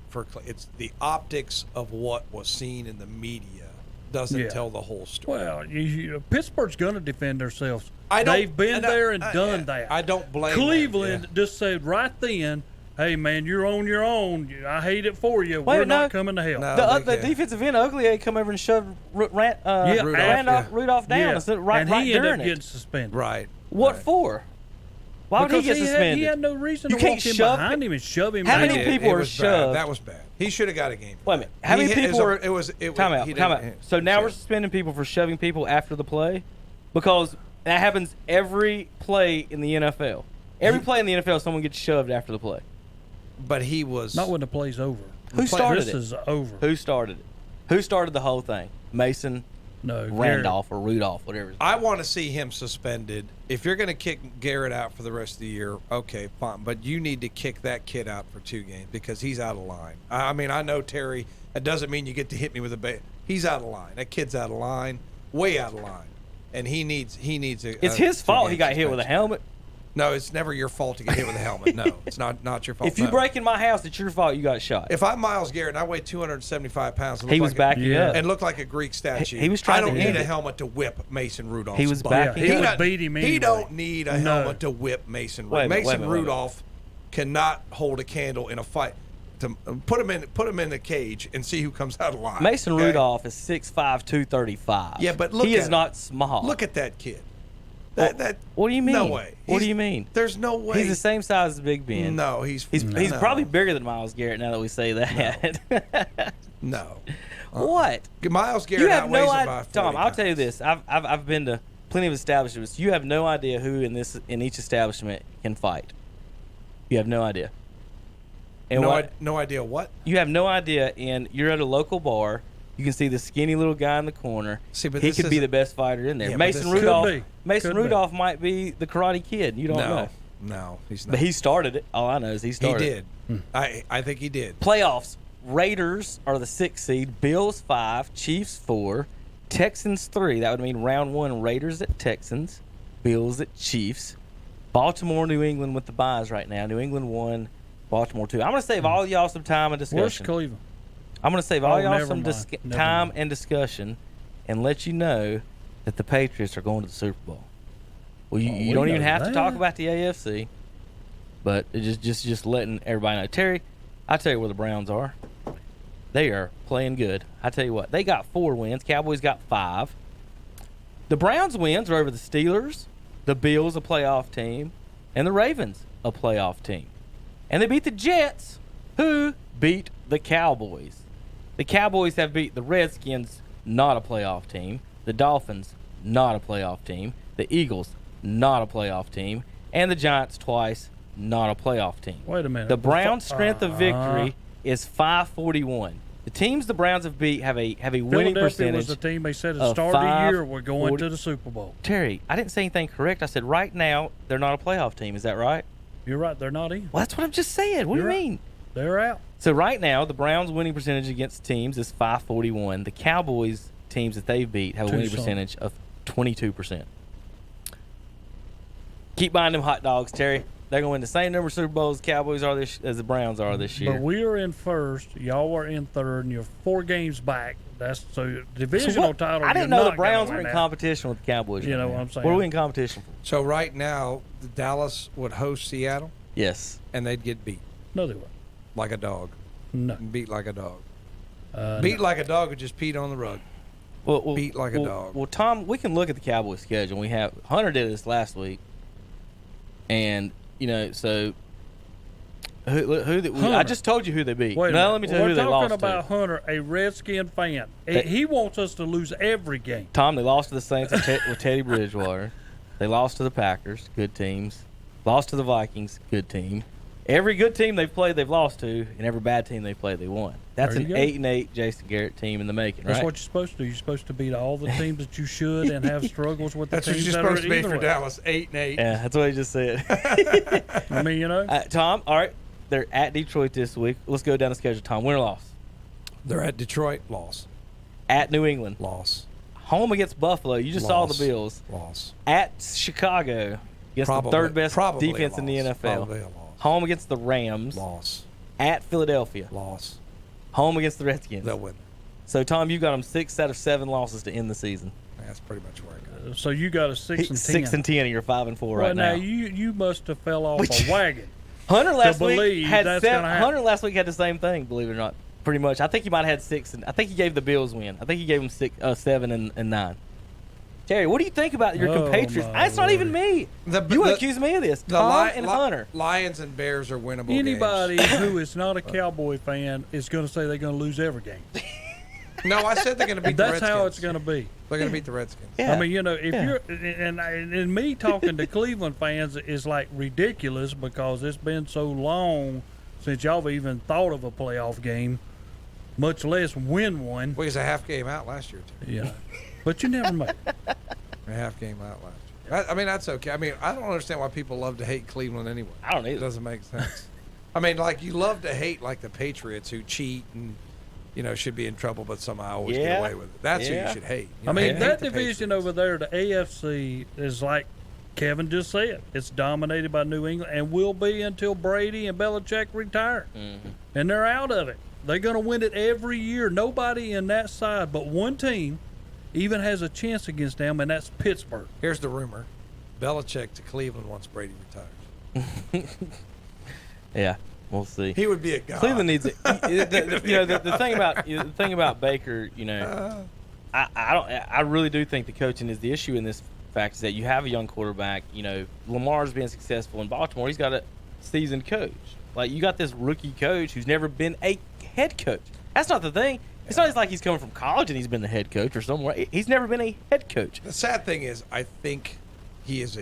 for it's the optics of what was seen in the media doesn't tell the whole story. Well, Pittsburgh's going to defend themselves. I don't- They've been there and done I that. I don't blame Cleveland just said right then, hey, man, you're on your own. I hate it for you. Wait, We're no. not coming to help. The defensive end, Ugly, come over and shoved Rudolph down instead of and he ended during up it. getting suspended. Right. What for? Why would he Because get suspended? He had no reason You to can't walk in shove behind him and shove him How down. many people are shoved? That was bad. He should have got a game. Wait a minute. How many people were? Time out. he Time didn't- out. So now we're suspending people for shoving people after the play, because that happens every play in the NFL. Every play in the NFL, someone gets shoved after the play. But he was Not when the play's over. Who started this it? is over. Who started it? Who started the whole thing? Mason, No, Randolph, or Rudolph, whatever. I want to see him suspended. If you're going to kick Garrett out for the rest of the year, okay, fine. But you need to kick that kid out for 2 games because he's out of line. I mean, I know, Terry, that doesn't mean you get to hit me with a bat. He's out of line. That kid's out of line, way out of line. And he needs a It's his fault he got hit with a helmet. No, it's never your fault to get hit with a helmet. No, it's not your fault. If you No. break in my house, it's your fault you got shot. If I'm Miles Garrett and I weigh 275 pounds, and He look was like backing up. and look like a Greek statue. He was trying I don't to need end a it. helmet to whip Mason Rudolph. He was backing He up. would beat him anyway. He don't need a No. helmet to whip Mason. Wait a minute, Mason wait a minute. Rudolph cannot hold a candle in a fight. To put him in the cage and see who comes out alive. Mason okay? Rudolph is 6'5", 235. Yeah, but look he at is him. not small. Look at that kid. What do you mean? No way. What do you mean? There's no way. He's the same size as Big Ben. No, he's no. probably bigger than Myles Garrett. Now that we say that. No. What? Miles Garrett You have outweighs no him idea, by 40 Tom. I'll pounds. tell you this. I've been to plenty of establishments. You have no idea who in each establishment can fight. You have no idea. And No idea what? You have no idea. And you're at a local bar. You can see the skinny little guy in the corner. See, but he this could be isn't- the best fighter in there. Yeah, but Mason this- Rudolph. Could be. Mason Could be. Rudolph might be the Karate Kid. You don't know. No, he's not. But he started it. All I know is he He started. did. I think he did. Playoffs. Raiders are the 6th seed. Bills 5. Chiefs 4. Texans 3. That would mean round 1, Raiders at Texans, Bills at Chiefs, Baltimore, New England with the byes right now. New England 1, Baltimore 2. I'm going to save all y'all some time and discussion. Where's Cleveland? I'm going to save all y'all never some mind. Never time mind. and discussion and let you know that the Patriots are going to the Super Bowl. Well, you don't even have to talk about the AFC, but it just letting everybody know. Terry, I'll tell you where the Browns are. They are playing good. I tell you what, they got 4 wins. Cowboys got 5. The Browns' wins are over the Steelers, the Bills, a playoff team, and the Ravens, a playoff team. And they beat the Jets, who beat the Cowboys. The Cowboys have beat the Redskins, not a playoff team. The Dolphins, not a playoff team. The Eagles, not a playoff team. And the Giants twice, not a playoff team. Wait a minute. The Browns' strength of victory is 541. The teams the Browns have beat have a winning Philadelphia percentage. was the team they said at the start of the year we're going to the Super Bowl. Terry, I didn't say anything correct. I said right now they're not a playoff team. Is that right? You're right. They're not in. Well, that's what I'm just saying. What do you mean? They're out. So right now the Browns' winning percentage against teams is 541. The Cowboys teams that they've beat have a winning percentage of 22%. Keep buying them hot dogs, Terry. They're going to win the same number of Super Bowls the Cowboys are as the Browns are this year. But we are in first. Y'all are in third, and you're 4 games back. That's so divisional title. I didn't know the Browns were in competition with the Cowboys. You right know now. what I'm saying? What are we in competition for? So right now, the Dallas would host Seattle. Yes. And they'd get beat. No, they wouldn't. Like a dog. No. Beat like a dog. Beat like a dog who just peed on the rug. Beat like a dog. Well, Tom, we can look at the Cowboys' schedule. We have Hunter did this last week, and so I just told you who they beat. Wait a now minute. let me tell you who they We're lost talking to. about Hunter, a Redskin fan. He wants us to lose every game. Tom, they lost to the Saints with Teddy Bridgewater. They lost to the Packers, good teams. Lost to the Vikings, good team. Every good team they've played, they've lost to, and every bad team they've played, they won. That's an 8-8 Jason Garrett team in the making, right? That's what you're supposed to do. You're supposed to beat all the teams that you should and have struggles with the That's what teams you're that supposed to are be for either way. Dallas, 8-8. Yeah, that's what he just said. I mean, Tom, all right, they're at Detroit this week. Let's go down the schedule. Tom, win or loss? They're at Detroit, loss. At New England, loss. Home against Buffalo. You just saw the Bills. Loss. At Chicago, against the third best defense in the NFL. Probably a loss. Home against the Rams. Loss. At Philadelphia. Loss. Home against the Redskins. They'll win. So, Tom, you've got them 6 out of 7 losses to end the season. That's pretty much where I got it. So you got a 6 and 10. 6 and 10, and you're 5 and 4 well, right now. you must have fell off a wagon. Hunter last week believe had that's 7. gonna happen. Hunter last week had the same thing, believe it or not. Pretty much. I think he might have had 6, and I think he gave the Bills win. I think he gave them 7 and 9. Terry, what do you think about your compatriots? It's not even me. You would accuse me of this. Tom and Hunter. Lions and Bears are winnable Anybody games. who is not a Cowboy fan is going to say they're going to lose every game. No, I said they're going to beat the That's Redskins. how it's going to be. They're going to beat the Redskins. I mean, if you're and me talking to Cleveland fans is like ridiculous because it's been so long since y'all have even thought of a playoff game, much less win one. We was a half game out last year, too. Yeah, but you never made it. A half game out last year. I mean, that's okay. I mean, I don't understand why people love to hate Cleveland anyway. I don't either. It doesn't make sense. I mean, like, you love to hate, like, the Patriots who cheat and, should be in trouble, but somehow always get away with it. That's who you should hate. I mean, that division over there, the AFC, is like Kevin just said. It's dominated by New England and will be until Brady and Belichick retire. Mm-hmm. And they're out of it. They're going to win it every year. Nobody in that side but one team even has a chance against them, and that's Pittsburgh. Here's the rumor. Belichick to Cleveland once Brady retires. Yeah, we'll see. He would be a god. Cleveland needs it. The thing about Baker, I really do think the coaching is the issue in this fact is that you have a young quarterback. Lamar's been successful in Baltimore. He's got a seasoned coach. Like, you got this rookie coach who's never been a head coach. That's not the thing. It's not like he's coming from college and he's been the head coach or somewhere. He's never been a head coach. The sad thing is, I think he's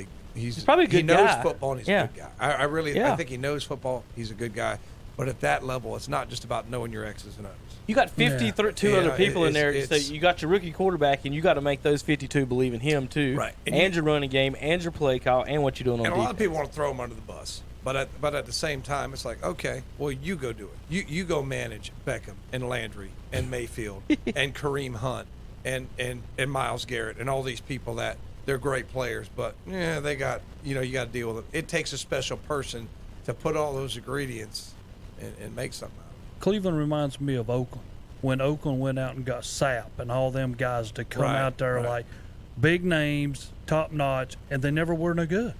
probably a good guy. He knows football and he's a good guy. I think he knows football. He's a good guy. But at that level, it's not just about knowing your X's and O's. You got 52 other people in there, so you got your rookie quarterback, and you got to make those 52 believe in him too, right? And your running game, and your play call, and what you're doing on defense. And a lot of people want to throw him under the bus, but at the same time, it's like, okay, well, you go do it. You go manage Beckham and Landry and Mayfield and Kareem Hunt and Myles Garrett and all these people that they're great players, but yeah, they got, you got to deal with it. It takes a special person to put all those ingredients and make something out of it. Cleveland reminds me of Oakland. When Oakland went out and got Sapp and all them guys to come out there like big names, top notch, and they never were no good.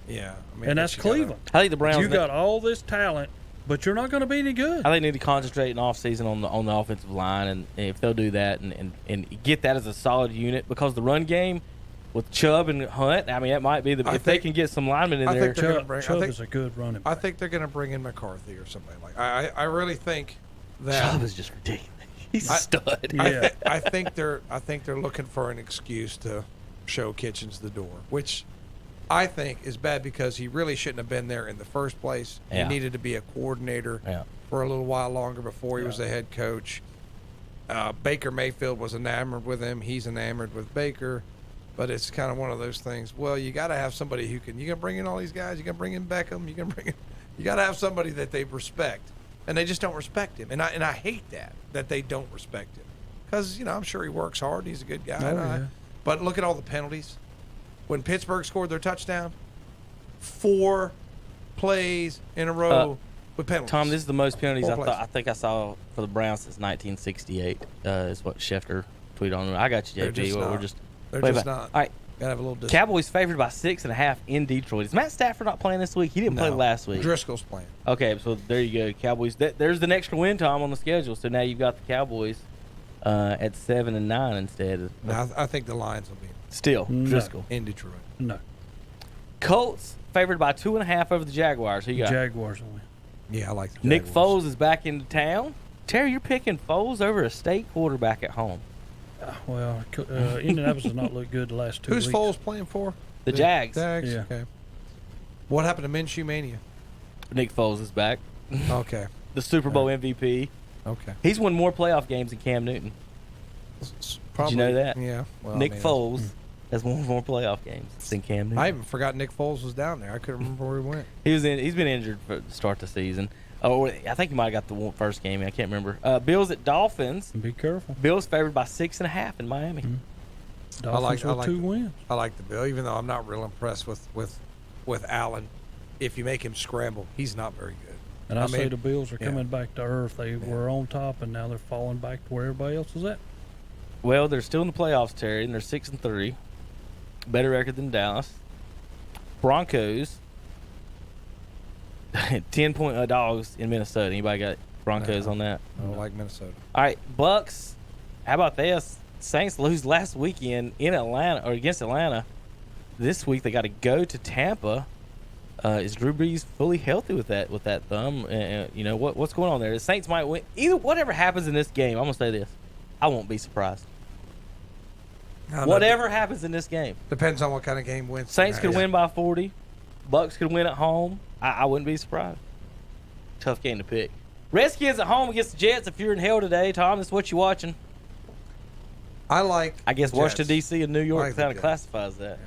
Yeah. And that's Cleveland. I think the Browns. You got all this talent, but you're not going to be any good. I think they need to concentrate in offseason on the offensive line, and if they'll do that and get that as a solid unit, because the run game with Chubb and Hunt, I mean, that might be if they can get some linemen in there. Chubb is a good running back. I think they're going to bring in McCarthy or somebody like that. I really think that Chubb is just ridiculous. He's a stud. I think they're looking for an excuse to show Kitchens the door, which I think is bad because he really shouldn't have been there in the first place. Yeah. He needed to be a coordinator for a little while longer before he was the head coach. Baker Mayfield was enamored with him. He's enamored with Baker. But it's kind of one of those things. Well, you got to have somebody who can. You can bring in all these guys. You can bring in Beckham. You got to have somebody that they respect, and they just don't respect him. And I hate that they don't respect him, because I'm sure he works hard. He's a good guy. But look at all the penalties. When Pittsburgh scored their touchdown, 4 plays in a row with penalties. Tom, this is the most penalties I think I saw for the Browns since 1968. Is what Schefter tweeted on. I got you, JP. They're just not. All right. Gotta have a little discipline. Cowboys favored by 6.5 in Detroit. Is Matt Stafford not playing this week? He didn't play last week. Driscoll's playing. Okay, so there you go. Cowboys. There's the extra win, Tom, on the schedule. So now you've got the Cowboys at 7-9 instead. I think the Lions will be still Driscoll in Detroit. No. Colts favored by 2.5 over the Jaguars. Who you got? Jaguars will win. Yeah, I like the Jaguars. Nick Foles is back into town. Terry, you're picking Foles over a state quarterback at home. Well, Indianapolis has not looked good the last 2 weeks. Who's Foles playing for? The Jags. Jags. Yeah. Okay. What happened to Minshew Mania? Nick Foles is back. Okay. The Super Bowl MVP. Okay. He's won more playoff games than Cam Newton. Probably, Did you know that? Yeah. Well, Nick Foles has won more playoff games than Cam Newton. I even forgot Nick Foles was down there. I couldn't remember where he went. He's been injured for the start of the season. Oh, I think he might have got the first game. I can't remember. Bills at Dolphins. Be careful. Bills favored by 6.5 in Miami. Dolphins with 2 wins. I like the Bill, even though I'm not real impressed with Allen. If you make him scramble, he's not very good. And I say the Bills are coming back to earth. They were on top, and now they're falling back to where everybody else is at. Well, they're still in the playoffs, Terry, and they're 6-3. Better record than Dallas. Broncos. 10-point dogs in Minnesota. Anybody got Broncos on that? I don't like Minnesota. All right, Bucks. How about this? Saints lose last weekend in Atlanta or against Atlanta. This week they got to go to Tampa. Is Drew Brees fully healthy with that thumb? What's going on there? The Saints might win. Whatever happens in this game, I'm gonna say this: I won't be surprised. Whatever happens in this game depends on what kind of game wins. Saints could win by 40. Bucks could win at home. I wouldn't be surprised. Tough game to pick. Redskins at home against the Jets. If you're in hell today, Tom, that's what you're watching. I guess Washington, D.C. and New York kind of classifies that.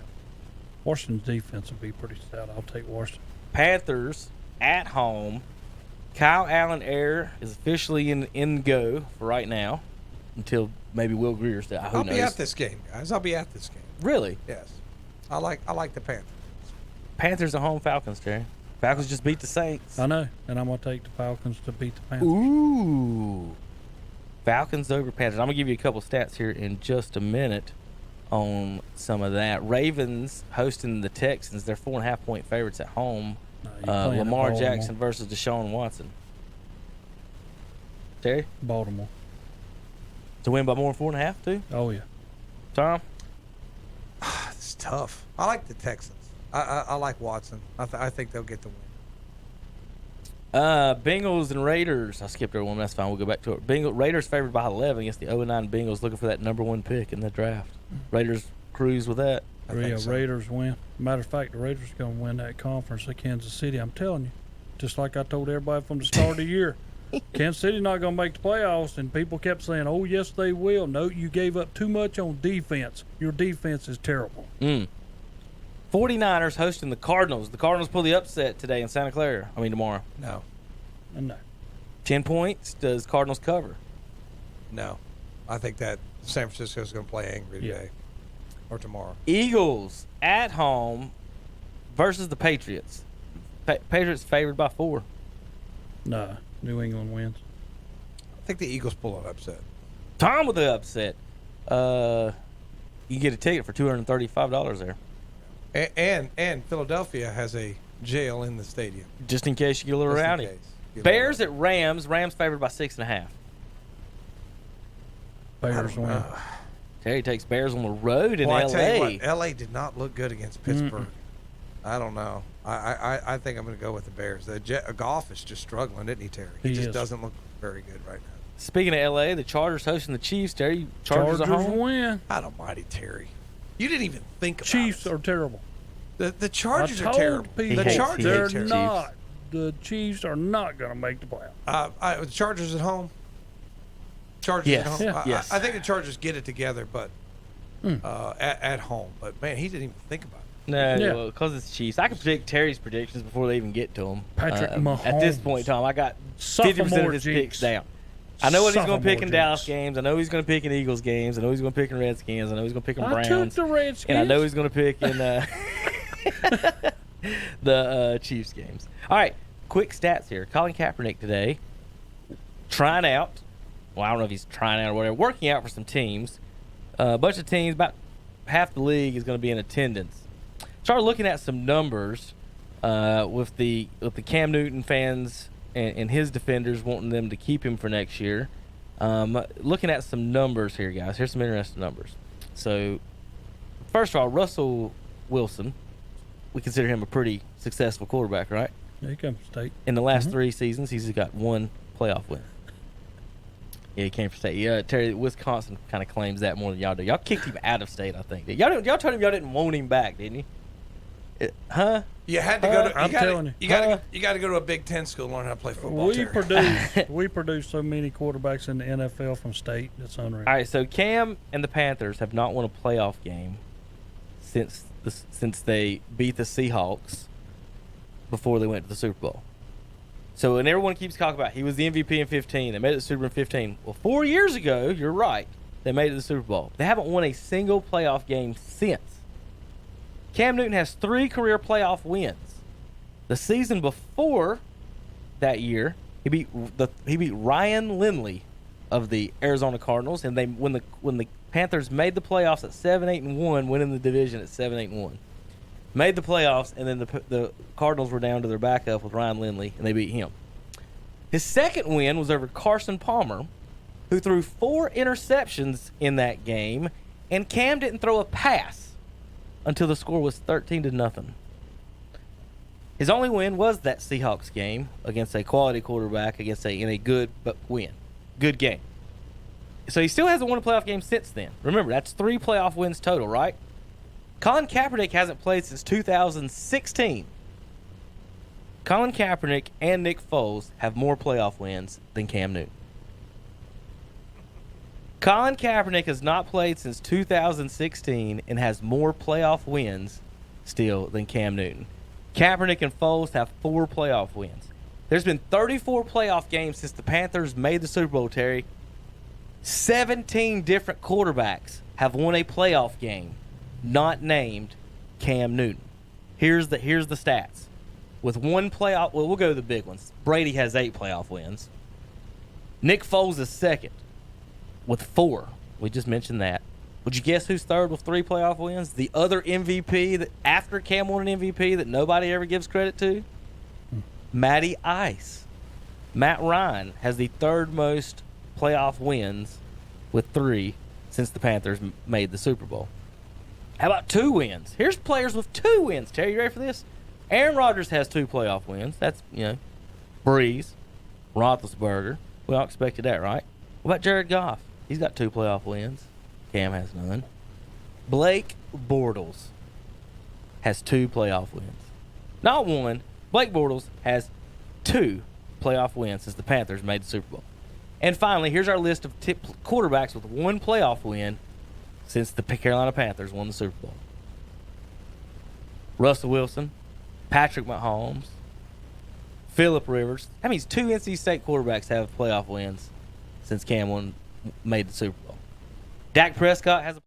Washington's defense will be pretty stout. I'll take Washington. Panthers at home. Kyle Allen era is officially in go for right now until maybe Will Greer's there. I'll be at this game, guys. I'll be at this game. Really? Yes. I like the Panthers. Panthers at home, Falcons, Terry. Falcons just beat the Saints. I know, and I'm going to take the Falcons to beat the Panthers. Ooh. Falcons over Panthers. I'm going to give you a couple stats here in just a minute on some of that. Ravens hosting the Texans. They're 4.5-point favorites at home. Lamar Jackson versus Deshaun Watson. Terry? Baltimore. To win by more than 4.5, too? Oh, yeah. Tom? It's tough. I like the Texans. I like Watson. I think they'll get the win. Bengals and Raiders. I skipped over one. That's fine. We'll go back to it. Raiders favored by 11 against the 0-9 Bengals, looking for that number 1 pick in the draft. Raiders cruise with that. Raiders win. Matter of fact, the Raiders are going to win that conference at Kansas City. I'm telling you. Just like I told everybody from the start of the year. Kansas City's not going to make the playoffs, and people kept saying, oh, yes, they will. No, you gave up too much on defense. Your defense is terrible. 49ers hosting the Cardinals. The Cardinals pull the upset today in Santa Clara. Tomorrow. No. 10 points. Does Cardinals cover? No. I think that San Francisco's going to play angry today or tomorrow. Eagles at home versus the Patriots. Patriots favored by 4. No, New England wins. I think the Eagles pull an upset. Tom with the upset. You get a ticket for $235 there. And Philadelphia has a jail in the stadium. Just in case you get a little Just in rowdy. case. Bears at Rams. Rams favored by 6.5. Bears win. Terry takes Bears on the road in Well, I L.A. tell you what, L.A. did not look good against Pittsburgh. I don't know. I think I'm going to go with the Bears. Goff is just struggling, isn't he, Terry? He just doesn't look very good right now. Speaking of L.A., the Chargers hosting the Chiefs. Terry, Chargers at home. Win. God almighty, Terry. You didn't even think about Chiefs it. are terrible. The Chargers I are told terrible. people The Chargers they're are terrible. not. The Chiefs are not going to make the playoffs. The Chargers at home. Chargers Yes. at home. Yeah. Yes. I think the Chargers get it together, but at home. But man, he didn't even think about it. No, because it's Chiefs. I can predict Terry's predictions before they even get to them. Patrick Mahomes. At this point in time, I got 50% of his picks down. I know what he's going to pick in Dallas games. I know he's going to pick in Eagles games. I know he's going to pick in Redskins. I know he's going to pick in Browns. I took the Redskins. And I know he's going to pick in the Chiefs games. All right, quick stats here. Colin Kaepernick today trying out. Well, I don't know if he's trying out or whatever. Working out for some teams. A bunch of teams, about half the league is going to be in attendance. Started looking at some numbers with the Cam Newton fans and his defenders wanting them to keep him for next year. Looking at some numbers here, guys. Here's some interesting numbers. So, first of all, Russell Wilson, we consider him a pretty successful quarterback, right? Yeah, he comes from State. In the last 3 seasons, he's got 1 playoff win. Yeah, he came from State. Yeah, Terry, Wisconsin kind of claims that more than y'all do. Y'all kicked him out of State, I think. Y'all told him y'all didn't want him back, didn't you? You had to go to. I'm telling you. You got to go to a Big Ten school and learn how to play football. We produce so many quarterbacks in the NFL from State. That's unreal. All right, so Cam and the Panthers have not won a playoff game since they beat the Seahawks before they went to the Super Bowl. So, and everyone keeps talking about he was the MVP in 15. They made it to the Super Bowl in 15. Well, 4 years ago, you're right, they made it to the Super Bowl. They haven't won a single playoff game since. Cam Newton has 3 career playoff wins. The season before that year, he beat Ryan Lindley of the Arizona Cardinals, and when the Panthers made the playoffs at 7-8-1, winning the division at 7-8-1. Made the playoffs, and then the Cardinals were down to their backup with Ryan Lindley, and they beat him. His second win was over Carson Palmer, who threw 4 interceptions in that game, and Cam didn't throw a pass until the score was 13-0. His only win was that Seahawks game against a quality quarterback in a good game. So he still hasn't won a playoff game since then. Remember, that's 3 playoff wins total, right? Colin Kaepernick hasn't played since 2016. Colin Kaepernick and Nick Foles have more playoff wins than Cam Newton. Colin Kaepernick has not played since 2016 and has more playoff wins still than Cam Newton. Kaepernick and Foles have 4 playoff wins. There's been 34 playoff games since the Panthers made the Super Bowl, Terry. 17 different quarterbacks have won a playoff game not named Cam Newton. Here's the stats. With 1 playoff, well, we'll go to the big ones. Brady has 8 playoff wins. Nick Foles is second with 4. We just mentioned that. Would you guess who's third with 3 playoff wins? The other MVP that after Cam won an MVP that nobody ever gives credit to? Matty Ice. Matt Ryan has the 3rd most playoff wins with 3 since the Panthers made the Super Bowl. How about 2 wins? Here's players with 2 wins. Terry, you ready for this? Aaron Rodgers has 2 playoff wins. That's, Breeze, Roethlisberger. We all expected that, right? What about Jared Goff? He's got 2 playoff wins. Cam has none. Blake Bortles has 2 playoff wins. Not 1. Blake Bortles has 2 playoff wins since the Panthers made the Super Bowl. And finally, here's our list of quarterbacks with 1 playoff win since the Carolina Panthers won the Super Bowl. Russell Wilson, Patrick Mahomes, Phillip Rivers. That means 2 NC State quarterbacks have playoff wins since Cam made the Super Bowl. Dak Prescott has a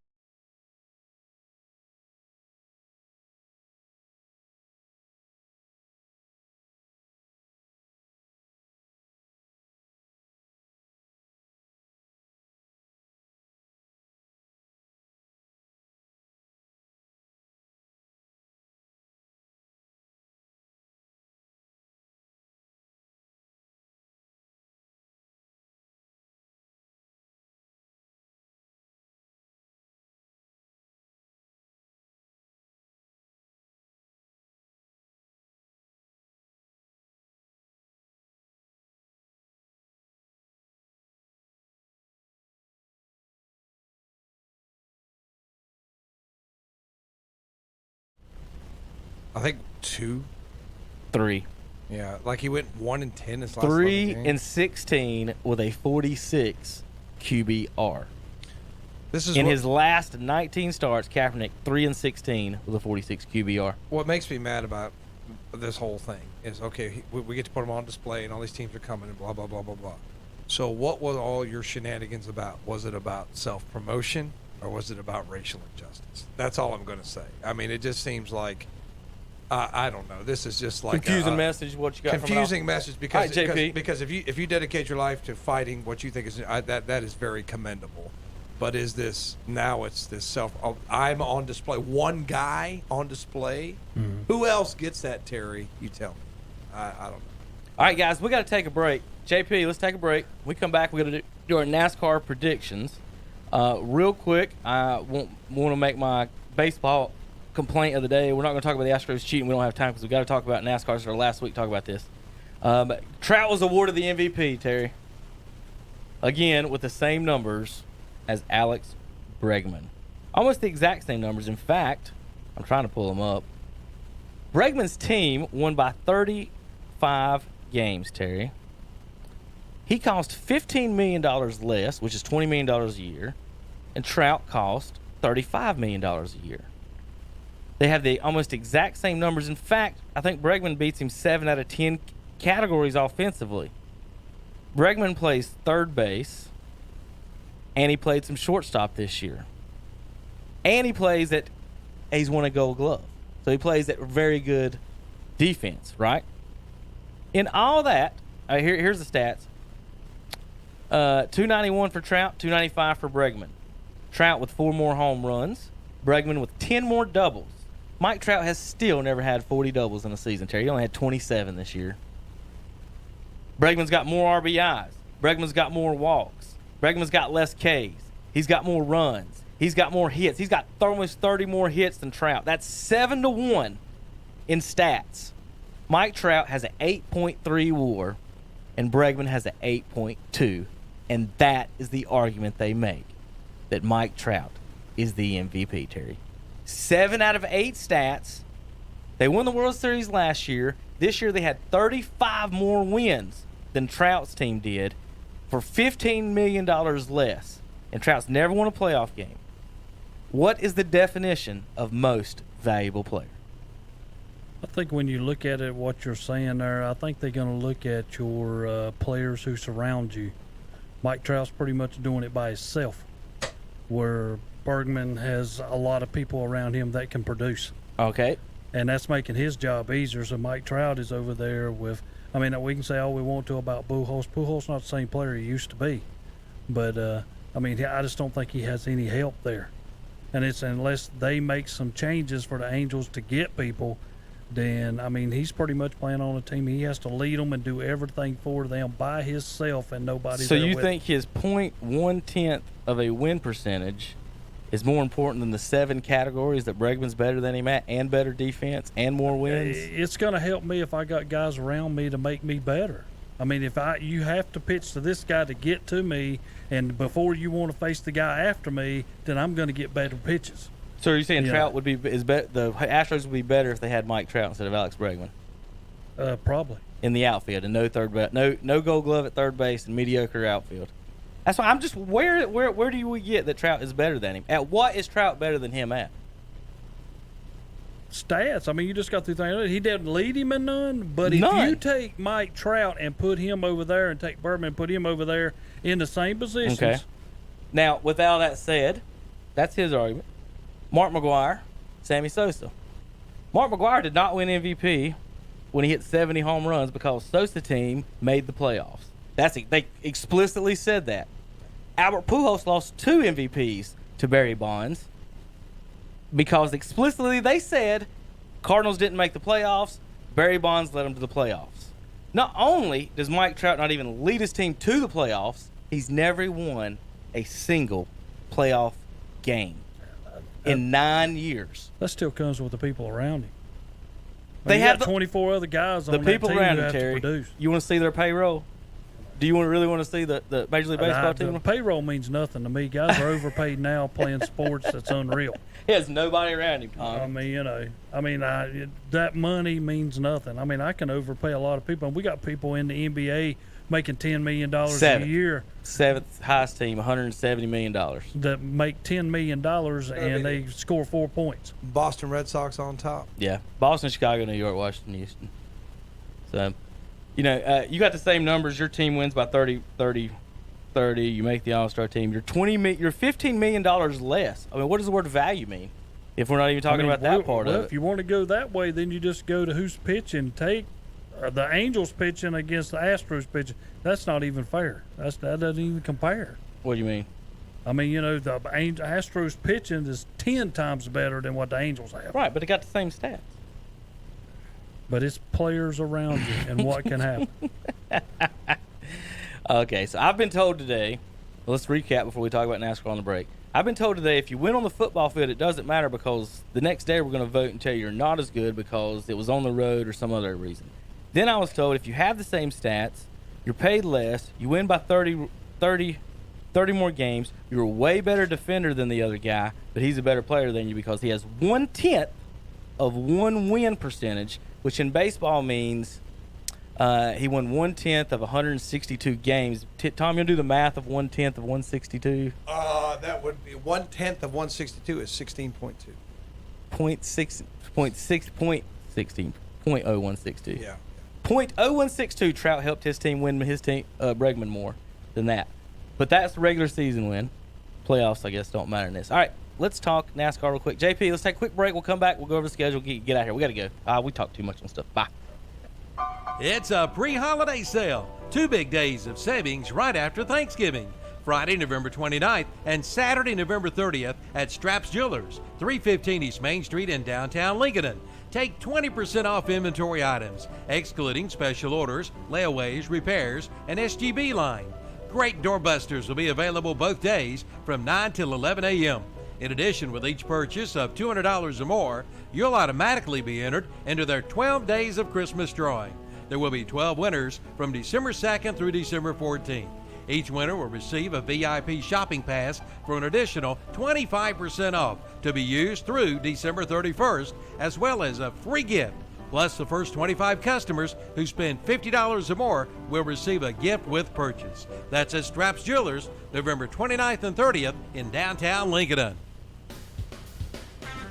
I think 2. 3. Yeah, like he went 1-10 his last 11 games. 3-16 with a 46 QBR. This is in what, his last 19 starts. Kaepernick 3-16 with a 46 QBR. What makes me mad about this whole thing is we get to put him on display, and all these teams are coming, and blah blah blah blah blah. So what was all your shenanigans about? Was it about self-promotion, or was it about racial injustice? That's all I'm going to say. I mean, it just seems like. I don't know. This is just like confusing message. What you got? Confusing message because right, because if you dedicate your life to fighting what you think is that is very commendable. But is this now? It's this self. I'm on display. One guy on display. Mm-hmm. Who else gets that, Terry? You tell me. I don't know. All right, guys, we got to take a break. JP, let's take a break. When we come back, we're going to do our NASCAR predictions. Real quick, I want to make my baseball complaint of the day. We're not going to talk about the Astros cheating. We don't have time because we got to talk about NASCAR. It's our last week to talk about this. Trout was awarded the MVP, Terry. Again, with the same numbers as Alex Bregman. Almost the exact same numbers. In fact, I'm trying to pull them up. Bregman's team won by 35 games, Terry. He cost $15 million less, which is $20 million a year, and Trout cost $35 million a year. They have the almost exact same numbers. In fact, I think Bregman beats him 7 out of 10 categories offensively. Bregman plays third base, and he played some shortstop this year. And he's won a Gold Glove. So he plays at very good defense, right? In all that, here's the stats. 291 for Trout, 295 for Bregman. Trout with 4 more home runs. Bregman with 10 more doubles. Mike Trout has still never had 40 doubles in a season, Terry. He only had 27 this year. Bregman's got more RBIs. Bregman's got more walks. Bregman's got less Ks. He's got more runs. He's got more hits. He's got almost 30 more hits than Trout. That's 7-1 in stats. Mike Trout has an 8.3 WAR, and Bregman has an 8.2, and that is the argument they make, that Mike Trout is the MVP, Terry. 7 out of 8 stats. They won the World Series last year. This year they had 35 more wins than Trout's team did for $15 million less. And Trout's never won a playoff game. What is the definition of most valuable player? I think when you look at it, what you're saying there, I think they're going to look at your players who surround you. Mike Trout's pretty much doing it by himself, where Bregman has a lot of people around him that can produce. Okay. And that's making his job easier. So Mike Trout is over there with, I mean, we can say all we want to about Pujols. Pujols not the same player he used to be. But, I mean, I just don't think he has any help there. And it's unless they make some changes for the Angels to get people, then, I mean, he's pretty much playing on a team. He has to lead them and do everything for them by himself, and nobody's so there you with think his 0.1 of a win percentage is more important than the 7 categories that Bregman's better than him at, and better defense and more wins? It's going to help me if I got guys around me to make me better. I mean, you have to pitch to this guy to get to me, and before you want to face the guy after me, then I'm going to get better pitches. So are you saying Trout would be the Astros would be better if they had Mike Trout instead of Alex Bregman? Probably. In the outfield, and no Gold Glove at third base, and mediocre outfield. That's why I'm just where do we get that Trout is better than him? At what is Trout better than him at? Stats. I mean, you just got through things. He didn't lead him in none, but if you take Mike Trout and put him over there, and take Berman and put him over there in the same positions, Now, with all that said, that's his argument. Mark McGwire, Sammy Sosa. Mark McGwire did not win MVP when he hit 70 home runs because Sosa team made the playoffs. They explicitly said that. Albert Pujols lost 2 MVPs to Barry Bonds because explicitly they said Cardinals didn't make the playoffs, Barry Bonds led them to the playoffs. Not only does Mike Trout not even lead his team to the playoffs, he's never won a single playoff game in 9 years. That still comes with the people around him. They have 24 other guys on the that people team around who him, have to Terry. produce. You want to see their payroll? Do you really want to see the Major League Baseball team? The payroll means nothing to me. Guys are overpaid now playing sports that's unreal. He has nobody around him, Tom. I mean, that money means nothing. I mean, I can overpay a lot of people. And we got people in the NBA making $10 million a year. Seventh highest team, $170 million. That make $10 million and they score 4 points. Boston Red Sox on top. Yeah. Boston, Chicago, New York, Washington, Houston. So, you got the same numbers. Your team wins by 30. You make the All-Star team. You're $15 million less. I mean, what does the word value mean? If we're not even talking about that part of it. If you want to go that way, then you just go to who's pitching. Take the Angels pitching against the Astros pitching. That's not even fair. That doesn't even compare. What do you mean? I mean, the Astros pitching is 10 times better than what the Angels have. Right, but they got the same stats. But it's players around you and what can happen. Okay, so I've been told today, let's recap before we talk about NASCAR on the break. I've been told today if you win on the football field, it doesn't matter because the next day we're going to vote and tell you you're not as good because it was on the road or some other reason. Then I was told if you have the same stats, you're paid less, you win by 30 more games, you're a way better defender than the other guy, but he's a better player than you because he has 1/10 of one win percentage, which in baseball means he won 1/10 of 162 games. Tom, you want to do the math of 1/10 of 162? That would be 1/10 of 162 is 16.2. 0.0162. Yeah. 0.0162. Trout helped his team win his team Bregman more than that, but that's the regular season win. Playoffs, I guess, don't matter in this. All right, let's talk NASCAR real quick. JP, let's take a quick break. We'll come back. We'll go over the schedule. Get out of here. We got to go. We talk too much on stuff. Bye. It's a pre-holiday sale. 2 big days of savings right after Thanksgiving. Friday, November 29th and Saturday, November 30th at Straps Jewelers, 315 East Main Street in downtown Lincoln. Take 20% off inventory items, excluding special orders, layaways, repairs, and SGB line. Great doorbusters will be available both days from 9 till 11 a.m. In addition, with each purchase of $200 or more, you'll automatically be entered into their 12 Days of Christmas drawing. There will be 12 winners from December 2nd through December 14th. Each winner will receive a VIP shopping pass for an additional 25% off to be used through December 31st, as well as a free gift. Plus, the first 25 customers who spend $50 or more will receive a gift with purchase. That's at Straps Jewelers, November 29th and 30th in downtown Lincoln.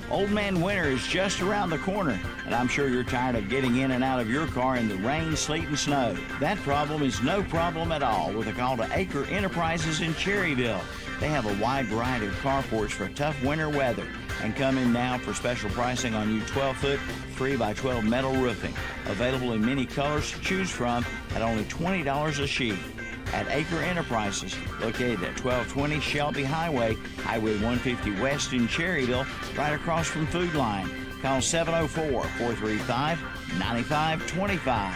Old Man Winter is just around the corner, and I'm sure you're tired of getting in and out of your car in the rain, sleet, and snow. That problem is no problem at all with a call to Acre Enterprises in Cherryville. They have a wide variety of carports for tough winter weather, and come in now for special pricing on new 12-foot 3x12 metal roofing. Available in many colors to choose from at only $20 a sheet. At Acre Enterprises, located at 1220 Shelby Highway, Highway 150 West in Cherryville, right across from Food Line. Call 704-435-9525.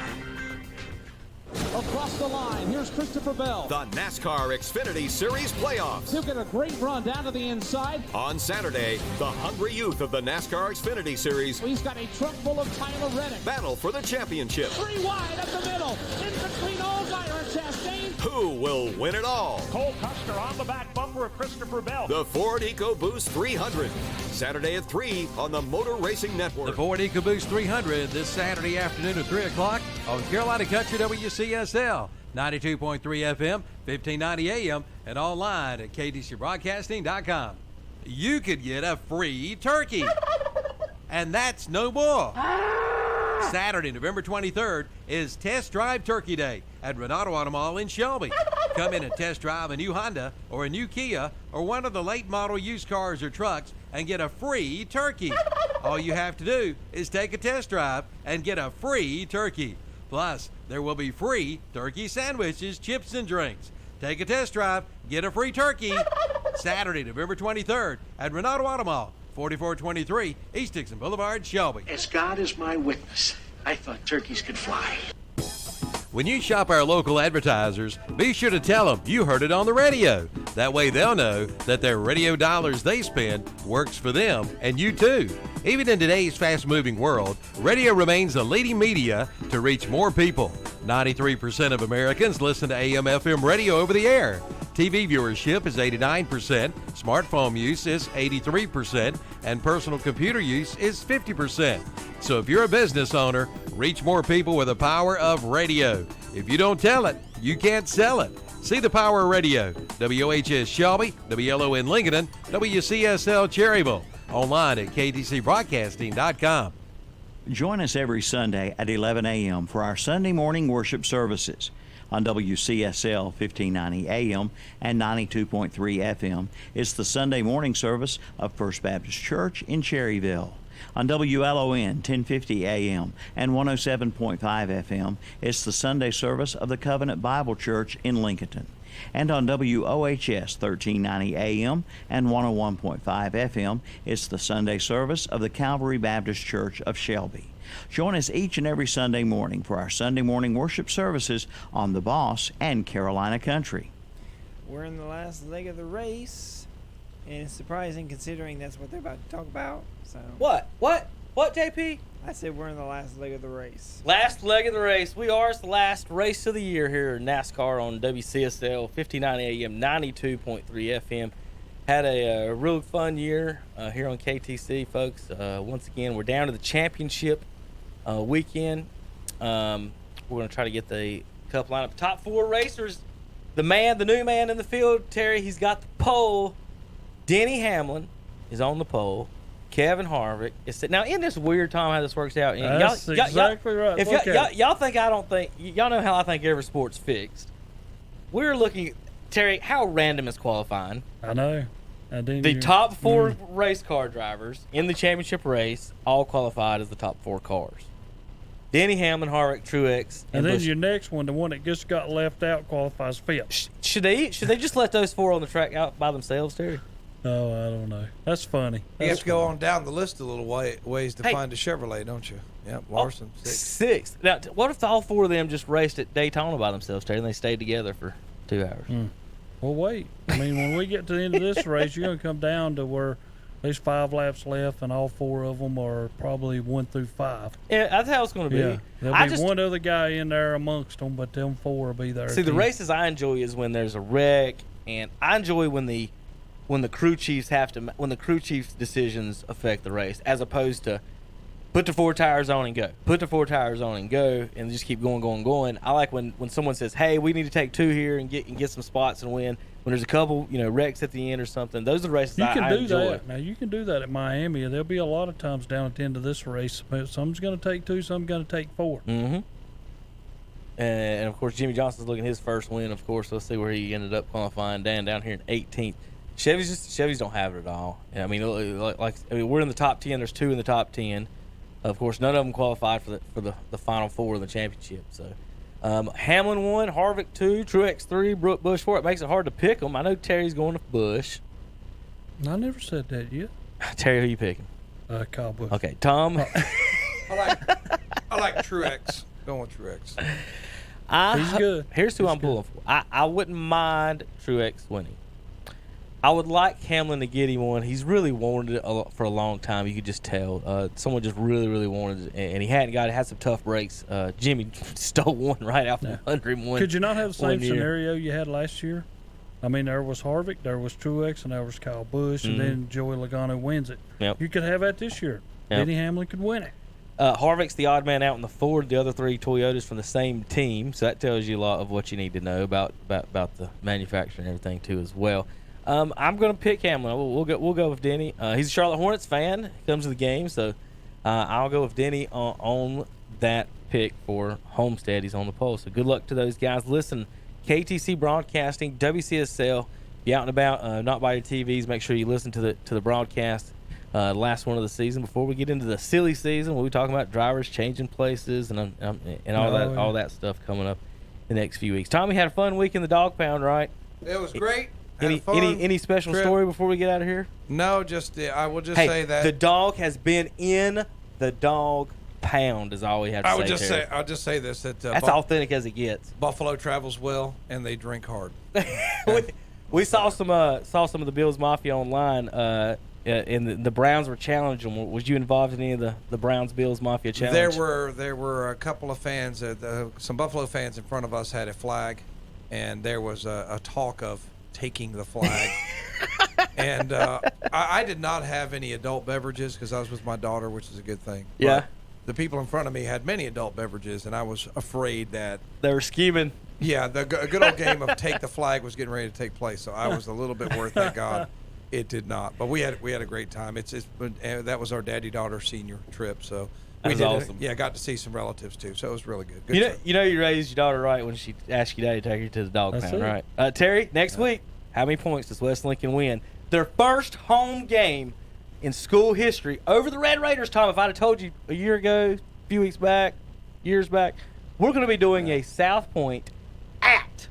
Across the line, here's Christopher Bell. The NASCAR Xfinity Series playoffs. He'll get a great run down to the inside. On Saturday, the hungry youth of the NASCAR Xfinity Series. He's got a truck full of Tyler Reddick. Battle for the championship. 3 wide up the middle. In between Allgaier and Chastain. Who will win it all? Cole Custer on the back bumper of Christopher Bell. The Ford EcoBoost 300. Saturday at 3 on the Motor Racing Network. The Ford EcoBoost 300 this Saturday afternoon at 3 o'clock on Carolina Country WCSL. 92.3 FM, 1590 AM, and online at KDCBroadcasting.com. You could get a free turkey. And that's no more. Saturday, November 23rd is Test Drive Turkey Day at Renato Auto Mall in Shelby. Come in and test drive a new Honda or a new Kia or one of the late model used cars or trucks and get a free turkey. All you have to do is take a test drive and get a free turkey. Plus, there will be free turkey sandwiches, chips, and drinks. Take a test drive, get a free turkey. Saturday, November 23rd at Renato Auto Mall, 4423 East Dixon Boulevard, Shelby. As God is my witness, I thought turkeys could fly. When you shop our local advertisers, be sure to tell them you heard it on the radio. That way they'll know that their radio dollars they spend works for them and you too. Even in today's fast-moving world, radio remains the leading media to reach more people. 93% of Americans listen to AM/FM radio over the air. TV viewership is 89%, smartphone use is 83%, and personal computer use is 50%. So if you're a business owner, reach more people with the power of radio. If you don't tell it, you can't sell it. See the power of radio. WOHS Shelby, WLON Lincoln, WCSL Cherryville. Online at ktcbroadcasting.com. Join us every Sunday at 11 a.m. for our Sunday morning worship services. On WCSL 1590 AM and 92.3 FM, it's the Sunday morning service of First Baptist Church in Cherryville. On WLON 1050 AM and 107.5 FM, it's the Sunday service of the Covenant Bible Church in Lincoln. And on WOHS 1390 AM and 101.5 FM, it's the Sunday service of the Calvary Baptist Church of Shelby. Join us each and every Sunday morning for our Sunday morning worship services on The Boss and Carolina Country. We're in the last leg of the race, and it's surprising considering that's what they're about to talk about. So What, JP? I said we're in the last leg of the race. Last leg of the race. We are. It's the last race of the year here in NASCAR on WCSL 1590 AM, 92.3 FM. Had a real fun year here on KTC, folks. Once again, we're down to the championship weekend. We're going to try to get the Cup lineup. Top four racers. The new man in the field, Terry, he's got the pole. Denny Hamlin is on the pole. Kevin Harvick is now. In this weird time how this works out. That's exactly right. If y'all think I don't think, y'all know how I think every sport's fixed. We're looking, Terry. How random is qualifying? I know. The top four race car drivers in the championship race all qualified as the top four cars. Denny Hamlin, Harvick, Truex, and then Busch. your next one, the one that just got left out, qualifies fifth. Should they just let those four on the track out by themselves, Terry? Oh, I don't know. That's funny. You have to go on down the list a little ways to find a Chevrolet, don't you? Yep, Larson, sixth. Now, what if all four of them just raced at Daytona by themselves, Terry, and they stayed together for 2 hours? Well, wait. I mean, when we get to the end of this race, you're going to come down to where there's 5 laps left, and all 4 of them are probably 1 through 5. Yeah, that's how it's going to be. Yeah, there'll be one other guy in there amongst them, but them 4 will be there. See, the races I enjoy is when there's a wreck, and I enjoy when the crew chiefs decisions affect the race, as opposed to put the 4 tires on and go. Put the 4 tires on and go, and just keep going. I like when someone says, "Hey, we need to take 2 here and get some spots and win." When there's a couple, wrecks at the end or something, those are the races I enjoy. You can do that. Now, you can do that at Miami. There'll be a lot of times down at the end of this race. Some's going to take 2, some's going to take 4. Mm-hmm. And, of course, Jimmy Johnson's looking his first win, of course. Let's see where he ended up qualifying down here in 18th. Chevys don't have it at all. I mean, we're in the top 10. There's 2 in the top 10. Of course, none of them qualified for the final 4 of the championship. So, Hamlin 1, Harvick 2, Truex 3, Busch 4. It makes it hard to pick them. I know Terry's going to Busch. I never said that yet. Terry, who you picking? Kyle Busch. Okay, Tom. I like Truex. Going with Truex. He's good. Here's who I'm pulling for. I wouldn't mind Truex winning. I would like Hamlin to get him one. He's really wanted it for a long time. You could just tell. Someone just really, really wanted it, and he hadn't got it. Had some tough breaks. Jimmy stole one right out from under him. Could you not have the same scenario you had last year? I mean, there was Harvick, there was Truex, and there was Kyle Busch, and then Joey Logano wins it. Yep. You could have that this year. Denny Hamlin could win it. Harvick's the odd man out in the Ford. The other 3 Toyotas from the same team, so that tells you a lot of what you need to know about the manufacturer and everything too as well. I'm going to pick Hamlin. We'll go with Denny. He's a Charlotte Hornets fan. He comes to the game, so I'll go with Denny on that pick for Homestead. He's on the pole. So good luck to those guys. Listen, KTC Broadcasting, WCSL. Be out and about, not by your TVs. Make sure you listen to the broadcast. Last one of the season before we get into the silly season. We'll be talking about drivers changing places and all that stuff coming up the next few weeks. Tommy had a fun week in the dog pound, right? It was great. Any special story before we get out of here? No, just I will just say that the dog has been in the dog pound is all we have to say. I'll just say this that that's authentic as it gets. Buffalo travels well and they drink hard. we saw some of the Bills Mafia online. And the Browns were challenging them. Was you involved in any of the Browns Bills Mafia challenge? There were a couple of fans. Some Buffalo fans in front of us had a flag, and there was a talk of taking the flag. And I did not have any adult beverages because I was with my daughter, which is a good thing. Yeah. But the people in front of me had many adult beverages, and I was afraid that they were scheming. Yeah, the good old game of take the flag was getting ready to take place, so I was a little bit worried. Thank God it did not. But we had a great time. That was our daddy-daughter senior trip, so we did awesome. Got to see some relatives too, so it was really good. You know you raised your daughter right when she asked you daddy to take her to the dog pound, right? Terry, next week, how many points does West Lincoln win? Their first home game in school history over the Red Raiders, Tom. If I'd have told you a year ago, a few weeks back, years back, we're going to be doing a South Point at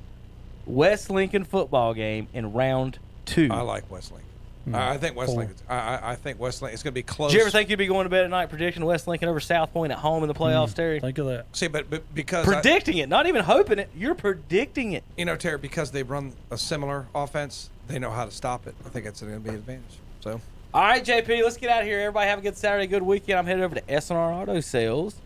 West Lincoln football game in round 2. I like West Lincoln. I think West Lincoln. I think West Lincoln. It's going to be close. Did you ever think you'd be going to bed at night predicting West Lincoln over South Point at home in the playoffs, Terry? Think of that. See, but because predicting it, not even hoping it, you're predicting it. You know, Terry, because they run a similar offense, they know how to stop it. I think that's going to be an advantage. So, all right, JP, let's get out of here. Everybody have a good Saturday, good weekend. I'm headed over to S&R Auto Sales,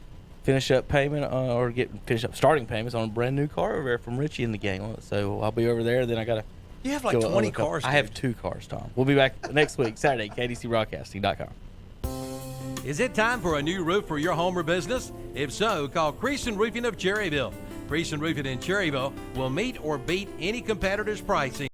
finish up starting payments on a brand new car over there from Richie and the gang. So I'll be over there. Then I got to. You have like 20 cars. I have 2 cars, Tom. We'll be back next week, Saturday, KDCBroadcasting.com. Is it time for a new roof for your home or business? If so, call Creason Roofing of Cherryville. Creason Roofing in Cherryville will meet or beat any competitor's pricing.